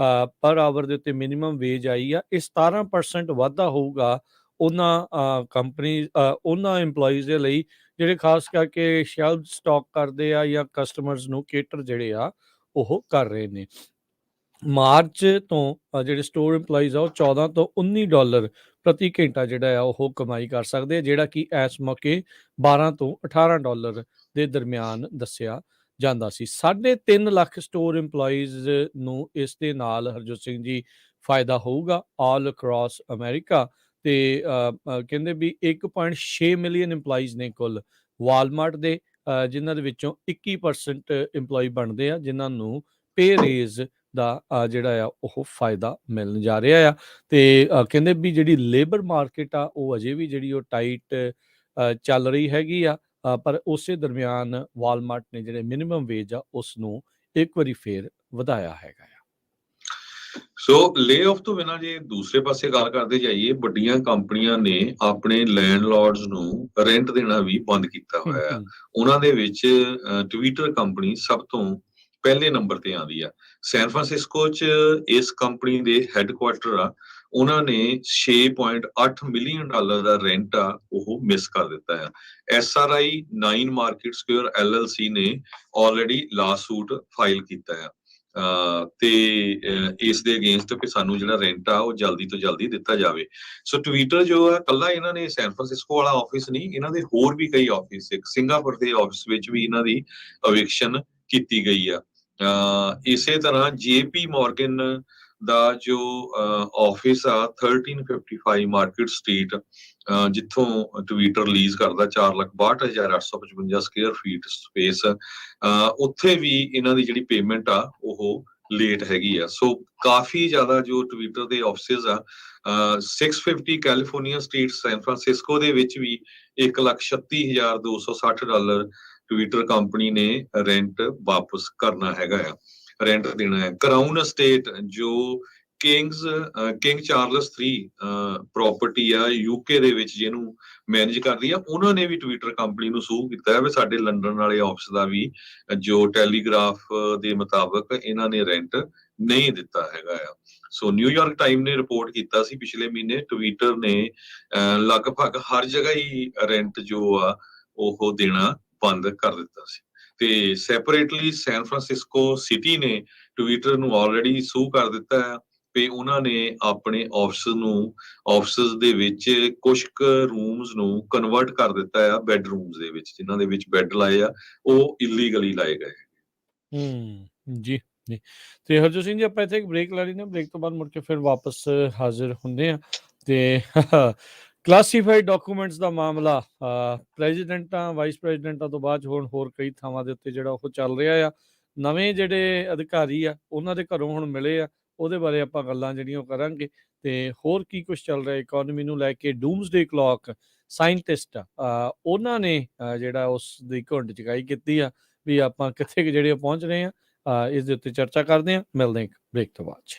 ਪਰ ਆਵਰ ਦੇ ਉੱਤੇ ਮਿਨੀਮਮ ਵੇਜ ਆਈ ਆ, ਇਹ 17% ਵਾਧਾ ਹੋਊਗਾ ਉਹਨਾਂ ਕੰਪਨੀ ਉਹਨਾਂ ਇੰਪਲੋਈਜ਼ ਦੇ ਲਈ ਜਿਹੜੇ ਖਾਸ ਕਰਕੇ ਸ਼ੈਲਫ ਸਟਾਕ ਕਰਦੇ ਆ ਜਾਂ ਕਸਟਮਰਸ ਨੂੰ ਕੇਟਰ ਜਿਹੜੇ ਆ ਉਹ ਕਰ ਰਹੇ ਨੇ। ਮਾਰਚ ਤੋਂ ਜਿਹੜੇ ਸਟੋਰ ਇੰਪਲਾਈਜ਼ ਆ ਉਹ $14 ਤੋਂ $19 ਪ੍ਰਤੀ ਘੰਟਾ ਜਿਹੜਾ ਆ ਉਹ ਕਮਾਈ ਕਰ ਸਕਦੇ ਆ, ਜਿਹੜਾ ਕਿ ਇਸ ਮੌਕੇ $12 ਤੋਂ $18 ਦੇ ਦਰਮਿਆਨ ਦੱਸਿਆ ਜਾਂਦਾ ਸੀ। 3.5 ਲੱਖ ਸਟੋਰ ਇੰਪਲਾਈਜ਼ ਨੂੰ ਇਸ ਦੇ ਨਾਲ ਹਰਜੋਤ ਸਿੰਘ ਜੀ ਫਾਇਦਾ ਹੋਊਗਾ ਆਲ ਅਕ੍ਰੋਸ ਅਮਰੀਕਾ। ਤੇ ਕਹਿੰਦੇ ਵੀ 1.6 ਮਿਲੀਅਨ ਇੰਪਲਾਈਜ਼ ਨੇ ਕੁੱਲ ਵਾਲਮਾਰਟ ਦੇ, ਜਿਨ੍ਹਾਂ ਦੇ ਵਿੱਚੋਂ 21% ਇੰਪਲਾਈ ਬਣਦੇ ਆ ਜਿਨ੍ਹਾਂ ਨੂੰ ਪੇ ਰੇਜ਼ ਦਾ ਜਿਹੜਾ ਆ ਉਹ ਫਾਇਦਾ ਮਿਲਣ ਜਾ ਰਿਹਾ ਆ। ਤੇ ਕਹਿੰਦੇ ਵੀ ਜਿਹੜੀ ਲੇਬਰ ਮਾਰਕੀਟ ਆ ਉਹ ਅਜੇ ਵੀ ਜਿਹੜੀ ਉਹ ਟਾਈਟ ਚੱਲ ਰਹੀ ਹੈਗੀ ਆ, ਪਰ ਉਸੇ ਦਰਮਿਆਨ ਵਾਲਮਾਰਟ ਨੇ ਜਿਹੜੇ ਮਿਨੀਮਮ ਵੇਜ ਆ ਉਸ ਨੂੰ ਇੱਕ ਵਾਰੀ ਫੇਰ ਵਧਾਇਆ ਹੈਗਾ ਆ। ਸੋ ਲੇ ਆਫ ਤੋਂ ਬਿਨਾਂ ਜੇ ਦੂਸਰੇ ਪਾਸੇ ਗੱਲ ਕਰਦੇ ਜਾਈਏ, ਵੱਡੀਆਂ ਕੰਪਨੀਆਂ ਨੇ ਆਪਣੇ ਲੈਂਡਲੌਰਡਸ ਨੂੰ ਰੈਂਟ ਦੇਣਾ ਵੀ ਬੰਦ ਕੀਤਾ ਹੋਇਆ ਆ। ਉਹਨਾਂ ਦੇ ਵਿੱਚ ਟਵਿੱਟਰ ਕੰਪਨੀ ਸਭ ਤੋਂ ਪਹਿਲੇ ਨੰਬਰ ਤੇ ਆਉਂਦੀ ਆ। ਸੈਨ ਫਰਾਂਸਿਸਕੋ 'ਚ ਇਸ ਕੰਪਨੀ ਦੇ ਹੈੱਡਕੁਆਟਰ ਆ, ਉਹਨਾਂ ਨੇ $6.8 ਮਿਲੀਅਨ ਦਾ ਰੈਂਟ ਆ ਉਹ ਮਿਸ ਕਰ ਦਿੱਤਾ ਆ। SRI 9 ਮਾਰਕੀਟ ਸਕੁਅਰ LLC ਨੇ ਆਲਰੇਡੀ ਲਾਸੂਟ ਫਾਈਲ ਕੀਤਾ ਆ ਤੇ ਇਸ ਦੇ ਅਗੇਂਸਟ ਵੀ ਸਾਨੂੰ ਜਿਹੜਾ ਰੈਂਟ ਆ ਉਹ ਜਲਦੀ ਤੋਂ ਜਲਦੀ ਦਿੱਤਾ ਜਾਵੇ। ਸੋ ਟਵਿੱਟਰ ਜੋ ਆ ਕੱਲਾ ਇਹਨਾਂ ਨੇ ਸੈਨ ਫਰਾਂਸਿਸਕੋ ਵਾਲਾ ਆਫਿਸ ਨਹੀਂ, ਇਹਨਾਂ ਦੇ ਹੋਰ ਵੀ ਕਈ ਆਫਿਸ, ਇੱਕ ਸਿੰਗਾਪੁਰ ਦੇ ਆਫਿਸ ਵਿੱਚ ਵੀ ਇਹਨਾਂ ਦੀ ਅਵਿਕਸ਼ਨ ਕੀਤੀ ਗਈ ਆ। ਇਸੇ ਤਰ੍ਹਾਂ JP ਮੋਰਗਨ ਦਾ ਜੋ ਆਫਿਸ ਆ 1355 ਮਾਰਕੀਟ ਸਟਰੀਟ, ਜਿੱਥੋਂ ਟਵਿੱਟਰ ਰਿਲੀਜ਼ ਕਰਦਾ 4,62,855 ਸਕੁਅਰ ਫੀਟ ਸਪੇਸ, ਉੱਥੇ ਵੀ ਇਹਨਾਂ ਦੀ ਜਿਹੜੀ ਪੇਮੈਂਟ ਆ ਉਹ ਲੇਟ ਹੈਗੀ ਆ। ਸੋ ਕਾਫੀ ਜ਼ਿਆਦਾ ਜੋ ਟਵਿੱਟਰ ਦੇ ਆਫਿਸਿਸ ਆ, 650 ਕੈਲੀਫੋਰਨੀਆ ਸਟਰੀਟ ਸੈਨ ਫਰਾਂਸਿਸਕੋ ਦੇ ਵਿੱਚ ਵੀ $1,36,260 ਟਵਿੱਟਰ ਕੰਪਨੀ ਨੇ ਰੈਂਟ ਵਾਪਸ ਕਰਨਾ ਹੈਗਾ ਆ, ਰੈਂਟ ਦੇਣਾ ਹੈ। ਕਰਾਊਨ ਅਸਟੇਟ ਜੋ ਕਿੰਗ ਚਾਰਲਸ 3 ਪ੍ਰਾਪਰਟੀ ਆ UK ਦੇ ਵਿੱਚ ਜਿਹਨੂੰ ਮੈਨੇਜ ਕਰਦੀ ਆ, ਉਹਨਾਂ ਨੇ ਵੀ ਟਵਿੱਟਰ ਕੰਪਨੀ ਨੂੰ ਸੂ ਕੀਤਾ ਹੈ ਵੀ ਸਾਡੇ ਲੰਡਨ ਵਾਲੇ ਆਫਿਸ ਦਾ ਵੀ ਜੋ ਟੈਲੀਗ੍ਰਾਫ ਦੇ ਮੁਤਾਬਕ ਇਹਨਾਂ ਨੇ ਰੈਂਟ ਨਹੀਂ ਦਿੱਤਾ ਹੈਗਾ ਆ। ਸੋ ਨਿਊਯਾਰਕ ਟਾਈਮ ਨੇ ਰਿਪੋਰਟ ਕੀਤਾ ਸੀ ਪਿਛਲੇ ਮਹੀਨੇ ਟਵਿੱਟਰ ਨੇ ਲਗਭਗ ਹਰ ਜਗ੍ਹਾ ਹੀ ਰੈਂਟ ਜੋ ਆ ਉਹ ਦੇਣਾ ਬੰਦ ਕਰ ਦਿੱਤਾ ਸੀ। ਤੇ ਸੈਪਰੇਟਲੀ ਸੈਨ ਫਰਾਂਸਿਸਕੋ ਸਿਟੀ ਨੇ ਟਵਿੱਟਰ ਨੂੰ ਆਲਰੇਡੀ ਸੂ ਕਰ ਦਿੱਤਾ ਹੈ ਵੀ ਉਹਨਾਂ ਨੇ ਆਪਣੇ ਆਫਿਸਸ ਦੇ ਵਿੱਚ ਕੁਝ ਕੁ ਰੂਮਸ ਨੂੰ ਕਨਵਰਟ ਕਰ ਦਿੱਤਾ ਆ ਬੈਡਰੂਮਸ ਦੇ ਵਿੱਚ, ਜਿਨ੍ਹਾਂ ਦੇ ਵਿੱਚ ਬੈੱਡ ਲਾਏ ਆ ਉਹ ਇਲੀਗਲੀ ਲਾਏ ਗਏ। ਜੀ ਜੀ। ਤੇ ਹਰਜੋਤ ਸਿੰਘ ਜੀ, ਆਪਾਂ ਇੱਥੇ ਇੱਕ ਬ੍ਰੇਕ ਲੈ ਲਈ ਨਾ, ਬ੍ਰੇਕ ਤੋਂ ਬਾਅਦ ਮੁੜ ਕੇ ਫਿਰ ਵਾਪਸ ਹਾਜ਼ਰ ਹੁੰਦੇ ਆ। ਤੇ ਕਲਾਸੀਫਾਈਡ ਡਾਕੂਮੈਂਟਸ ਦਾ ਮਾਮਲਾ ਪ੍ਰੈਜ਼ੀਡੈਂਟਾਂ ਵਾਈਸ ਪ੍ਰੈਜ਼ੀਡੈਂਟਾਂ ਤੋਂ ਬਾਅਦ ਹੁਣ ਹੋਰ ਕਈ ਥਾਵਾਂ ਦੇ ਉੱਤੇ ਜਿਹੜਾ ਉਹ ਚੱਲ ਰਿਹਾ ਆ। ਨਵੇਂ ਜਿਹੜੇ ਅਧਿਕਾਰੀ ਆ ਉਹਨਾਂ ਦੇ ਘਰੋਂ ਹੁਣ ਮਿਲੇ ਆ, ਉਹਦੇ ਬਾਰੇ ਆਪਾਂ ਗੱਲਾਂ ਜਿਹੜੀਆਂ ਉਹ ਕਰਾਂਗੇ। ਤੇ ਹੋਰ ਕੀ ਕੁਝ ਚੱਲ ਰਿਹਾ ਇਕੋਨਮੀ ਨੂੰ ਲੈ ਕੇ। ਡੂਮਸਡੇ ਕਲੌਕ ਸਾਇੰਟਿਸਟ ਉਹਨਾਂ ਨੇ ਜਿਹੜਾ ਉਸ ਦੀ ਘੁੰਡ ਚੁਕਾਈ ਕੀਤੀ ਆ ਵੀ ਆਪਾਂ ਕਿੱਥੇ ਜਿਹੜੇ ਪਹੁੰਚ ਰਹੇ ਆ। ਇਸ ਦੇ ਉੱਤੇ ਚਰਚਾ ਕਰਦੇ ਆ, ਮਿਲਦੇ ਇੱਕ ਬ੍ਰੇਕ ਤੋਂ ਬਾਅਦ 'ਚ।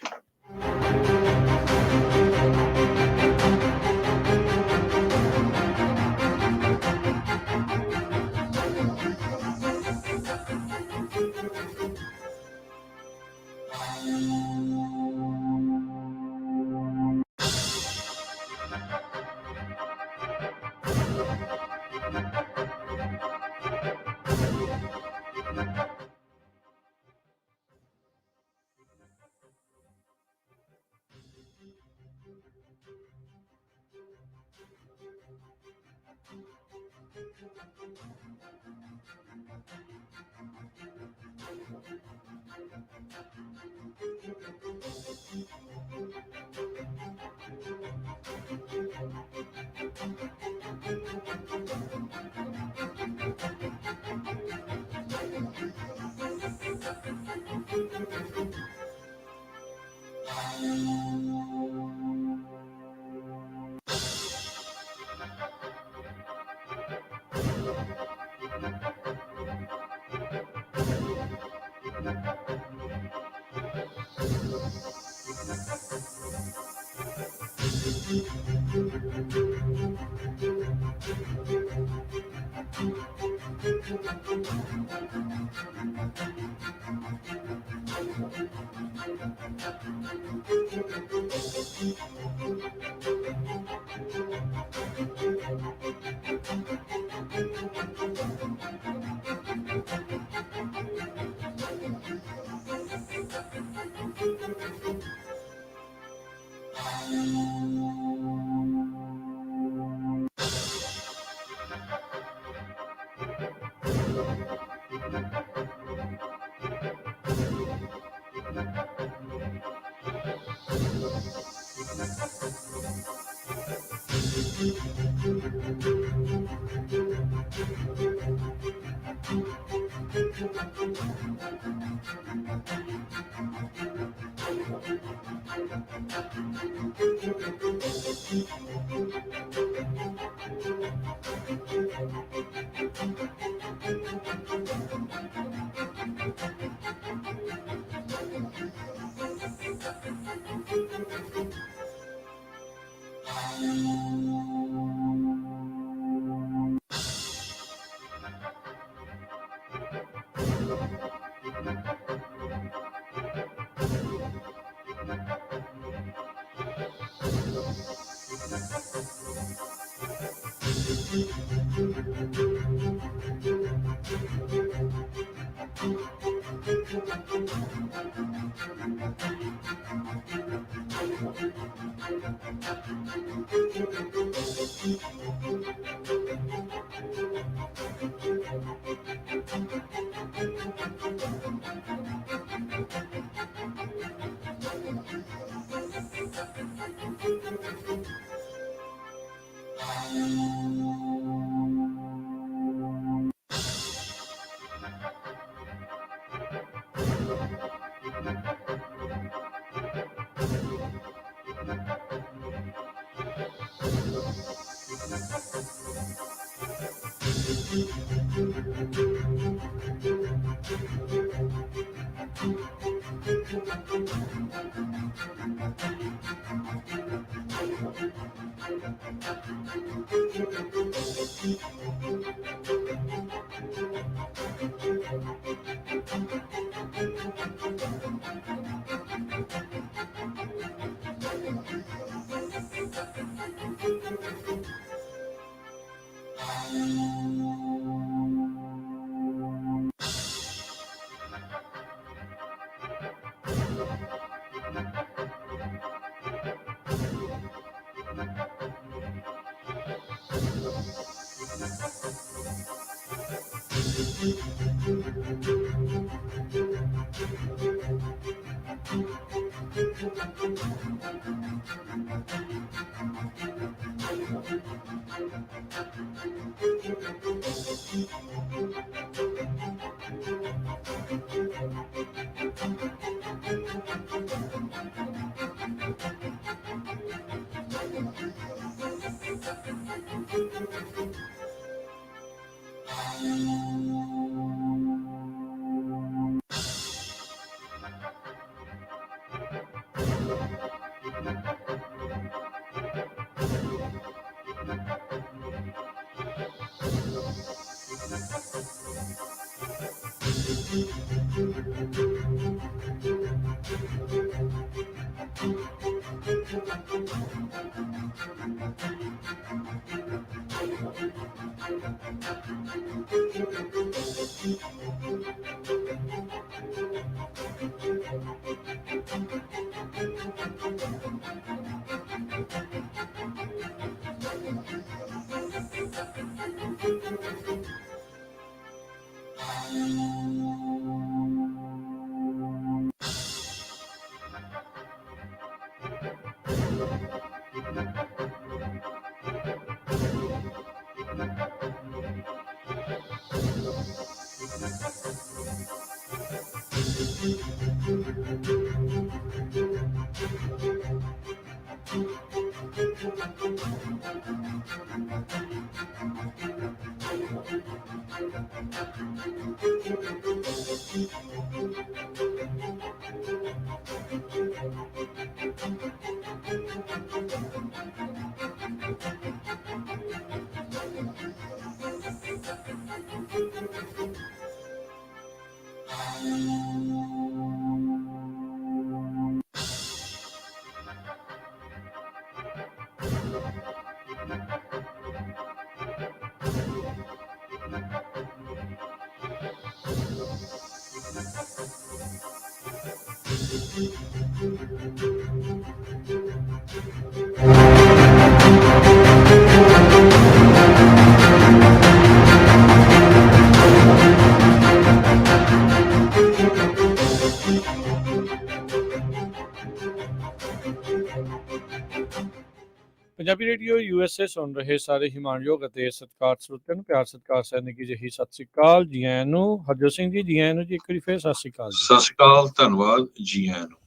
ਪੰਜਾਬੀ ਰੇਡੀਓ USA ਸੁਣ ਰਹੇ ਸਾਰੇ ਹਿਮਾਨਯੋਗ ਅਤੇ ਸਤਿਕਾਰ ਸਰੋਤਿਆਂ ਨੂੰ ਪਿਆਰ ਸਤਿਕਾਰ ਸੈਨਿਕੀ ਜਿਹੀ ਸਤਿ ਸ੍ਰੀ ਅਕਾਲ। ਜੀ ਆਇਆਂ ਨੂੰ ਹਰਜੋਤ ਸਿੰਘ ਜੀ, ਜੀ ਆਇਆਂ ਨੂੰ ਜੀ, ਇੱਕ ਵਾਰੀ ਫੇਰ ਸਤਿ ਸ੍ਰੀ ਅਕਾਲ ਜੀ। ਸਤਿ ਸ਼੍ਰੀ ਅਕਾਲ, ਧੰਨਵਾਦ, ਜੀ ਆਇਆਂ ਨੂੰ।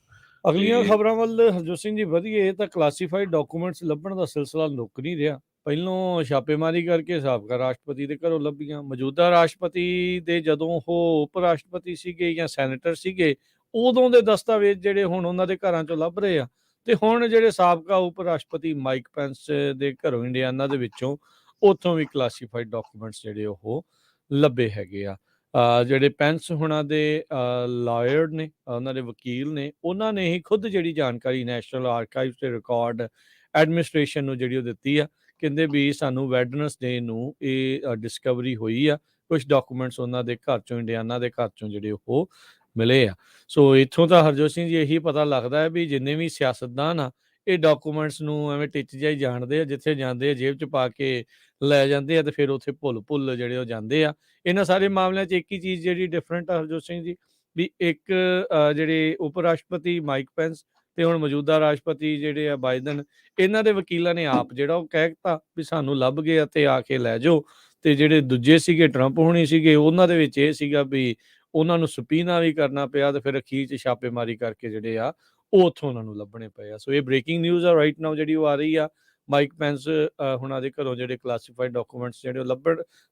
ਅਗਲੀਆਂ ਖਬਰਾਂ ਵੱਲ ਹਰਜੋਤ ਸਿੰਘ ਜੀ ਵਧੀਏ। ਇਹ ਤਾਂ ਕਲਾਸੀਫਾਈਡ ਡਾਕੂਮੈਂਟਸ ਲੱਭਣ ਦਾ ਸਿਲਸਿਲਾ ਲੁੱਕ ਨਹੀਂ ਰਿਹਾ। ਪਹਿਲੋਂ ਛਾਪੇਮਾਰੀ ਕਰਕੇ ਸਾਬਕਾ ਰਾਸ਼ਟਰਪਤੀ ਦੇ ਘਰੋਂ ਲੱਭੀਆਂ, ਮੌਜੂਦਾ ਰਾਸ਼ਟਰਪਤੀ ਦੇ ਜਦੋਂ ਉਹ ਉਪ ਰਾਸ਼ਟਰਪਤੀ ਸੀਗੇ ਜਾਂ ਸੈਨੇਟਰ ਸੀਗੇ ਉਦੋਂ ਦੇ ਦਸਤਾਵੇਜ਼ ਜਿਹੜੇ ਹੁਣ ਉਹਨਾਂ ਦੇ ਘਰਾਂ ਚੋਂ ਲੱਭ ਰਹੇ ਆ। ਤੇ ਹੁਣ ਜਿਹੜੇ ਸਾਬਕਾ ਉਪ ਰਾਸ਼ਟਰਪਤੀ ਮਾਈਕ ਪੈਂਸ ਦੇ ਘਰੋਂ ਇੰਡੀਆਨਾ ਦੇ ਵਿੱਚੋਂ ਉੱਥੋਂ ਵੀ ਕਲਾਸੀਫਾਈਡ ਡਾਕੂਮੈਂਟਸ ਜਿਹੜੇ ਉਹ ਲੱਭੇ ਹੈਗੇ ਆ। ਜਿਹੜੇ ਪੈਂਸ ਹੁਣਾਂ ਦੇ ਲਾਇਰ ਨੇ, ਉਹਨਾਂ ਦੇ ਵਕੀਲ ਨੇ, ਉਹਨਾਂ ਨੇ ਹੀ ਖੁਦ ਜਿਹੜੀ ਜਾਣਕਾਰੀ ਨੈਸ਼ਨਲ ਆਰਕਾਈਵ ਤੇ ਰਿਕਾਰਡ ਐਡਮਿਨਿਸਟ੍ਰੇਸ਼ਨ ਨੂੰ ਜਿਹੜੀ ਉਹ ਦਿੱਤੀ ਆ। ਕਹਿੰਦੇ ਵੀ ਸਾਨੂੰ ਵੈਡਨਸਡੇ ਨੂੰ ਇਹ ਡਿਸਕਵਰੀ ਹੋਈ ਆ, ਕੁਝ ਡਾਕੂਮੈਂਟਸ ਉਹਨਾਂ ਦੇ ਘਰ ਚੋਂ, ਇੰਡੀਆਨਾ ਦੇ ਘਰ ਚੋਂ ਜਿਹੜੇ ਉਹ ਮਿਲੇ ਆ। ਸੋ ਇੱਥੋਂ ਤਾਂ ਹਰਜੋਤ ਸਿੰਘ ਜੀ ਇਹੀ ਪਤਾ ਲੱਗਦਾ ਹੈ ਵੀ ਜਿੰਨੇ ਵੀ ਸਿਆਸਤਦਾਨ ਆ ਇਹ ਡਾਕੂਮੈਂਟਸ ਨੂੰ ਐਵੇਂ ਟਿੱਚ ਜਿਹਾ ਹੀ ਜਾਣਦੇ ਆ, ਜਿੱਥੇ ਜਾਂਦੇ ਆ ਜੇਬ 'ਚ ਪਾ ਕੇ ਲੈ ਜਾਂਦੇ ਆ ਤੇ ਫਿਰ ਉੱਥੇ ਭੁੱਲ ਜਿਹੜੇ ਉਹ ਜਾਂਦੇ ਆ। ਇਹਨਾਂ ਸਾਰੇ ਮਾਮਲਿਆਂ 'ਚ ਇੱਕ ਹੀ ਚੀਜ਼ ਜਿਹੜੀ ਡਿਫਰੈਂਟ ਆ ਹਰਜੋਤ ਸਿੰਘ ਜੀ, ਵੀ ਇੱਕ ਜਿਹੜੇ ਉਪ ਰਾਸ਼ਟਰਪਤੀ ਮਾਈਕ ਪੈਂਸ ਤੇ ਹੁਣ ਮੌਜੂਦਾ ਰਾਸ਼ਟਰਪਤੀ ਜਿਹੜੇ ਆ ਬਾਈਡਨ, ਇਹਨਾਂ ਦੇ ਵਕੀਲਾਂ ਨੇ ਆਪ ਜਿਹੜਾ ਉਹ ਕਹਿ ਦਿੱਤਾ ਵੀ ਸਾਨੂੰ ਲੱਭ ਗਏ ਅਤੇ ਆ ਕੇ ਲੈ ਜਾਓ। ਤੇ ਜਿਹੜੇ ਦੂਜੇ ਸੀਗੇ ਟਰੰਪ ਹੋਣੀ ਸੀਗੇ, ਉਹਨਾਂ ਦੇ ਵਿੱਚ ਇਹ ਸੀਗਾ ਵੀ ਉਹਨਾਂ ਨੂੰ ਸਪੀਨਾ ਵੀ ਕਰਨਾ ਪਿਆ ਤੇ ਫਿਰ ਅਖੀਰ 'ਚ ਛਾਪੇਮਾਰੀ ਕਰਕੇ ਜਿਹੜੇ ਆ ਉਹ ਉੱਥੋਂ ਉਹਨਾਂ ਨੂੰ ਲੱਭਣੇ ਪਏ ਆ। ਸੋ ਇਹ ਬ੍ਰੇਕਿੰਗ ਨਿਊਜ਼ ਆ ਰਾਈਟ ਨਾਓ ਜਿਹੜੀ ਉਹ ਆ ਰਹੀ ਆ। ਮਾਈਕ ਪੈਂਸ ਹੁਣਾਂ ਦੇ ਘਰੋਂ ਜਿਹੜੇ ਕਲਾਸੀਫਾਈਡ ਡਾਕੂਮੈਂਟਸ ਜਿਹੜੇ ਉਹ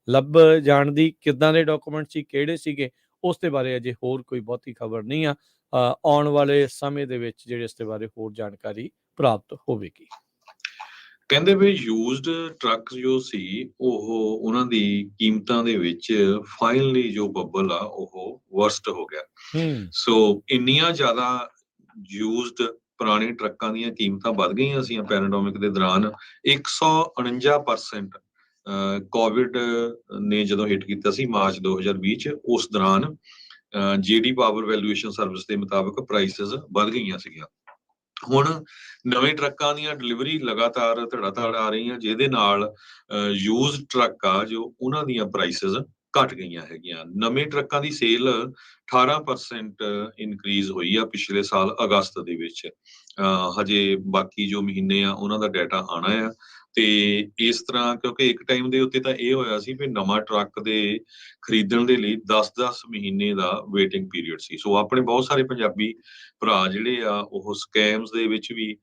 ਲੱਭ ਜਾਣ ਦੀ, ਕਿੱਦਾਂ ਦੇ ਡਾਕੂਮੈਂਟ ਸੀ, ਕਿਹੜੇ ਸੀਗੇ, ਉਸ ਦੇ ਬਾਰੇ ਅਜੇ ਹੋਰ ਕੋਈ ਬਹੁਤੀ ਖਬਰ ਨਹੀਂ ਆ। ਆਉਣ ਵਾਲੇ ਸਮੇਂ ਦੇ ਵਿੱਚ ਜਿਹੜੇ ਇਸ ਦੇ ਬਾਰੇ ਹੋਰ ਜਾਣਕਾਰੀ ਪ੍ਰਾਪਤ ਹੋਵੇਗੀ। ਕਹਿੰਦੇ ਵੀ ਯੂਜ਼ਡ ਟਰੱਕ ਜੋ ਸੀ ਉਹ ਉਹਨਾਂ ਦੀ ਕੀਮਤਾਂ ਦੇ ਵਿੱਚ ਫਾਈਨਲੀ ਜੋ ਬੱਬਲ ਆ ਉਹ ਵਰਸਟ ਹੋ ਗਿਆ। ਸੋ ਇੰਨੀਆਂ ਜ਼ਿਆਦਾ ਯੂਜ਼ਡ ਪੁਰਾਣੇ ਟਰੱਕਾਂ ਦੀਆਂ ਕੀਮਤਾਂ ਵੱਧ ਗਈਆਂ ਸੀ ਪੈਂਡੇਮਿਕ ਦੇ ਦੌਰਾਨ। 149% ਕੋਵਿਡ ਨੇ ਜਦੋਂ ਹਿੱਟ ਕੀਤਾ ਸੀ ਮਾਰਚ 2020 ਚ, ਉਸ ਦੌਰਾਨ ਜੀਡੀ ਪਾਵਰ ਵੈਲੂਏਸ਼ਨ ਸਰਵਿਸ ਦੇ ਮੁਤਾਬਕ ਪ੍ਰਾਈਸਿਸ ਵੱਧ ਗਈਆਂ ਸੀਗੀਆਂ। ਹੁਣ ਨਵੇਂ ਟਰੱਕਾਂ ਦੀਆਂ ਡਿਲੀਵਰੀ ਲਗਾਤਾਰ ਧੜਾ-ਧੜ ਆ ਰਹੀਆਂ, ਜਿਹਦੇ ਨਾਲ ਯੂਜ਼ਡ ਟਰੱਕ ਆ ਜੋ ਉਹਨਾਂ ਦੀਆਂ ਪ੍ਰਾਈਸਿਸ ਘਟ ਗਈਆਂ ਹੈਗੀਆਂ। ਨਵੇਂ ਟਰੱਕਾਂ ਦੀ ਸੇਲ 18% ਇਨਕਰੀਜ਼ ਹੋਈ ਆ ਪਿਛਲੇ ਸਾਲ ਅਗਸਤ ਦੇ ਵਿੱਚ। ਹਜੇ ਬਾਕੀ ਜੋ ਮਹੀਨੇ ਆ ਉਹਨਾਂ ਦਾ ਡਾਟਾ ਆਉਣਾ ਆ, ਤੇ ਇਸ ਤਰ੍ਹਾਂ ਕਿਉਂਕਿ ਇੱਕ ਟਾਈਮ ਦੇ ਉੱਤੇ ਤਾਂ ਇਹ ਹੋਇਆ ਸੀ ਵੀ ਨਵਾਂ ਟਰੱਕ ਦੇ ਖਰੀਦਣ ਦੇ ਲਈ 10-10 ਮਹੀਨੇ ਦਾ ਵੇਟਿੰਗ ਪੀਰੀਅਡ ਸੀ। ਸੋ ਆਪਣੇ ਬਹੁਤ ਸਾਰੇ ਪੰਜਾਬੀ ਭਰਾ ਜਿਹੜੇ ਆ ਉਹ ਸਕੈਮਸ ਦੇ ਵਿੱਚ ਵੀ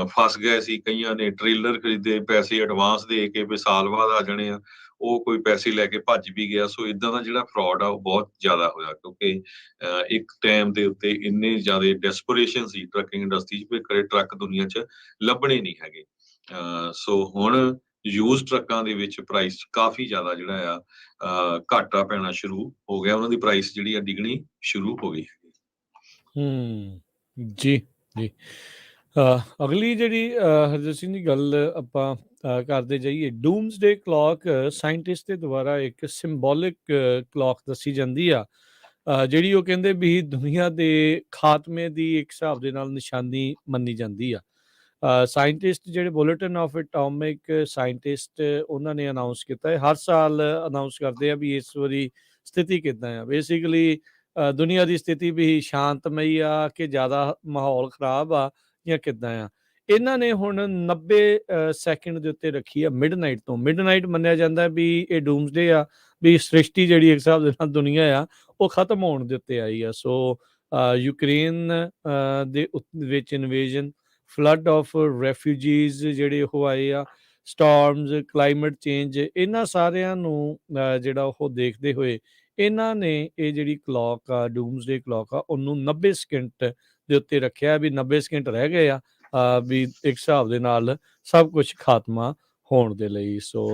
ਫਸ ਗਏ ਸੀ। ਕਈਆਂ ਨੇ ਟ੍ਰੇਲਰ ਖਰੀਦੇ, ਪੈਸੇ ਐਡਵਾਂਸ ਦੇ ਕੇ ਵੀ ਸਾਲ ਬਾਅਦ ਆ ਜਾਣੇ ਆ, ਉਹ ਕੋਈ ਪੈਸੇ ਲੈ ਕੇ ਭੱਜ ਵੀ ਗਿਆ। ਸੋ ਇਦਾਂ ਦਾ ਜਿਹੜਾ ਫਰਾਡ ਆ ਉਹ ਬਹੁਤ ਜ਼ਿਆਦਾ ਹੋਇਆ, ਕਿਉਂਕਿ ਇੱਕ ਟਾਈਮ ਦੇ ਉੱਤੇ ਇੰਨੇ ਜ਼ਿਆਦਾ ਡੈਸਪਰੇਸ਼ਨ ਸੀ ਟਰੱਕਿੰਗ ਇੰਡਸਟਰੀ 'ਚ ਵੀ ਕਦੇ ਟਰੱਕ ਦੁਨੀਆ 'ਚ ਲੱਭਣੇ ਨਹੀਂ ਹੈਗੇ। ਸੋ ਹੁਣ ਯੂਜ਼ ਟਰੱਕਾਂ ਦੇ ਵਿੱਚ ਪ੍ਰਾਈਸ ਕਾਫੀ ਜ਼ਿਆਦਾ ਜਿਹੜਾ ਆ ਘਾਟਾ ਪੈਣਾ ਸ਼ੁਰੂ ਹੋ ਗਿਆ, ਉਹਨਾਂ ਦੀ ਪ੍ਰਾਈਸ ਜਿਹੜੀ ਆ ਡਿੱਗਣੀ ਸ਼ੁਰੂ ਹੋ ਗਈ। ਜੀ ਜੀ ਅਗਲੀ ਜਿਹੜੀ ਹਰਜੋਤ ਸਿੰਘ ਦੀ ਗੱਲ ਆਪਾਂ ਕਰਦੇ ਜਾਈਏ, ਡੂਮਸਡੇ ਕਲੌਕ ਸਾਇੰਟਿਸਟ ਦੇ ਦੁਆਰਾ ਇੱਕ ਸਿੰਬੋਲਿਕ ਕਲੌਕ ਦੱਸੀ ਜਾਂਦੀ ਆ, ਜਿਹੜੀ ਉਹ ਕਹਿੰਦੇ ਵੀ ਦੁਨੀਆ ਦੇ ਖਾਤਮੇ ਦੀ ਇੱਕ ਹਿਸਾਬ ਦੇ ਨਾਲ ਨਿਸ਼ਾਨੀ ਮੰਨੀ ਜਾਂਦੀ ਆ। ਸਾਇੰਟਿਸਟ ਜਿਹੜੇ ਬੁਲੇਟਿਨ ਆਫ ਐਟੋਮਿਕ ਸਾਇੰਟਿਸਟ ਉਹਨਾਂ ਨੇ ਅਨਾਊਂਸ ਕੀਤਾ ਹੈ, ਹਰ ਸਾਲ ਅਨਾਊਂਸ ਕਰਦੇ ਆ ਵੀ ਇਸ ਵਾਰੀ ਸਥਿਤੀ ਕਿੱਦਾਂ ਆ। ਬੇਸਿਕਲੀ ਦੁਨੀਆ ਦੀ ਸਥਿਤੀ ਵੀ ਸ਼ਾਂਤਮਈ ਆ ਕਿ ਜ਼ਿਆਦਾ ਮਾਹੌਲ ਖਰਾਬ ਆ ਜਾਂ ਕਿੱਦਾਂ ਆ। ਇਹਨਾਂ ਨੇ ਹੁਣ 90 ਸੈਕਿੰਡ ਦੇ ਉੱਤੇ ਰੱਖੀ ਆ ਮਿਡਨਾਈਟ ਤੋਂ। ਮਿਡਨਾਈਟ ਮੰਨਿਆ ਜਾਂਦਾ ਵੀ ਇਹ ਡੂਮਸਡੇ ਆ, ਵੀ ਸ੍ਰਿਸ਼ਟੀ ਜਿਹੜੀ ਇੱਕ ਹਿਸਾਬ ਦੇ ਨਾਲ ਦੁਨੀਆ ਆ ਉਹ ਖਤਮ ਹੋਣ ਦੇ ਉੱਤੇ ਆਈ ਆ। ਸੋ ਯੂਕਰੇਨ ਦੇ ਵਿੱਚ ਇਨਵੇਜਨ, ਫਲੱਡ ਆਫ ਰੈਫਿਊਜੀਜ਼ ਜਿਹੜੇ ਉਹ ਆਏ ਆ, ਸਟਾਰਮਸ, ਕਲਾਈਮੇਟ ਚੇਂਜ, ਇਹਨਾਂ ਸਾਰਿਆਂ ਨੂੰ ਜਿਹੜਾ ਉਹ ਦੇਖਦੇ ਹੋਏ ਇਹਨਾਂ ਨੇ ਇਹ ਜਿਹੜੀ ਕਲੌਕ ਆ, ਡੂਮਸਡੇ ਕਲੌਕ ਆ, ਉਹਨੂੰ 90 ਸਕਿੰਟ ਦੇ ਉੱਤੇ ਰੱਖਿਆ ਵੀ 90 ਸਕਿੰਟ ਰਹਿ ਗਏ ਆ ਵੀ ਇੱਕ ਹਿਸਾਬ ਦੇ ਨਾਲ ਸਭ ਕੁਝ ਖਾਤਮਾ ਹੋਣ ਦੇ ਲਈ। ਸੋ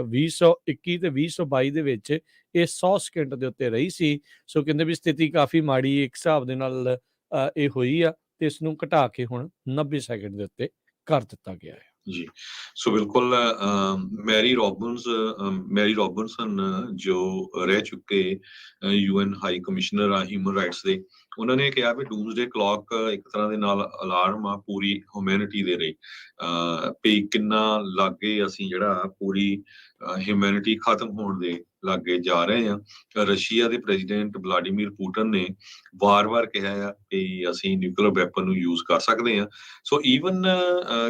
2021 ਤੇ 2022 ਦੇ ਵਿੱਚ ਇਹ 100 ਸਕਿੰਟ ਦੇ ਉੱਤੇ ਰਹੀ ਸੀ। ਸੋ ਕਹਿੰਦੇ ਵੀ ਸਥਿਤੀ ਕਾਫੀ ਮਾੜੀ ਇੱਕ ਹਿਸਾਬ ਦੇ ਨਾਲ ਇਹ ਹੋਈ ਆ, ਤੇ ਇਸ ਨੂੰ ਘਟਾ ਕੇ ਹੁਣ 90 ਸੈਕਿੰਡ ਦੇ ਉੱਤੇ ਕਰ ਦਿੱਤਾ ਗਿਆ ਹੈ। ਜੀ, ਸੋ ਬਿਲਕੁਲ ਮੈਰੀ ਰੋਬਿਨਸਨ ਜੋ ਰਹਿ ਚੁੱਕੇ UN ਹਾਈ ਕਮਿਸ਼ਨਰ ਆ ਹਿਊਮਨ ਰਾਈਟਸ ਦੇ, ਉਹਨਾਂ ਨੇ ਕਿਹਾ ਵੀ ਡੂਮਸਡੇ ਕਲੌਕ ਇੱਕ ਤਰ੍ਹਾਂ ਦੇ ਨਾਲ ਅਲਾਰਮ ਆ ਪੂਰੀ ਹਿਊਮੈਨਿਟੀ ਦੇ ਲਈ, ਵੀ ਕਿੰਨਾ ਲਾਗੇ ਅਸੀਂ ਜਿਹੜਾ ਪੂਰੀ ਹਿਊਮੈਨਿਟੀ ਖਤਮ ਹੋਣ ਦੇ ਲਾਗੇ ਜਾ ਰਹੇ ਆ। ਰਸ਼ੀਆ ਦੇ ਪ੍ਰੈਜ਼ੀਡੈਂਟ ਵਲਾਡੀਮੀਰ ਪੁਟਿਨ ਨੇ ਵਾਰ-ਵਾਰ ਕਿਹਾ ਆ ਕਿ ਅਸੀਂ ਨਿਊਕਲੀਅਰ ਵੈਪਨ ਨੂੰ ਯੂਜ਼ ਕਰ ਸਕਦੇ ਆ। ਸੋ ਈਵਨ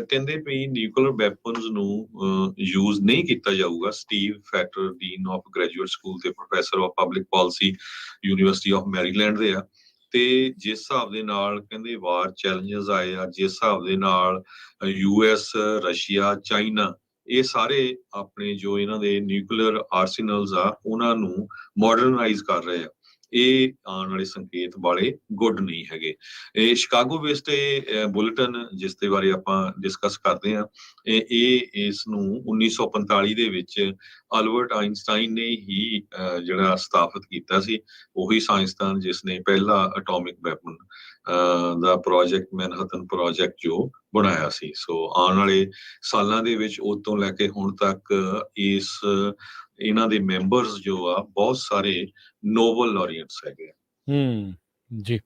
ਕਹਿੰਦੇ ਵੀ ਨਿਊਕਲੀਅਰ ਵੈਪਨਸ ਨੂੰ ਯੂਜ਼ ਨਹੀਂ ਕੀਤਾ ਜਾਊਗਾ। Steve Fetter, dean of graduate school ਤੇ professor of public policy university of Maryland ਦੇ ਆ, ਤੇ ਜਿਸ ਹਿਸਾਬ ਦੇ ਨਾਲ ਕਹਿੰਦੇ ਵਾਰ ਚੈਲੰਜਸ ਆਏ ਆ, ਜਿਸ ਹਿਸਾਬ ਦੇ ਨਾਲ US, ਰਸ਼ੀਆ, ਚਾਈਨਾ, ਇਹ ਸਾਰੇ ਆਪਣੇ ਜੋ ਇਹਨਾਂ ਦੇ ਨਿਊਕਲੀਅਰ ਆਰਸੈਨਲਸ ਆ ਉਹਨਾਂ ਨੂੰ ਮਾਡਰਨਾਈਜ਼ ਕਰ ਰਹੇ ਆ। ਇਹ ਆਉਣ ਵਾਲੇ ਸੰਕੇਤ ਵਾਲੇ ਗੁੱਡ ਨਹੀਂ ਹੈਗੇ। ਇਹ ਸ਼ਿਕਾਗੋ ਬੇਸਡ ਬੁਲੇਟਿਨ ਜਿਸ ਦੇ ਬਾਰੇ ਆਪਾਂ ਡਿਸਕਸ ਕਰਦੇ ਆ, ਇਹ ਇਸ ਨੂੰ 1945 ਦੇ ਵਿੱਚ ਅਲਬਰਟ ਆਇਨਸਟਾਈਨ ਨੇ ਹੀ ਜਿਹੜਾ ਸਥਾਪਿਤ ਕੀਤਾ ਸੀ। ਉਹੀ ਸਾਇੰਸਦਾਨ ਜਿਸ ਨੇ ਪਹਿਲਾ ਐਟੋਮਿਕ ਵੈਪਨ ਦਾ ਪ੍ਰੋਜੈਕਟ, ਮੈਨਹਟਨ ਪ੍ਰੋਜੈਕਟ ਜੋ ਬਣਾਇਆ ਸੀ। ਸੋ ਆਉਣ ਵਾਲੇ ਸਾਲਾਂ ਦੇ ਵਿੱਚ ਉਸ ਤੋਂ ਲੈ ਕੇ ਹੁਣ ਤੱਕ ਇਹਨਾਂ ਦੇ ਮੈਂਬਰਸ ਜੋ ਆ ਬਹੁਤ ਸਾਰੇ ਨੋਬਲ ਲੌਰੀਏਟਸ ਹੈਗੇ। ਜੀ,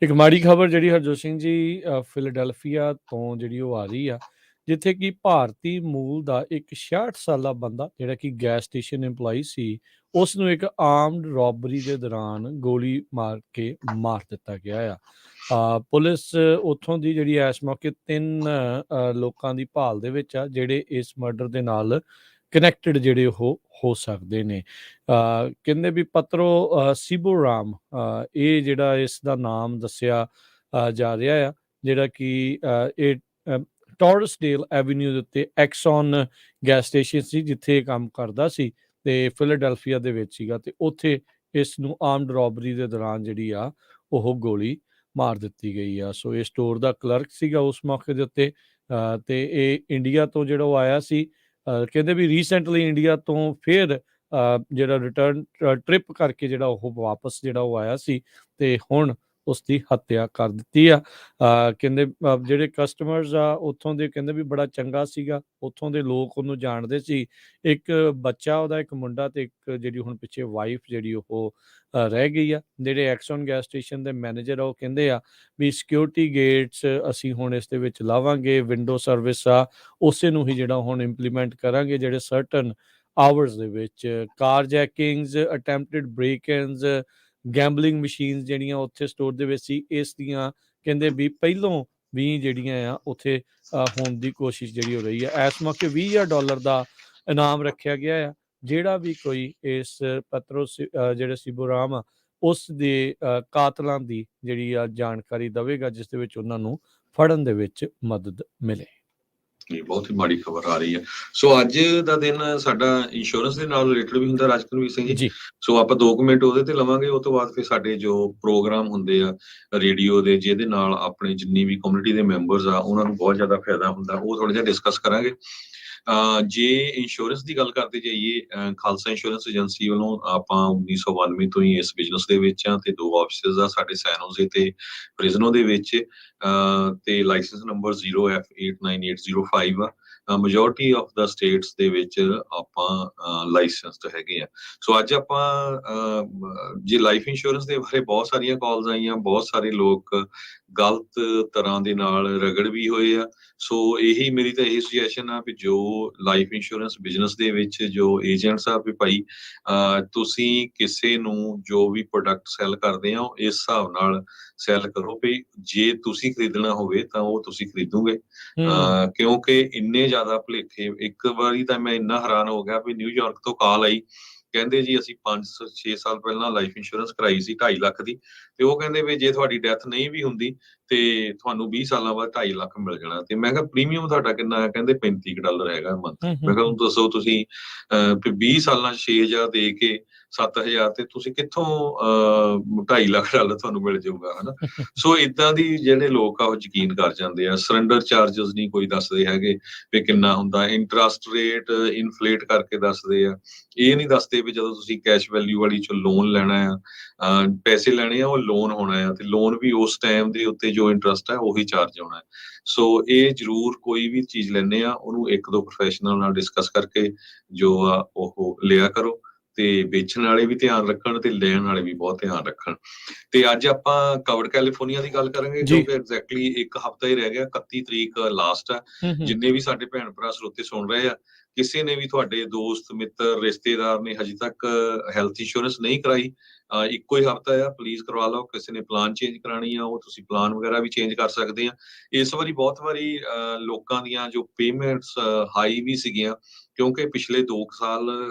ਇੱਕ ਮਾੜੀ ਖਬਰ ਜਿਹੜੀ ਹਰਜੋਤ ਸਿੰਘ ਜੀ ਫਿਲਾਡੈਲਫੀਆ ਤੋਂ ਜਿਹੜੀ ਉਹ ਆ ਰਹੀ ਆ, ਜਿੱਥੇ ਕਿ ਭਾਰਤੀ ਮੂਲ ਦਾ ਇੱਕ 66 ਸਾਲਾ ਬੰਦਾ ਜਿਹੜਾ ਕਿ ਗੈਸ ਸਟੇਸ਼ਨ ਇੰਪਲਾਈ ਸੀ, ਉਸ ਨੂੰ ਇੱਕ ਆਰਮਡ ਰੋਬਰੀ ਦੇ ਦੌਰਾਨ ਗੋਲੀ ਮਾਰ ਕੇ ਮਾਰ ਦਿੱਤਾ ਗਿਆ ਆ। ਪੁਲਿਸ ਉੱਥੋਂ ਦੀ ਜਿਹੜੀ ਇਸ ਮੌਕੇ 3 ਲੋਕਾਂ ਦੀ ਭਾਲ ਦੇ ਵਿੱਚ ਆ ਜਿਹੜੇ ਇਸ ਮਰਡਰ ਦੇ ਨਾਲ ਕਨੈਕਟਡ ਜਿਹੜੇ ਉਹ ਹੋ ਸਕਦੇ ਨੇ। ਕਹਿੰਦੇ ਵੀ ਪਤਰੋ ਸਿਬੋਰਾਮ, ਇਹ ਜਿਹੜਾ ਇਸ ਦਾ ਨਾਮ ਦੱਸਿਆ ਜਾ ਰਿਹਾ ਆ, ਜਿਹੜਾ ਕਿ ਇਹ ਟੋਰਸਡੇਲ ਐਵੀਨਿਊ ਦੇ ਉੱਤੇ ਐਕਸਨ ਗੈਸ ਸਟੇਸ਼ਨ ਸੀ ਜਿੱਥੇ ਇਹ ਕੰਮ ਕਰਦਾ ਸੀ, ਤੇ ਫਿਲਾਡੈਲਫੀਆ ਦੇ ਵਿੱਚ ਸੀਗਾ, ਤੇ ਉੱਥੇ ਇਸ ਨੂੰ ਆਰਮਡ ਰੋਬਰੀ ਦੇ ਦੌਰਾਨ ਜਿਹੜੀ ਆ ਉਹ ਗੋਲੀ ਮਾਰ ਦਿੱਤੀ ਗਈ ਆ। ਸੋ ਇਹ ਸਟੋਰ ਦਾ ਕਲਰਕ ਸੀਗਾ ਉਸ ਮੌਕੇ ਦੇ ਉੱਤੇ, ਤੇ ਇਹ ਇੰਡੀਆ ਤੋਂ ਜਿਹੜਾ ਉਹ ਆਇਆ ਸੀ। ਕਹਿੰਦੇ ਵੀ ਰੀਸੈਂਟਲੀ ਇੰਡੀਆ ਤੋਂ ਫਿਰ ਜਿਹੜਾ ਰਿਟਰਨ ਟ੍ਰਿਪ ਕਰਕੇ ਜਿਹੜਾ ਉਹ ਵਾਪਸ ਜਿਹੜਾ ਉਹ ਆਇਆ ਸੀ, ਤੇ ਹੁਣ ਉਸ ਦੀ ਹੱਤਿਆ ਕਰ ਦਿੱਤੀ ਆ। ਕਹਿੰਦੇ ਜਿਹੜੇ ਕਸਟਮਰਸ ਆ ਉੱਥੋਂ ਦੇ ਕਹਿੰਦੇ ਵੀ ਬੜਾ ਚੰਗਾ ਸੀਗਾ, ਉੱਥੋਂ ਦੇ ਲੋਕ ਉਹਨੂੰ ਜਾਣਦੇ ਸੀ। ਇੱਕ ਬੱਚਾ ਉਹਦਾ, ਇੱਕ ਮੁੰਡਾ ਤੇ ਇੱਕ ਜਿਹੜੀ ਹੁਣ ਪਿੱਛੇ ਵਾਈਫ ਜਿਹੜੀ ਉਹ ਰਹਿ ਗਈ ਆ। ਜਿਹੜੇ ਐਕਸਨ ਗੈਸ ਸਟੇਸ਼ਨ ਦੇ ਮੈਨੇਜਰ ਆ ਉਹ ਕਹਿੰਦੇ ਆ ਵੀ ਸਿਕਿਉਰਿਟੀ ਗੇਟਸ ਅਸੀਂ ਹੁਣ ਇਸ ਦੇ ਵਿੱਚ ਲਾਵਾਂਗੇ, ਵਿੰਡੋ ਸਰਵਿਸ ਆ ਉਸੇ ਨੂੰ ਹੀ ਜਿਹੜਾ ਹੁਣ ਇੰਪਲੀਮੈਂਟ ਕਰਾਂਗੇ, ਜਿਹੜੇ ਸਰਟਨ ਆਵਰਸ ਦੇ ਵਿੱਚ ਕਾਰਜੈਕਿੰਗਸ, ਅਟੈਂਪਟਡ ਬ੍ਰੇਕ-ਇਨਸ, ਗੈਂਬਲਿੰਗ ਮਸ਼ੀਨਸ ਜਿਹੜੀਆਂ ਉੱਥੇ ਸਟੋਰ ਦੇ ਵਿੱਚ ਸੀ, ਇਸ ਦੀਆਂ ਕਹਿੰਦੇ ਵੀ ਪਹਿਲੋਂ ਵੀ ਜਿਹੜੀਆਂ ਆ ਉੱਥੇ ਹੋਣ ਦੀ ਕੋਸ਼ਿਸ਼ ਜਿਹੜੀ ਹੋ ਰਹੀ ਹੈ। ਇਸ ਮੌਕੇ $20,000 ਦਾ ਇਨਾਮ ਰੱਖਿਆ ਗਿਆ ਆ। ਜਿਹੜਾ ਵੀ ਕੋਈ ਇਸ ਜਿਹੜੇ ਸਿਬੋਰਾਮ ਆ ਉਸ ਦੇ ਕਾਤਲਾਂ ਦੀ ਜਿਹੜੀ ਆ ਜਾਣਕਾਰੀ ਦੇਵੇਗਾ, ਜਿਸ ਦੇ ਵਿੱਚ ਉਹਨਾਂ ਨੂੰ ਫੜਨ ਦੇ ਵਿੱਚ ਮਦਦ ਮਿਲੇ। ਇਹ ਬਹੁਤ ਹੀ ਮਾੜੀ ਖਬਰ ਆ ਰਹੀ ਹੈ। ਸੋ ਅੱਜ ਦਾ ਦਿਨ ਸਾਡਾ ਇੰਸ਼ੋਰੈਂਸ ਦੇ ਨਾਲ ਰਿਲੇਟਡ ਵੀ ਹੁੰਦਾ ਰਾਜਕੁਲਵੀਰ ਸਿੰਘ ਜੀ। ਸੋ ਆਪਾਂ 2 ਮਿੰਟ ਉਹਦੇ ਤੇ ਲਵਾਂਗੇ, ਉਹ ਤੋਂ ਬਾਅਦ ਫਿਰ ਸਾਡੇ ਜੋ ਪ੍ਰੋਗਰਾਮ ਹੁੰਦੇ ਆ ਰੇਡੀਓ ਦੇ, ਜਿਹਦੇ ਨਾਲ ਆਪਣੇ ਜਿੰਨੀ ਵੀ ਕਮਿਊਨਿਟੀ ਦੇ ਮੈਂਬਰਸ ਆ ਉਹਨਾਂ ਨੂੰ ਬਹੁਤ ਜ਼ਿਆਦਾ ਫਾਇਦਾ ਹੁੰਦਾ, ਉਹ ਥੋੜਾ ਜਿਹਾ ਡਿਸਕਸ ਕਰਾਂਗੇ। ਜੇ ਇੰਸ਼ੋਰੈਂਸ ਦੀ ਗੱਲ ਕਰਦੇ ਜਾਈਏ, ਖਾਲਸਾ ਇੰਸ਼ੋਰੈਂਸ ਏਜੰਸੀ ਵੱਲੋਂ ਆਪਾਂ 1992 ਤੋਂ ਹੀ ਇਸ ਬਿਜ਼ਨਸ ਦੇ ਵਿੱਚ ਆ ਤੇ 2 ਆਫਿਸਿਸ ਆ ਸਾਡੇ, ਸੈਨੋਜ਼ੇ ਤੇ ਪ੍ਰਿਜ਼ਨੋ ਦੇ ਵਿੱਚ, ਤੇ ਲਾਇਸੈਂਸ ਨੰਬਰ 0F89805 ਆ। ਮੈਜੋਰਟੀ ਆਫ ਦਾ ਸਟੇਟਸ ਦੇ ਵਿੱਚ ਆਪਾਂ ਲਾਇਸੈਂਸਡ ਹੈਗੇ ਆ। ਸੋ ਅੱਜ ਆਪਾਂ ਜੇ ਲਾਈਫ ਇੰਸ਼ੋਰੈਂਸ ਦੇ ਬਾਰੇ ਬਹੁਤ ਸਾਰੀਆਂ ਕਾਲਸ ਆਈਆਂ, ਬਹੁਤ ਸਾਰੇ ਲੋਕ ਗਲਤ ਤਰ੍ਹਾਂ ਦੇ ਨਾਲ ਰਗੜ ਵੀ ਹੋਏ ਆ। ਸੋ ਇਹੀ ਮੇਰੀ ਤਾਂ ਇਹੀ ਸੁਜੈਸ਼ਨ ਆ ਵੀ ਜੋ ਲਾਈਫ ਇੰਸ਼ੋਰੈਂਸ ਬਿਜ਼ਨਸ ਦੇ ਵਿੱਚ ਜੋ ਏਜੰਟਸ ਆ ਵੀ ਭਾਈ, ਤੁਸੀਂ ਕਿਸੇ ਨੂੰ ਜੋ ਵੀ ਪ੍ਰੋਡਕਟ ਸੈਲ ਕਰਦੇ ਆ ਇਸ ਹਿਸਾਬ ਨਾਲ ਸੈਲ ਕਰੋ ਵੀ ਜੇ ਤੁਸੀਂ ਖਰੀਦਣਾ ਹੋਵੇ ਤਾਂ ਉਹ ਤੁਸੀਂ ਖਰੀਦੋਗੇ। ਕਿਉਂਕਿ ਇੰਨੇ ਜ਼ਿਆਦਾ ਭੁਲੇਖੇ, ਇੱਕ ਵਾਰੀ ਤਾਂ ਮੈਂ ਇੰਨਾ ਹੈਰਾਨ ਹੋ ਗਿਆ ਵੀ ਨਿਊਯਾਰਕ ਤੋਂ ਕਾਲ ਆਈ, ਕਹਿੰਦੇ ਜੀ ਅਸੀਂ 5-6 ਸਾਲ ਪਹਿਲਾਂ ਲਾਈਫ ਇੰਸ਼ੋਰੈਂਸ ਕਰਾਈ ਸੀ 2.5 ਲੱਖ ਦੀ, ਤੇ ਉਹ ਕਹਿੰਦੇ ਵੀ ਜੇ ਤੁਹਾਡੀ ਡੈਥ ਨਹੀਂ ਵੀ ਹੁੰਦੀ ਤੇ ਤੁਹਾਨੂੰ 20 ਸਾਲਾਂ ਬਾਅਦ 2.5 ਲੱਖ ਮਿਲ ਜਾਣਾ। ਤੇ ਮੈਂ ਕਿਹਾ ਪ੍ਰੀਮੀਅਮ ਤੁਹਾਡਾ ਕਿੰਨਾ ਹੈ? ਕਹਿੰਦੇ $35 ਹੈਗਾ ਮੰਥ। ਮੈਂ ਕਿਹਾ ਦੱਸੋ ਤੁਸੀਂ 20 ਸਾਲਾਂ 'ਚ 6,000 ਦੇ ਕੇ 7,000 ਤੇ ਤੁਸੀਂ ਕਿੱਥੋਂ $2.5 ਲੱਖ ਤੁਹਾਨੂੰ ਮਿਲ ਜਾਊਗਾ, ਹਨਾ। ਸੋ ਇਦਾਂ ਦੀ ਜਿਹੜੇ ਲੋਕ ਆ ਉਹ ਯਕੀਨ ਕਰ ਜਾਂਦੇ ਆ। ਸਰੈਂਡਰ ਚਾਰਜਸ ਨਹੀਂ ਕੋਈ ਦੱਸਦੇ ਹੈਗੇ ਵੀ ਕਿੰਨਾ ਹੁੰਦਾ, ਇੰਟਰਸਟ ਰੇਟ ਇਨਫਲੇਟ ਕਰਕੇ ਦੱਸਦੇ ਆ। ਇਹ ਨਹੀਂ ਦੱਸਦੇ ਵੀ ਜਦੋਂ ਤੁਸੀਂ ਕੈਸ਼ ਵੈਲਿਊ ਵਾਲੀ ਚੋਂ ਲੋਨ ਲੈਣਾ ਆ, ਪੈਸੇ ਲੈਣੇ ਆ, ਉਹ ਲੋਨ ਹੋਣਾ ਆ ਤੇ ਲੋਨ ਵੀ ਉਸ ਟਾਈਮ ਦੇ ਉੱਤੇ ਜੋ ਇੰਟਰਸਟ ਹੈ ਉਹੀ ਚਾਰਜ ਹੋਣਾ ਹੈ। ਸੋ ਇਹ ਜ਼ਰੂਰ ਕੋਈ ਵੀ ਚੀਜ਼ ਲੈਣੇ ਆ ਉਹਨੂੰ 1-2 ਪ੍ਰੋਫੈਸ਼ਨਲ ਨਾਲ ਡਿਸਕਸ ਕਰਕੇ ਜੋ ਆ ਉਹ ਲਿਆ ਕਰੋ, ਤੇ ਵੇਚਣ ਵਾਲੇ ਵੀ ਧਿਆਨ ਰੱਖਣ ਤੇ ਲੈਣ ਵਾਲੇ ਵੀ ਬਹੁਤ ਧਿਆਨ ਰੱਖਣ। ਤੇ ਅੱਜ ਆਪਾਂ ਕਵਰਡ ਕੈਲੀਫੋਰਨੀਆ ਦੀ ਗੱਲ ਕਰਾਂਗੇ, ਕਿਉਂਕਿ ਐਗਜ਼ੈਕਟਲੀ 1 ਹਫ਼ਤਾ ਹੀ ਰਹਿ ਗਿਆ, 31 ਤਰੀਕ ਲਾਸਟ ਆ। ਜਿੰਨੇ ਵੀ ਸਾਡੇ ਭੈਣ ਭਰਾ ਸਰੋਤੇ ਸੁਣ ਰਹੇ ਆ, ਕਿਸੇ ਨੇ ਵੀ ਤੁਹਾਡੇ ਦੋਸਤ ਮਿੱਤਰ ਰਿਸ਼ਤੇਦਾਰ ਨੇ ਹਜੇ ਤੱਕ ਹੈਲਥ ਇੰਸ਼ੋਰੈਂਸ ਨਹੀਂ ਕਰਾਈ, ਇੱਕੋ ਹੀ ਹਫ਼ਤਾ ਆ, ਪਲੀਜ਼ ਕਰਵਾ ਲਓ। ਕਿਸੇ ਨੇ ਪਲਾਨ ਚੇਂਜ ਕਰਾਣੀ ਆ, ਉਹ ਤੁਸੀਂ ਪਲਾਨ ਵਗੈਰਾ ਵੀ ਚੇਂਜ ਕਰ ਸਕਦੇ ਆ। ਇਸ ਵਾਰੀ ਬਹੁਤ ਵਾਰੀ ਲੋਕਾਂ ਦੀਆਂ ਜੋ ਪੇਮੈਂਟਸ ਹਾਈ ਵੀ ਸੀਗੀਆਂ, ਕਿਉਂਕਿ ਪਿਛਲੇ 2 ਸਾਲ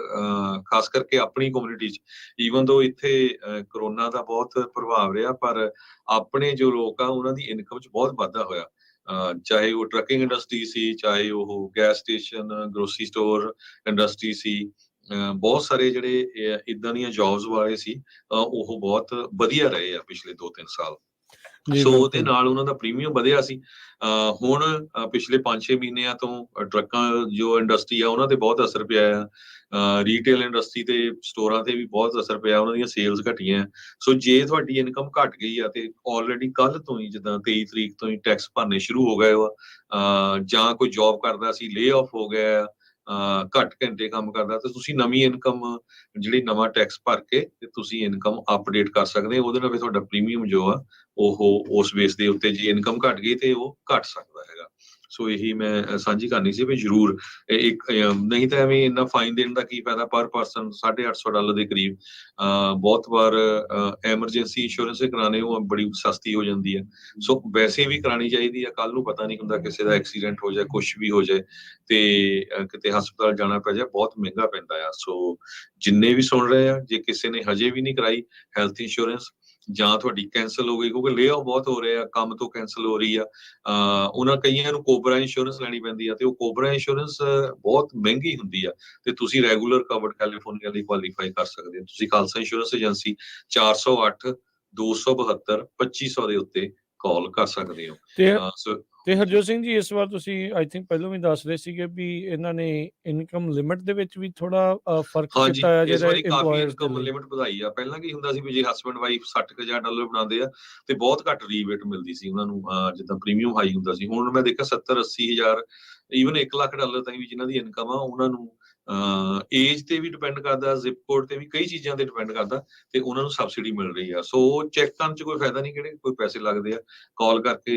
ਖਾਸ ਕਰਕੇ ਆਪਣੀ ਕਮਿਊਨਿਟੀ 'ਚ, ਈਵਨ ਦੋ ਇੱਥੇ ਕਰੋਨਾ ਦਾ ਬਹੁਤ ਪ੍ਰਭਾਵ ਰਿਹਾ, ਪਰ ਆਪਣੇ ਜੋ ਲੋਕ ਆ ਉਹਨਾਂ ਦੀ ਇਨਕਮ 'ਚ ਬਹੁਤ ਵਾਧਾ ਹੋਇਆ। ਚਾਹੇ ਉਹ ਟਰੱਕਿੰਗ ਇੰਡਸਟਰੀ ਸੀ, ਚਾਹੇ ਉਹ gas station, grocery store industry ਸੀ, ਬਹੁਤ ਸਾਰੇ ਜਿਹੜੇ ਇੱਦਾਂ ਦੀਆਂ ਜੌਬਸ ਵਾਲੇ ਸੀ, ਉਹ ਬਹੁਤ ਵਧੀਆ ਰਹੇ ਆ ਪਿਛਲੇ 2-3 ਸਾਲ। ਸੋ ਉਹਦੇ ਨਾਲ ਉਹਨਾਂ ਦਾ ਪ੍ਰੀਮੀਅਮ ਵਧਿਆ ਸੀ। ਹੁਣ ਪਿਛਲੇ 5-6 ਮਹੀਨਿਆਂ ਤੋਂ ਟਰੱਕਾਂ ਜੋ ਇੰਡਸਟਰੀ ਆ ਉਹਨਾਂ ਤੇ ਬਹੁਤ ਅਸਰ ਪਿਆ ਆ। ਰੀਟੇਲ ਇੰਡਸਟਰੀ ਤੇ ਸਟੋਰਾਂ ਤੇ ਵੀ ਬਹੁਤ ਅਸਰ ਪਿਆ, ਉਹਨਾਂ ਦੀਆਂ ਸੇਲਸ ਘਟੀਆਂ। ਸੋ ਜੇ ਤੁਹਾਡੀ ਇਨਕਮ ਘਟ ਗਈ ਆ ਤੇ ਆਲਰੇਡੀ ਕੱਲ ਤੋਂ ਹੀ, ਜਿੱਦਾਂ 23 ਤਰੀਕ ਤੋਂ ਹੀ ਟੈਕਸ ਭਰਨੇ ਸ਼ੁਰੂ ਹੋ ਗਏ ਵਾ, ਜਾਂ ਕੋਈ ਜੌਬ ਕਰਦਾ ਸੀ ਲੇ ਆਫ ਹੋ ਗਿਆ, ਘੱਟ ਘੰਟੇ ਕੰਮ ਕਰਦਾ, ਤੇ ਤੁਸੀਂ ਨਵੀਂ ਇਨਕਮ ਜਿਹੜੀ ਨਵਾਂ ਟੈਕਸ ਭਰ ਕੇ ਤੇ ਤੁਸੀਂ ਇਨਕਮ ਅਪਡੇਟ ਕਰ ਸਕਦੇ ਹੋ। ਉਹਦੇ ਨਾਲ ਵੀ ਤੁਹਾਡਾ ਪ੍ਰੀਮੀਅਮ ਜੋ ਆ ਉਹ ਉਸ ਬੇਸ ਦੇ ਉੱਤੇ ਜੇ ਇਨਕਮ ਘਟ ਗਈ ਤੇ ਉਹ ਘਟ ਸਕਦਾ ਹੈਗਾ। ਸੋ ਇਹੀ ਮੈਂ ਸਾਂਝੀ ਕਰਨੀ ਸੀ ਵੀ ਜ਼ਰੂਰ ਇੱਕ, ਨਹੀਂ ਤਾਂ ਐਵੇਂ ਇੰਨਾ ਫਾਈਨ ਦੇਣ ਦਾ ਕੀ ਫਾਇਦਾ। ਪਰ ਪਰਸਨ $850 ਦੇ ਕਰੀਬ। ਬਹੁਤ ਵਾਰ ਐਮਰਜੈਂਸੀ ਇੰਸ਼ੋਰੈਂਸ ਕਰਾਣੇ ਉਹ ਬੜੀ ਸਸਤੀ ਹੋ ਜਾਂਦੀ ਹੈ। ਸੋ ਵੈਸੇ ਵੀ ਕਰਾਣੀ ਚਾਹੀਦੀ ਆ, ਕੱਲ ਨੂੰ ਪਤਾ ਨਹੀਂ ਹੁੰਦਾ ਕਿਸੇ ਦਾ ਐਕਸੀਡੈਂਟ ਹੋ ਜਾਏ, ਕੁਛ ਵੀ ਹੋ ਜਾਏ ਤੇ ਕਿਤੇ ਹਸਪਤਾਲ ਜਾਣਾ ਪੈ ਜਾਏ, ਬਹੁਤ ਮਹਿੰਗਾ ਪੈਂਦਾ ਆ। ਸੋ ਜਿੰਨੇ ਵੀ ਸੁਣ ਰਹੇ ਆ, ਜੇ ਕਿਸੇ ਨੇ ਹਜੇ ਵੀ ਨਹੀਂ ਕਰਾਈ ਹੈਲਥ ਇੰਸ਼ੋਰੈਂਸ, ਜਾਂ ਤੁਹਾਡੀ ਕੈਂਸਲ ਹੋ ਗਈ ਕਿਉਂਕਿ ਲੇ ਆਫ ਬਹੁਤ ਹੋ ਰਹੇ ਆ, ਕੰਮ ਤੋਂ ਕੈਂਸਲ ਹੋ ਰਹੀ ਆ, ਉਹਨਾਂ ਕਈਆਂ ਨੂੰ ਕੋਬਰਾ ਇੰਸ਼ੋਰੈਂਸ ਲੈਣੀ ਪੈਂਦੀ ਆ, ਤੇ ਉਹ ਕੋਬਰਾ ਇੰਸ਼ੋਰੈਂਸ ਬਹੁਤ ਮਹਿੰਗੀ ਹੁੰਦੀ ਆ, ਤੇ ਤੁਸੀਂ ਰੈਗੂਲਰ ਕਵਰਡ ਕੈਲੀਫੋਰਨੀਆ ਲਈ ਕੁਆਲੀਫਾਈ ਕਰ ਸਕਦੇ ਹੋ। ਤੁਸੀਂ ਖਾਲਸਾ ਇੰਸ਼ੋਰੈਂਸ ਏਜੰਸੀ 408-272-2500 ਦੇ ਉੱਤੇ ਕਾਲ ਕਰ ਸਕਦੇ ਹੋ। ਤੇ ਹਰਜੋਤ ਸਿੰਘ ਜੀ, ਇਸ ਵਾਰ ਤੁਸੀਂ ਆਈ ਥਿੰਕ ਪਹਿਲਾਂ ਵੀ ਦੱਸ ਰਹੇ ਸੀਗੇ ਵੀ ਇਹਨਾਂ ਨੇ ਇਨਕਮ ਲਿਮਿਟ ਦੇ ਵਿੱਚ ਵੀ ਥੋੜਾ ਫਰਕ ਹਾਂਜੀ, ਕੀਤਾ ਹੈ ਇਸ ਜਿਹੜੇ ਵਾਰੀ ਕਾਫੀ EMPLOYERS ਦੇ ਇਨਕਮ ਲਈ। ਲਿਮਿਟ ਵਧਾਈ ਆ। ਪਹਿਲਾਂ ਕੀ ਹੁੰਦਾ ਸੀ ਵੀ ਜੇ ਹਸਬੈਂਡ ਵਾਈਫ $60,000 ਬਣਾਉਂਦੇ ਆ ਤੇ ਬਹੁਤ ਘੱਟ ਰੀਬੇਟ ਮਿਲਦੀ ਸੀ ਉਹਨਾਂ ਨੂੰ, ਜਿੱਦਾਂ ਪ੍ਰੀਮੀਅਮ ਹਾਈ ਹੁੰਦਾ ਸੀ। ਹੁਣ ਮੈਂ ਦੇਖਿਆ 70-80,000 ਈਵਨ $1 ਲੱਖ ਤਾਈਂ ਵੀ ਜਿਨ੍ਹਾਂ ਦੀ ਇਨਕਮ ਆ ਉਹਨਾਂ ਨੂੰ ਏਜ ਤੇ ਵੀ ਡਿਪੈਂਡ ਕਰਦਾ, ਜ਼ਿਪ ਕੋਡ ਤੇ ਵੀ, ਕਈ ਚੀਜ਼ਾਂ ਤੇ ਡਿਪੈਂਡ ਕਰਦਾ, ਤੇ ਉਹਨਾਂ ਨੂੰ ਸਬਸਿਡੀ ਮਿਲ ਰਹੀ ਆ। ਸੋ ਚੈੱਕ ਕਰਨ ਚ ਕੋਈ ਫਾਇਦਾ ਨਹੀਂ, ਕਿਹੜੇ ਕੋਈ ਪੈਸੇ ਲੱਗਦੇ ਆ। ਕਾਲ ਕਰਕੇ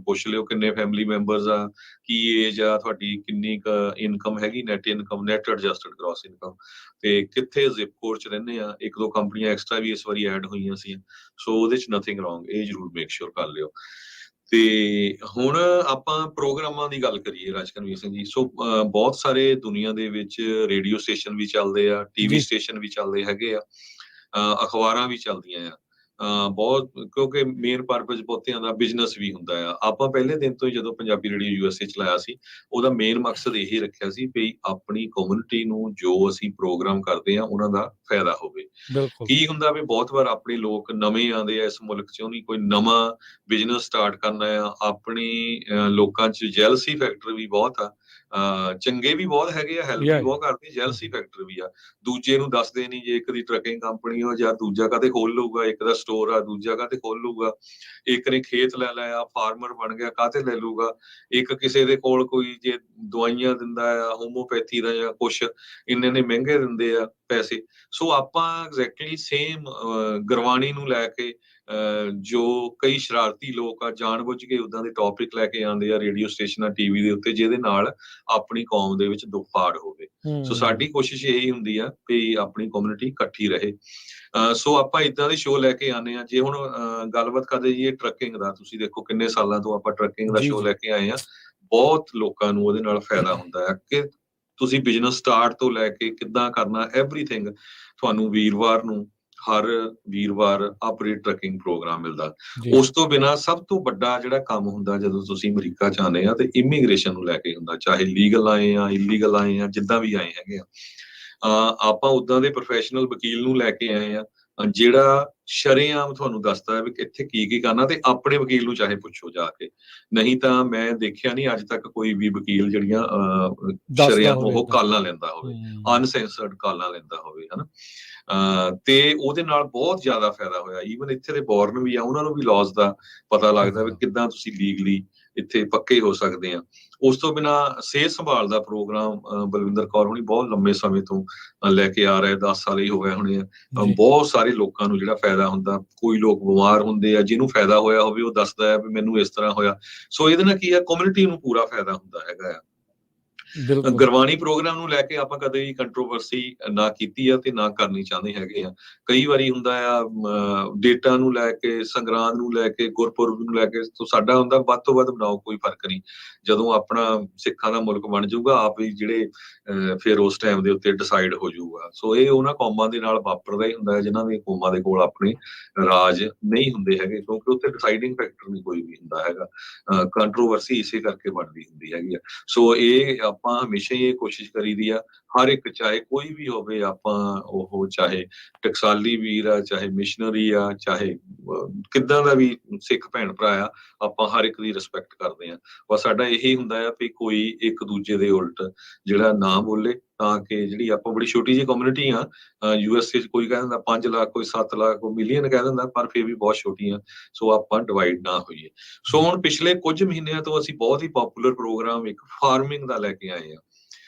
ਪੁੱਛ ਲਿਓ ਕਿੰਨੇ ਫੈਮਿਲੀ ਮੈਂਬਰਸ ਆ, ਕੀ ਏਜ ਆ ਤੁਹਾਡੀ, ਕਿੰਨੀ ਕੁ ਇਨਕਮ ਹੈਗੀ, net income, net adjusted gross income, ਤੇ ਕਿੱਥੇ ਜ਼ਿਪ ਕੋਡ ਚ ਰਹਿੰਦੇ ਆ। ਇੱਕ ਦੋ ਕੰਪਨੀਆਂ ਐਕਸਟਰਾ ਵੀ ਇਸ ਵਾਰੀ ਐਡ ਹੋਈਆਂ ਸੀ, ਸੋ ਉਹਦੇ ਚ ਨਥਿੰਗ ਰੋਂਗ, ਇਹ ਜ਼ਰੂਰ ਮੇਕ ਸ਼ੋਰ ਕਰ ਲਿਓ। ਤੇ ਹੁਣ ਆਪਾਂ ਪ੍ਰੋਗਰਾਮਾਂ ਦੀ ਗੱਲ ਕਰੀਏ ਰਾਜਕਨਵੀਰ ਸਿੰਘ ਜੀ। ਸੋ ਬਹੁਤ ਸਾਰੇ ਦੁਨੀਆ ਦੇ ਵਿੱਚ ਰੇਡੀਓ ਸਟੇਸ਼ਨ ਵੀ ਚੱਲਦੇ ਆ, ਟੀਵੀ ਸਟੇਸ਼ਨ ਵੀ ਚੱਲਦੇ ਹੈਗੇ ਆ, ਅਖਬਾਰਾਂ ਵੀ ਚੱਲਦੀਆਂ ਆ, ਬਹੁਤ, ਕਿਉਂਕਿ ਮੇਨ ਪਰਪਸ ਬਹੁਤਿਆਂ ਦਾ ਬਿਜ਼ਨਸ ਵੀ ਹੁੰਦਾ ਆ। ਆਪਾਂ ਪਹਿਲੇ ਦਿਨ ਤੋਂ ਹੀ ਜਦੋਂ ਪੰਜਾਬੀ ਰੇਡੀਓ USA ਚਲਾਇਆ ਸੀ, ਉਹਦਾ ਮੇਨ ਮਕਸਦ ਇਹੀ ਰੱਖਿਆ ਸੀ ਵੀ ਆਪਣੀ ਕਮਿਊਨਿਟੀ ਨੂੰ ਜੋ ਅਸੀਂ ਪ੍ਰੋਗਰਾਮ ਕਰਦੇ ਆ ਉਹਨਾਂ ਦਾ ਫਾਇਦਾ ਹੋਵੇ। ਕੀ ਹੁੰਦਾ ਵੀ ਬਹੁਤ ਵਾਰ ਆਪਣੇ ਲੋਕ ਨਵੇਂ ਆਉਂਦੇ ਆ ਇਸ ਮੁਲਕ ਚ, ਉਹਨੀ ਕੋਈ ਨਵਾਂ ਬਿਜ਼ਨਸ ਸਟਾਰਟ ਕਰਨਾ ਆ। ਆਪਣੀ ਲੋਕਾਂ ਚ ਜੈਲਸੀ ਫੈਕਟਰ ਵੀ ਬਹੁਤ ਆ, ਚੰਗੇ ਵੀ ਬਹੁਤ ਹੈਗੇ ਆ, ਹੈਲਪ ਵੀ ਬਹੁਤ ਕਰਦੇ, ਜੈਲਸੀ ਫੈਕਟਰ ਵੀ ਆ। ਦੂਜੇ ਨੂੰ ਦੱਸਦੇ ਨਹੀਂ, ਜੇ ਇੱਕ ਦੀ ਟਰੱਕਿੰਗ ਕੰਪਨੀ ਹੋ ਜਾਂ ਦੂਜਾ ਕਾਹਤੇ ਖੋਲ ਲਊਗਾ, ਇੱਕ ਦਾ ਸਟੋਰ ਆ ਦੂਜਾ ਕਾਹਤੇ ਖੋਲ ਲਊਗਾ, ਇੱਕ ਨੇ ਖੇਤ ਲੈ ਲਿਆ ਫਾਰਮਰ ਬਣ ਗਿਆ ਕਾਹਤੇ ਲੈ ਲਊਗਾ, ਇੱਕ ਕਿਸੇ ਦੇ ਕੋਲ ਕੋਈ ਜੇ ਦਵਾਈਆਂ ਦਿੰਦਾ ਆ ਹੋਮੋਪੈਥੀ ਦਾ ਜਾਂ ਕੁਛ, ਇੰਨੇ ਨੇ ਮਹਿੰਗੇ ਦਿੰਦੇ ਆ ਪੈਸੇ। ਸੋ ਆਪਾਂ ਐਗਜ਼ੈਕਟਲੀ ਸੇਮ ਗੁਰਬਾਣੀ ਨੂੰ ਲੈ ਕੇ ਜੋ ਕਈ ਸ਼ਰਾਰਤੀ ਲੋਕ ਆ ਜਾਣਬੁੱਝ ਕੇ ਉਦਾਂ ਦੇ ਟੌਪਿਕ ਲੈ ਕੇ ਆਉਂਦੇ ਆ ਰੇਡੀਓ ਸਟੇਸ਼ਨਾਂ, ਟੀਵੀ ਦੇ ਉੱਤੇ, ਜਿਹਦੇ ਨਾਲ ਆਪਣੀ ਕੌਮ ਦੇ ਵਿੱਚ ਦੁਫਾੜ ਹੋਵੇ। ਸੋ ਸਾਡੀ ਕੋਸ਼ਿਸ਼ ਇਹੀ ਹੁੰਦੀ ਆ ਵੀ ਆਪਣੀ ਕਮਿਊਨਿਟੀ ਇਕੱਠੀ ਰਹੇ। ਸੋ ਆਪਾਂ ਇਦਾਂ ਦੇ ਸ਼ੋਅ ਲੈ ਕੇ ਆਉਂਦੇ ਆ। ਜੇ ਹੁਣ ਗੱਲਬਾਤ ਕਰਦੇ ਜੀ ਟਰੱਕਿੰਗ ਦਾ, ਤੁਸੀਂ ਦੇਖੋ ਕਿੰਨੇ ਸਾਲਾਂ ਤੋਂ ਆਪਾਂ ਟਰੱਕਿੰਗ ਦਾ ਸ਼ੋਅ ਲੈ ਕੇ ਆਏ ਆ। ਬਹੁਤ ਲੋਕਾਂ ਨੂੰ ਉਹਦੇ ਨਾਲ ਫਾਇਦਾ ਹੁੰਦਾ ਹੈ ਕਿ ਤੁਸੀਂ ਬਿਜ਼ਨਸ ਸਟਾਰਟ ਤੋਂ ਲੈ ਕੇ ਕਿੱਦਾਂ ਕਰਨਾ, ਐਵਰੀਥਿੰਗ ਤੁਹਾਨੂੰ ਵੀਰਵਾਰ ਨੂੰ, ਹਰ ਵੀਰਵਾਰ ਆਪਰੇਟ ਟਰੱਕਿੰਗ ਪ੍ਰੋਗਰਾਮ ਮਿਲਦਾ। ਉਸ ਤੋਂ ਬਿਨਾਂ ਸਭ ਤੋਂ ਵੱਡਾ ਜਿਹੜਾ ਕੰਮ ਹੁੰਦਾ ਜਦੋਂ ਤੁਸੀਂ ਅਮਰੀਕਾ ਚ ਆਉਂਦੇ ਆ ਤੇ ਇਮੀਗ੍ਰੇਸ਼ਨ ਨੂੰ ਲੈ ਕੇ ਹੁੰਦਾ, ਚਾਹੇ ਲੀਗਲ ਆਏ ਆ, ਇਲੀਗਲ ਆਏ ਆ, ਜਿੱਦਾਂ ਵੀ ਆਏ ਹੈਗੇ ਆ। ਆਪਾਂ ਉਦਾਂ ਦੇ ਪ੍ਰੋਫੈਸ਼ਨਲ ਵਕੀਲ ਨੂੰ ਲੈ ਕੇ ਆਏ ਆ ਜਿਹੜਾ ਸ਼ਰੇਆਮ ਤੁਹਾਨੂੰ ਦੱਸਦਾ ਹੈ ਵੀ ਇੱਥੇ ਕੀ ਕੀ ਕਰਨਾ, ਤੇ ਆਪਣੇ ਵਕੀਲ ਨੂੰ ਚਾਹੇ ਪੁੱਛੋ ਜਾ ਕੇ। ਨਹੀਂ ਤਾਂ ਮੈਂ ਦੇਖਿਆ ਨਹੀਂ ਅੱਜ ਤੱਕ ਕੋਈ ਵੀ ਵਕੀਲ ਜਿਹੜੀਆਂ ਸ਼ਰੇਆਮ ਉਹ ਕਾਲਾਂ ਲੈਂਦਾ ਹੋਵੇ, ਅਨਸੈਂਸਰਡ ਕਾਲਾਂ ਲੈਂਦਾ ਹੋਵੇ, ਹਨਾ। ਤੇ ਉਹਦੇ ਨਾਲ ਬਹੁਤ ਜ਼ਿਆਦਾ ਫਾਇਦਾ ਹੋਇਆ। ਈਵਨ ਇੱਥੇ ਦੇ ਬੋਰਨ ਵੀ ਆ, ਉਹਨਾਂ ਨੂੰ ਵੀ ਲਾਜ਼ ਦਾ ਪਤਾ ਲੱਗਦਾ ਵੀ ਕਿੱਦਾਂ ਤੁਸੀਂ ਲੀਗਲੀ ਇੱਥੇ ਪੱਕੇ ਹੋ ਸਕਦੇ ਆ। ਉਸ ਤੋਂ ਬਿਨਾਂ ਸਿਹਤ ਸੰਭਾਲ ਦਾ ਪ੍ਰੋਗਰਾਮ ਬਲਵਿੰਦਰ ਕੌਰ ਹੁਣੀ ਬਹੁਤ ਲੰਮੇ ਸਮੇਂ ਤੋਂ ਲੈ ਕੇ ਆ ਰਹੇ, 10 ਸਾਲ ਹੀ ਹੋ ਗਏ ਹੋਣੇ ਆ। ਬਹੁਤ ਸਾਰੇ ਲੋਕਾਂ ਨੂੰ ਜਿਹੜਾ ਫਾਇਦਾ ਹੁੰਦਾ, ਕੋਈ ਲੋਕ ਬਿਮਾਰ ਹੁੰਦੇ ਆ, ਜਿਹਨੂੰ ਫਾਇਦਾ ਹੋਇਆ ਹੋਵੇ ਉਹ ਦੱਸਦਾ ਹੈ ਵੀ ਮੈਨੂੰ ਇਸ ਤਰ੍ਹਾਂ ਹੋਇਆ। ਸੋ ਇਹਦੇ ਨਾਲ ਕੀ ਆ, ਕਮਿਊਨਿਟੀ ਨੂੰ ਪੂਰਾ ਫਾਇਦਾ ਹੁੰਦਾ ਹੈਗਾ ਆ। ਗੁਰਬਾਣੀ ਪ੍ਰੋਗਰਾਮ ਨੂੰ ਲੈ ਕੇ ਆਪਾਂ ਕਦੇ ਵੀ ਕੰਟਰੋਵਰਸੀ ਨਾ ਕੀਤੀ ਆ ਤੇ ਨਾ ਕਰਨੀ ਚਾਹੁੰਦੇ ਹੈਗੇ ਆ। ਕਈ ਵਾਰੀ ਹੁੰਦਾ ਆ ਡੇਟਾ ਨੂੰ ਲੈ ਕੇ, ਸੰਗਰਾਂਦ ਨੂੰ ਲੈ ਕੇ, ਗੁਰਪੁਰਬ ਨੂੰ ਲੈ ਕੇ, ਸਾਡਾ ਹੁੰਦਾ ਵੱਧ ਤੋਂ ਵੱਧ ਬਣਾਓ, ਕੋਈ ਫਰਕ ਨਹੀਂ। ਜਦੋਂ ਆਪਣਾ ਸਿੱਖਾਂ ਦਾ ਮੁਲਕ ਬਣ ਜਾਊਗਾ, ਆਪ ਹੀ ਜਿਹੜੇ ਫਿਰ ਉਸ ਟਾਈਮ ਦੇ ਉੱਤੇ ਡਿਸਾਈਡ ਹੋ ਜਾਊਗਾ। ਸੋ ਇਹ ਉਹਨਾਂ ਕੌਮਾਂ ਦੇ ਨਾਲ ਵਾਪਰਦਾ ਹੀ ਹੁੰਦਾ ਹੈ ਜਿਨ੍ਹਾਂ ਦੀਆਂ ਕੌਮਾਂ ਦੇ ਕੋਲ ਆਪਣੇ ਰਾਜ ਨਹੀਂ ਹੁੰਦੇ ਹੈਗੇ, ਕਿਉਂਕਿ ਉੱਥੇ ਡਿਸਾਈਡਿੰਗ ਫੈਕਟਰ ਨਹੀਂ ਕੋਈ ਵੀ ਹੁੰਦਾ ਹੈਗਾ। ਕੰਟਰੋਵਰਸੀ ਇਸੇ ਕਰਕੇ ਬਣਦੀ ਹੁੰਦੀ ਹੈਗੀ ਆ। ਸੋ ਇਹ ਆਪਾਂ ਹਮੇਸ਼ਾ ਹੀ ਇਹ ਕੋਸ਼ਿਸ਼ ਕਰੀਦੀ ਆ, ਹਰ ਇੱਕ ਚਾਹੇ ਕੋਈ ਵੀ ਹੋਵੇ, ਆਪਾਂ ਉਹ ਚਾਹੇ ਟਕਸਾਲੀ ਵੀਰ ਆ, ਚਾਹੇ ਮਿਸ਼ਨਰੀ ਆ, ਚਾਹੇ ਕਿੱਦਾਂ ਦਾ ਵੀ ਸਿੱਖ ਭੈਣ ਭਰਾ ਆ, ਆਪਾਂ ਹਰ ਇੱਕ ਦੀ ਰਿਸਪੈਕਟ ਕਰਦੇ ਆ। ਬਸ ਸਾਡਾ ਇਹੀ ਹੁੰਦਾ ਆ ਵੀ ਕੋਈ ਇੱਕ ਦੂਜੇ ਦੇ ਉਲਟ ਜਿਹੜਾ ਨਾ ਬੋਲੇ, ਤਾਂ ਕਿ ਜਿਹੜੀ ਆਪਾਂ ਬੜੀ ਛੋਟੀ ਜਿਹੀ ਕਮਿਊਨਿਟੀ ਆ USA ਚ, ਕੋਈ ਕਹਿ ਦਿੰਦਾ 5 ਲੱਖ, ਕੋਈ 7 ਲੱਖ, ਕੋਈ ਮਿਲੀਅਨ ਕਹਿ ਦਿੰਦਾ, ਪਰ ਫਿਰ ਵੀ ਬਹੁਤ ਛੋਟੀ ਆ। ਸੋ ਆਪਾਂ ਡਿਵਾਈਡ ਨਾ ਹੋਈਏ। ਸੋ ਹੁਣ ਪਿਛਲੇ ਕੁਝ ਮਹੀਨਿਆਂ ਤੋਂ ਅਸੀਂ ਬਹੁਤ ਹੀ ਪੋਪੂਲਰ ਪ੍ਰੋਗਰਾਮ ਇੱਕ ਫਾਰਮਿੰਗ ਦਾ ਲੈ ਕੇ ਆਏ ਆ।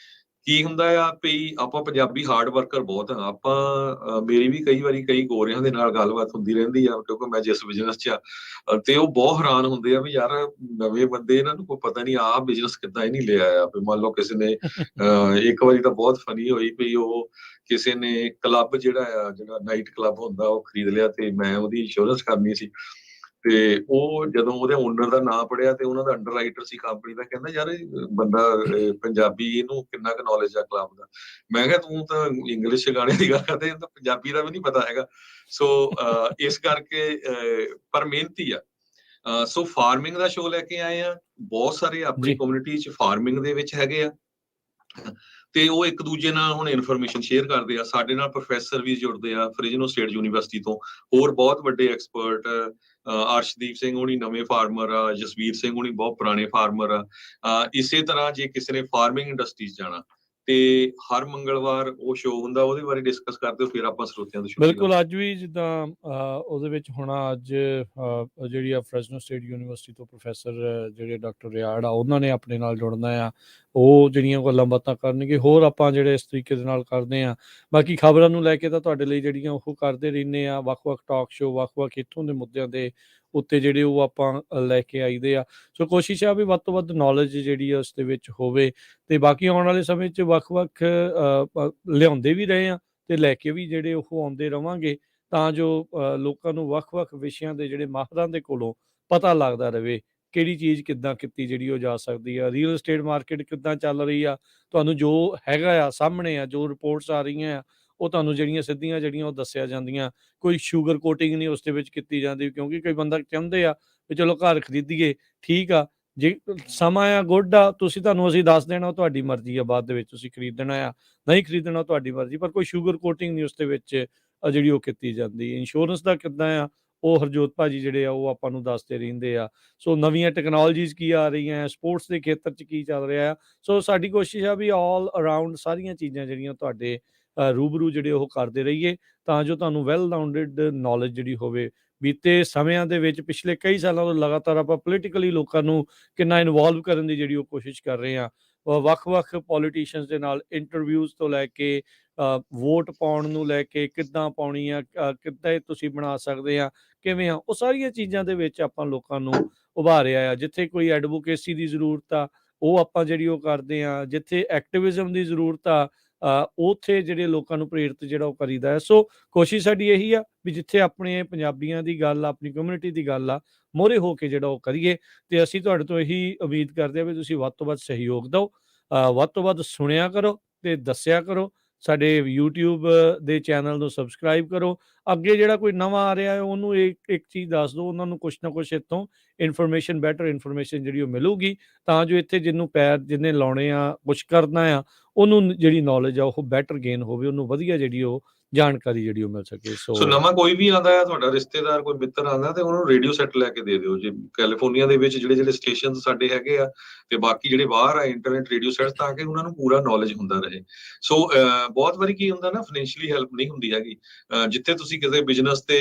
ਕੀ ਹੁੰਦਾ ਆ ਵੀ ਆਪਾਂ ਪੰਜਾਬੀ ਹਾਰਡ ਵਰਕਰ ਬਹੁਤ ਆ। ਆਪਾਂ ਮੇਰੀ ਵੀ ਕਈ ਵਾਰੀ ਕਈ ਗੋਰਿਆਂ ਦੇ ਨਾਲ ਗੱਲਬਾਤ ਹੁੰਦੀ ਰਹਿੰਦੀ ਆ, ਕਿਉਂਕਿ ਮੈਂ ਜਿਸ ਬਿਜ਼ਨਸ 'ਚ ਆ, ਤੇ ਉਹ ਬਹੁਤ ਹੈਰਾਨ ਹੁੰਦੇ ਆ ਵੀ ਯਾਰ ਨਵੇਂ ਬੰਦੇ, ਇਹਨਾਂ ਨੂੰ ਕੋਈ ਪਤਾ ਨਹੀਂ ਆਹ ਬਿਜ਼ਨਸ ਕਿੱਦਾਂ ਹੀ ਨਹੀਂ ਲਿਆ ਆ। ਵੀ ਮੰਨ ਲਓ ਕਿਸੇ ਨੇ ਇੱਕ ਵਾਰੀ ਤਾਂ ਬਹੁਤ ਫਨੀ ਹੋਈ ਵੀ ਉਹ ਕਿਸੇ ਨੇ ਕਲੱਬ ਜਿਹੜਾ ਨਾਈਟ ਕਲੱਬ ਹੁੰਦਾ ਉਹ ਖਰੀਦ ਲਿਆ, ਤੇ ਮੈਂ ਉਹਦੀ ਇੰਸ਼ੋਰੈਂਸ ਕਰਨੀ ਸੀ। ਤੇ ਉਹ ਜਦੋਂ ਉਹਦੇ ਓਨਰ ਦਾ ਨਾਂ ਪੜਿਆ ਤੇ ਉਹਨਾਂ ਦਾ ਅੰਡਰ ਰਾਈਟਰ ਸੀ ਕੰਪਨੀ ਦਾ, ਕਹਿੰਦਾ ਯਾਰ ਇਹ ਬੰਦਾ ਪੰਜਾਬੀ, ਇਹਨੂੰ ਕਿੰਨਾ ਕੁ ਨੌਲੇਜ ਆ ਕਲੱਬ ਦਾ। ਮੈਂ ਕਿਹਾ ਤੂੰ ਤਾਂ ਇੰਗਲਿਸ਼ ਗਾਣੇ ਦੀ ਗੱਲ ਕਰਦੇ, ਤਾਂ ਪੰਜਾਬੀ ਦਾ ਵੀ ਨਹੀਂ ਪਤਾ ਹੈਗਾ। ਸੋ ਇਸ ਕਰਕੇ ਪਰ ਮਿਹਨਤੀ ਆ। ਸੋ ਫਾਰਮਿੰਗ ਦਾ ਸ਼ੋਅ ਲੈ ਕੇ ਆਏ ਆ। ਬਹੁਤ ਸਾਰੇ ਆਪਣੀ ਕਮਿਊਨਿਟੀ 'ਚ ਫਾਰਮਿੰਗ ਦੇ ਵਿੱਚ ਹੈਗੇ ਆ। ਤੇ ਉਹ ਇੱਕ ਦੂਜੇ ਨਾਲ ਹੁਣ ਇਨਫੋਰਮੇਸ਼ਨ ਸ਼ੇਅਰ ਕਰਦੇ ਆ। ਸਾਡੇ ਨਾਲ ਪ੍ਰੋਫੈਸਰ ਵੀ ਜੁੜਦੇ ਆ ਫ੍ਰਿਜਨੋ ਸਟੇਟ ਯੂਨੀਵਰਸਿਟੀ ਤੋਂ, ਹੋਰ ਬਹੁਤ ਵੱਡੇ ਐਕਸਪਰਟ, ਅਰਸ਼ਦੀਪ ਸਿੰਘ ਹੋਣੀ ਨਵੇਂ ਫਾਰਮਰ ਆ, ਜਸਵੀਰ ਸਿੰਘ ਹੋਣੀ ਬਹੁਤ ਪੁਰਾਣੇ ਫਾਰਮਰ ਆ। ਇਸੇ ਤਰ੍ਹਾਂ ਜੇ ਕਿਸੇ ਨੇ ਫਾਰਮਿੰਗ ਇੰਡਸਟਰੀ 'ਚ ਜਾਣਾ ਤੇ ਹਰ ਮੰਗਲਵਾਰ ਉਹ ਸ਼ੋਅ ਹੁੰਦਾ, ਉਹਦੇ ਬਾਰੇ ਡਿਸਕਸ ਕਰਦੇ ਹੋ, ਫਿਰ ਆਪਾਂ ਸਰੋਤਿਆਂ ਤੋਂ ਬਿਲਕੁਲ। ਅੱਜ ਵੀ ਜਿੱਦਾਂ ਉਹਦੇ ਵਿੱਚ ਹੋਣਾ, ਅੱਜ ਜਿਹੜੀ ਆ ਫ੍ਰੈਸਨੋ ਸਟੇਟ ਯੂਨੀਵਰਸਿਟੀ ਤੋਂ ਪ੍ਰੋਫੈਸਰ ਜਿਹੜੇ ਡਾਕਟਰ ਰਿਆੜ ਆ, ਉਹਨਾਂ ਨੇ ਆਪਣੇ ਨਾਲ ਜੁੜਨਾ ਆ। ਉਹ ਜਿਹੜੀਆਂ ਗੱਲਾਂ ਬਾਤਾਂ ਕਰਨਗੇ, ਹੋਰ ਆਪਾਂ ਜਿਹੜੇ ਇਸ ਤਰੀਕੇ ਦੇ ਨਾਲ ਕਰਦੇ ਆ। ਬਾਕੀ ਖਬਰਾਂ ਨੂੰ ਲੈ ਕੇ ਤਾਂ ਤੁਹਾਡੇ ਲਈ ਜਿਹੜੀਆਂ ਉਹ ਕਰਦੇ ਰਹਿੰਦੇ ਆ, ਵੱਖ-ਵੱਖ ਟਾਕ ਸ਼ੋਅ, ਵੱਖ-ਵੱਖ ਇੱਥੋਂ ਦੇ ਮੁੱਦਿਆਂ ਦੇ ਉੱਤੇ ਜਿਹੜੇ ਉਹ ਆਪਾਂ ਲੈ ਕੇ ਆਈਦੇ ਆ। ਸੋ ਕੋਸ਼ਿਸ਼ ਆ ਵੀ ਵੱਧ ਤੋਂ ਵੱਧ ਨੌਲੇਜ ਜਿਹੜੀ ਆ ਉਸ ਦੇ ਵਿੱਚ ਹੋਵੇ, ਤੇ ਬਾਕੀ ਆਉਣ ਵਾਲੇ ਸਮੇਂ 'ਚ ਵੱਖ-ਵੱਖ ਲਿਆਉਂਦੇ ਵੀ ਰਹੇ ਆ ਤੇ ਲੈ ਕੇ ਵੀ ਜਿਹੜੇ ਉਹ ਆਉਂਦੇ ਰਵਾਂਗੇ, ਤਾਂ ਜੋ ਲੋਕਾਂ ਨੂੰ ਵੱਖ-ਵੱਖ ਵਿਸ਼ਿਆਂ ਦੇ ਜਿਹੜੇ ਮਾਹਰਾਂ ਦੇ ਕੋਲੋਂ ਪਤਾ ਲੱਗਦਾ ਰਵੇ ਕਿਹੜੀ ਚੀਜ਼ ਕਿੱਦਾਂ ਕੀਤੀ ਜਿਹੜੀ ਉਹ ਜਾ ਸਕਦੀ ਆ, ਰੀਅਲ estate ਮਾਰਕੀਟ ਕਿੱਦਾਂ ਚੱਲ ਰਹੀ ਆ। ਤੁਹਾਨੂੰ ਜੋ ਹੈਗਾ ਆ ਸਾਹਮਣੇ ਆ, ਜੋ ਰਿਪੋਰਟਸ ਆ ਰਹੀਆਂ ਆ, ਉਹ ਤੁਹਾਨੂੰ ਜਿਹੜੀਆਂ ਸਿੱਧੀਆਂ ਜਿਹੜੀਆਂ ਉਹ ਦੱਸਿਆ ਜਾਂਦੀਆਂ। ਕੋਈ ਸ਼ੂਗਰ ਕੋਟਿੰਗ ਨਹੀਂ ਉਸ ਦੇ ਵਿੱਚ ਕੀਤੀ ਜਾਂਦੀ, ਕਿਉਂਕਿ ਕਈ ਬੰਦਾ ਚਾਹੁੰਦੇ ਆ ਵੀ ਚਲੋ ਘਰ ਖਰੀਦੀਏ, ਠੀਕ ਆ, ਜੇ ਸਮਾਂ ਆ ਗੁੱਡ ਆ, ਤੁਹਾਨੂੰ ਅਸੀਂ ਦੱਸ ਦੇਣਾ, ਤੁਹਾਡੀ ਮਰਜ਼ੀ ਆ, ਬਾਅਦ ਦੇ ਵਿੱਚ ਤੁਸੀਂ ਖਰੀਦਣਾ ਆ ਨਹੀਂ ਖਰੀਦਣਾ ਤੁਹਾਡੀ ਮਰਜ਼ੀ, ਪਰ ਕੋਈ ਸ਼ੂਗਰ ਕੋਟਿੰਗ ਨਹੀਂ ਉਸ ਦੇ ਵਿੱਚ ਜਿਹੜੀ ਉਹ ਕੀਤੀ ਜਾਂਦੀ। ਇੰਸ਼ੋਰੈਂਸ ਦਾ ਕਿੱਦਾਂ ਆ, ਉਹ ਹਰਜੋਤ ਭਾਜੀ ਜਿਹੜੇ ਆ ਉਹ ਆਪਾਂ ਨੂੰ ਦੱਸਦੇ ਰਹਿੰਦੇ ਆ। ਸੋ ਨਵੀਆਂ ਟੈਕਨੋਲੋਜੀਜ਼ ਕੀ ਆ ਰਹੀਆਂ, ਸਪੋਰਟਸ ਦੇ ਖੇਤਰ 'ਚ ਕੀ ਚੱਲ ਰਿਹਾ ਆ। ਸੋ ਸਾਡੀ ਕੋਸ਼ਿਸ਼ ਆ ਵੀ ਆਲ ਅਰਾਊਂਡ ਸਾਰੀਆਂ ਚੀਜ਼ਾਂ ਜਿਹੜੀਆਂ ਤੁਹਾਡੇ ਰੂਬਰੂ ਜਿਹੜੇ ਉਹ ਕਰਦੇ ਰਹੀਏ, ਤਾਂ ਜੋ ਤੁਹਾਨੂੰ ਵੈਲ ਰਾਊਂਡਡ ਨੌਲੇਜ ਜਿਹੜੀ ਹੋਵੇ। ਬੀਤੇ ਸਮਿਆਂ ਦੇ ਵਿੱਚ ਪਿਛਲੇ ਕਈ ਸਾਲਾਂ ਤੋਂ ਲਗਾਤਾਰ ਆਪਾਂ ਪੋਲੀਟੀਕਲੀ ਲੋਕਾਂ ਨੂੰ ਕਿੰਨਾ ਇਨਵੋਲਵ ਕਰਨ ਦੀ ਜਿਹੜੀ ਉਹ ਕੋਸ਼ਿਸ਼ ਕਰ ਰਹੇ ਆ। ਵੱਖ-ਵੱਖ ਪੋਲੀਟੀਸ਼ੀਅਨਸ ਦੇ ਨਾਲ ਇੰਟਰਵਿਊਜ਼ ਤੋਂ ਲੈ ਕੇ ਵੋਟ ਪਾਉਣ ਨੂੰ ਲੈ ਕੇ, ਕਿੱਦਾਂ ਪਾਉਣੀ ਆ, ਕਿੱਦਾਂ ਇਹ ਤੁਸੀਂ ਬਣਾ ਸਕਦੇ ਆ, ਕਿਵੇਂ ਆ, ਉਹ ਸਾਰੀਆਂ ਚੀਜ਼ਾਂ ਦੇ ਵਿੱਚ ਆਪਾਂ ਲੋਕਾਂ ਨੂੰ ਉਭਾਰਿਆ ਆ। ਜਿੱਥੇ ਕੋਈ ਐਡਵੋਕੇਸੀ ਦੀ ਜ਼ਰੂਰਤ ਆ, ਉਹ ਆਪਾਂ ਜਿਹੜੀ ਉਹ ਕਰਦੇ ਆ। ਜਿੱਥੇ ਐਕਟਿਵਿਜ਼ਮ ਦੀ ਜ਼ਰੂਰਤ ਆ, ਉੱਥੇ ਜਿਹੜੇ ਲੋਕਾਂ ਨੂੰ ਪ੍ਰੇਰਿਤ ਜਿਹੜਾ ਉਹ ਕਰੀਦਾ ਹੈ। ਸੋ ਕੋਸ਼ਿਸ਼ ਸਾਡੀ ਇਹੀ ਆ ਵੀ ਜਿੱਥੇ ਆਪਣੇ ਪੰਜਾਬੀਆਂ ਦੀ ਗੱਲ ਆ, ਆਪਣੀ ਕਮਿਊਨਿਟੀ ਦੀ ਗੱਲ ਆ, ਮੋਹਰੇ ਹੋ ਕੇ ਜਿਹੜਾ ਉਹ ਕਰੀਏ। ਤੇ ਅਸੀਂ ਤੁਹਾਡੇ ਤੋਂ ਇਹੀ ਉਮੀਦ ਕਰਦੇ ਆ ਵੀ ਤੁਸੀਂ ਵੱਧ ਤੋਂ ਵੱਧ ਸਹਿਯੋਗ ਦਿਓ, ਵੱਧ ਤੋਂ ਵੱਧ ਸੁਣਿਆ ਕਰੋ ਤੇ ਦੱਸਿਆ ਕਰੋ। ਸਾਡੇ YouTube ਦੇ ਚੈਨਲ ਨੂੰ ਸਬਸਕ੍ਰਾਈਬ ਕਰੋ। ਅੱਗੇ ਜਿਹੜਾ ਕੋਈ ਨਵਾਂ ਆ ਰਿਹਾ ਹੈ ਉਹਨੂੰ ਇੱਕ ਚੀਜ਼ ਦੱਸ ਦਿਓ, ਉਹਨਾਂ ਨੂੰ ਕੁਛ ਨਾ ਕੁਛ ਇੱਥੋਂ ਇਨਫੋਰਮੇਸ਼ਨ, ਬੈਟਰ ਇਨਫੋਰਮੇਸ਼ਨ ਜਿਹੜੀ ਉਹ ਮਿਲੂਗੀ, ਤਾਂ ਜੋ ਇੱਥੇ ਜਿਹਨੂੰ ਪੈਰ ਜਿਹਨੇ ਲਾਉਣੇ ਆ, ਕੁਛ ਕਰਨਾ ਆ, ਉਹਨੂੰ ਜਿਹੜੀ ਨੌਲੇਜ ਆ ਉਹ ਬੈਟਰ ਗੇਨ ਹੋਵੇ, ਉਹਨੂੰ ਵਧੀਆ ਜਿਹੜੀ ਉਹ ਜਾਣਕਾਰੀ ਜਿਹੜੀ ਉਹ ਮਿਲ ਸਕੇ। ਸੋ ਨਵਾਂ ਕੋਈ ਵੀ ਆਉਂਦਾ ਹੈ, ਤੁਹਾਡਾ ਰਿਸ਼ਤੇਦਾਰ ਕੋਈ ਮਿੱਤਰ ਆਉਂਦਾ, ਤੇ ਉਹਨੂੰ ਰੇਡੀਓ ਸੈੱਟ ਲੈ ਕੇ ਦੇ ਦਿਓ। ਜੇ ਕੈਲੀਫੋਰਨੀਆ ਦੇ ਵਿੱਚ ਜਿਹੜੇ ਸਟੇਸ਼ਨ ਸਾਡੇ ਹੈਗੇ ਆ, ਤੇ ਬਾਕੀ ਜਿਹੜੇ ਬਾਹਰ ਆ ਇੰਟਰਨੈਟ ਰੇਡੀਓ ਸੈੱਟ, ਤਾਂ ਕਿ ਉਹਨਾਂ ਨੂੰ ਪੂਰਾ ਨੌਲੇਜ ਹੁੰਦਾ ਰਹੇ। ਸੋ ਬਹੁਤ ਵਾਰੀ ਕੀ ਹੁੰਦਾ ਨਾ, ਫਾਈਨੈਂਸ਼ੀਅਲੀ ਹੈਲਪ ਨਹੀਂ ਹੁੰਦੀ ਹੈਗੀ। ਜਿੱਥੇ ਤੁਸੀਂ ਕਿਸੇ ਬਿਜ਼ਨਸ ਤੇ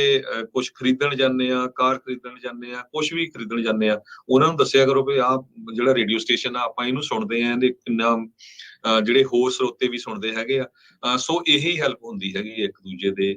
ਕੁਝ ਖਰੀਦਣ ਜਾਂਦੇ ਆ, ਕਾਰ ਖਰੀਦਣ ਜਾਂਦੇ ਆ, ਕੁਝ ਵੀ ਖਰੀਦਣ ਜਾਂਦੇ ਆ, ਉਹਨਾਂ ਨੂੰ ਦੱਸਿਆ ਕਰੋ ਵੀ ਆਹ ਜਿਹੜਾ ਰੇਡੀਓ ਸਟੇਸ਼ਨ ਆ ਆਪਾਂ ਇਹਨੂੰ ਸੁਣਦੇ ਆ, ਇਹਦੇ ਕਿੰਨਾ ਜਿਹੜੇ ਹੋਰ ਸਰੋਤੇ ਵੀ ਸੁਣਦੇ ਹੈਗੇ ਆ। ਸੋ ਇਹੀ ਹੈਲਪ ਹੁੰਦੀ ਹੈਗੀ ਇੱਕ ਦੂਜੇ ਦੇ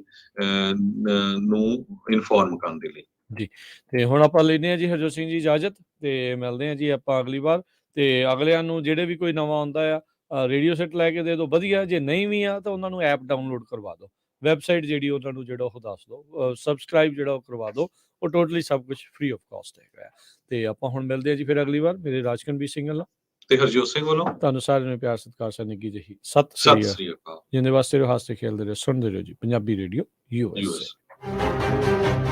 ਨੂੰ ਇਨਫੋਰਮ ਕਰਨ ਦੇ ਲਈ ਜੀ। ਤੇ ਹੁਣ ਆਪਾਂ ਲੈਂਦੇ ਹਾਂ ਜੀ ਹਰਜੋਤ ਸਿੰਘ ਜੀ ਇਜਾਜ਼ਤ, ਤੇ ਮਿਲਦੇ ਹਾਂ ਜੀ ਆਪਾਂ ਅਗਲੀ ਵਾਰ। ਤੇ ਅਗਲਿਆਂ ਨੂੰ ਜਿਹੜੇ ਵੀ ਕੋਈ ਨਵਾਂ ਆਉਂਦਾ ਆ, ਰੇਡੀਓ ਸੈੱਟ ਲੈ ਕੇ ਦੇ ਦਿਓ, ਵਧੀਆ। ਜੇ ਨਹੀਂ ਵੀ ਆ ਤਾਂ ਉਹਨਾਂ ਨੂੰ ਐਪ ਡਾਊਨਲੋਡ ਕਰਵਾ ਦਿਓ, ਵੈਬਸਾਈਟ ਜਿਹੜੀ ਉਹਨਾਂ ਨੂੰ ਜਿਹੜਾ ਉਹ ਦੱਸ ਦਿਓ, ਸਬਸਕ੍ਰਾਈਬ ਜਿਹੜਾ ਉਹ ਕਰਵਾ ਦਿਓ। ਉਹ ਟੋਟਲੀ ਸਭ ਕੁਝ ਫ੍ਰੀ ਆਫ ਕਾਸਟ ਹੈਗਾ। ਤੇ ਆਪਾਂ ਹੁਣ ਮਿਲਦੇ ਹਾਂ ਜੀ ਫਿਰ ਅਗਲੀ ਵਾਰ। ਮੇਰੇ ਰਾਜਕਨਵੀਰ ਸਿੰਘ ਵੱਲੋਂ ਤੇ ਹਰਜੋਤ ਸਿੰਘ ਵੱਲੋਂ ਤੁਹਾਨੂੰ ਸਾਰਿਆਂ ਨੂੰ ਪਿਆਰ ਸਤਿਕਾਰ ਸਾ ਨਿੱਘੀ ਜਿਹੀ ਸਤਿ ਸ੍ਰੀ ਅਕਾਲ। ਜਿੰਦੇ ਵਾਸਤੇ ਰਹੋ, ਹੱਸਦੇ ਖੇਲਦੇ ਰਹੋ, ਸੁਣਦੇ ਰਹੋ ਜੀ ਪੰਜਾਬੀ ਰੇਡੀਓ USA।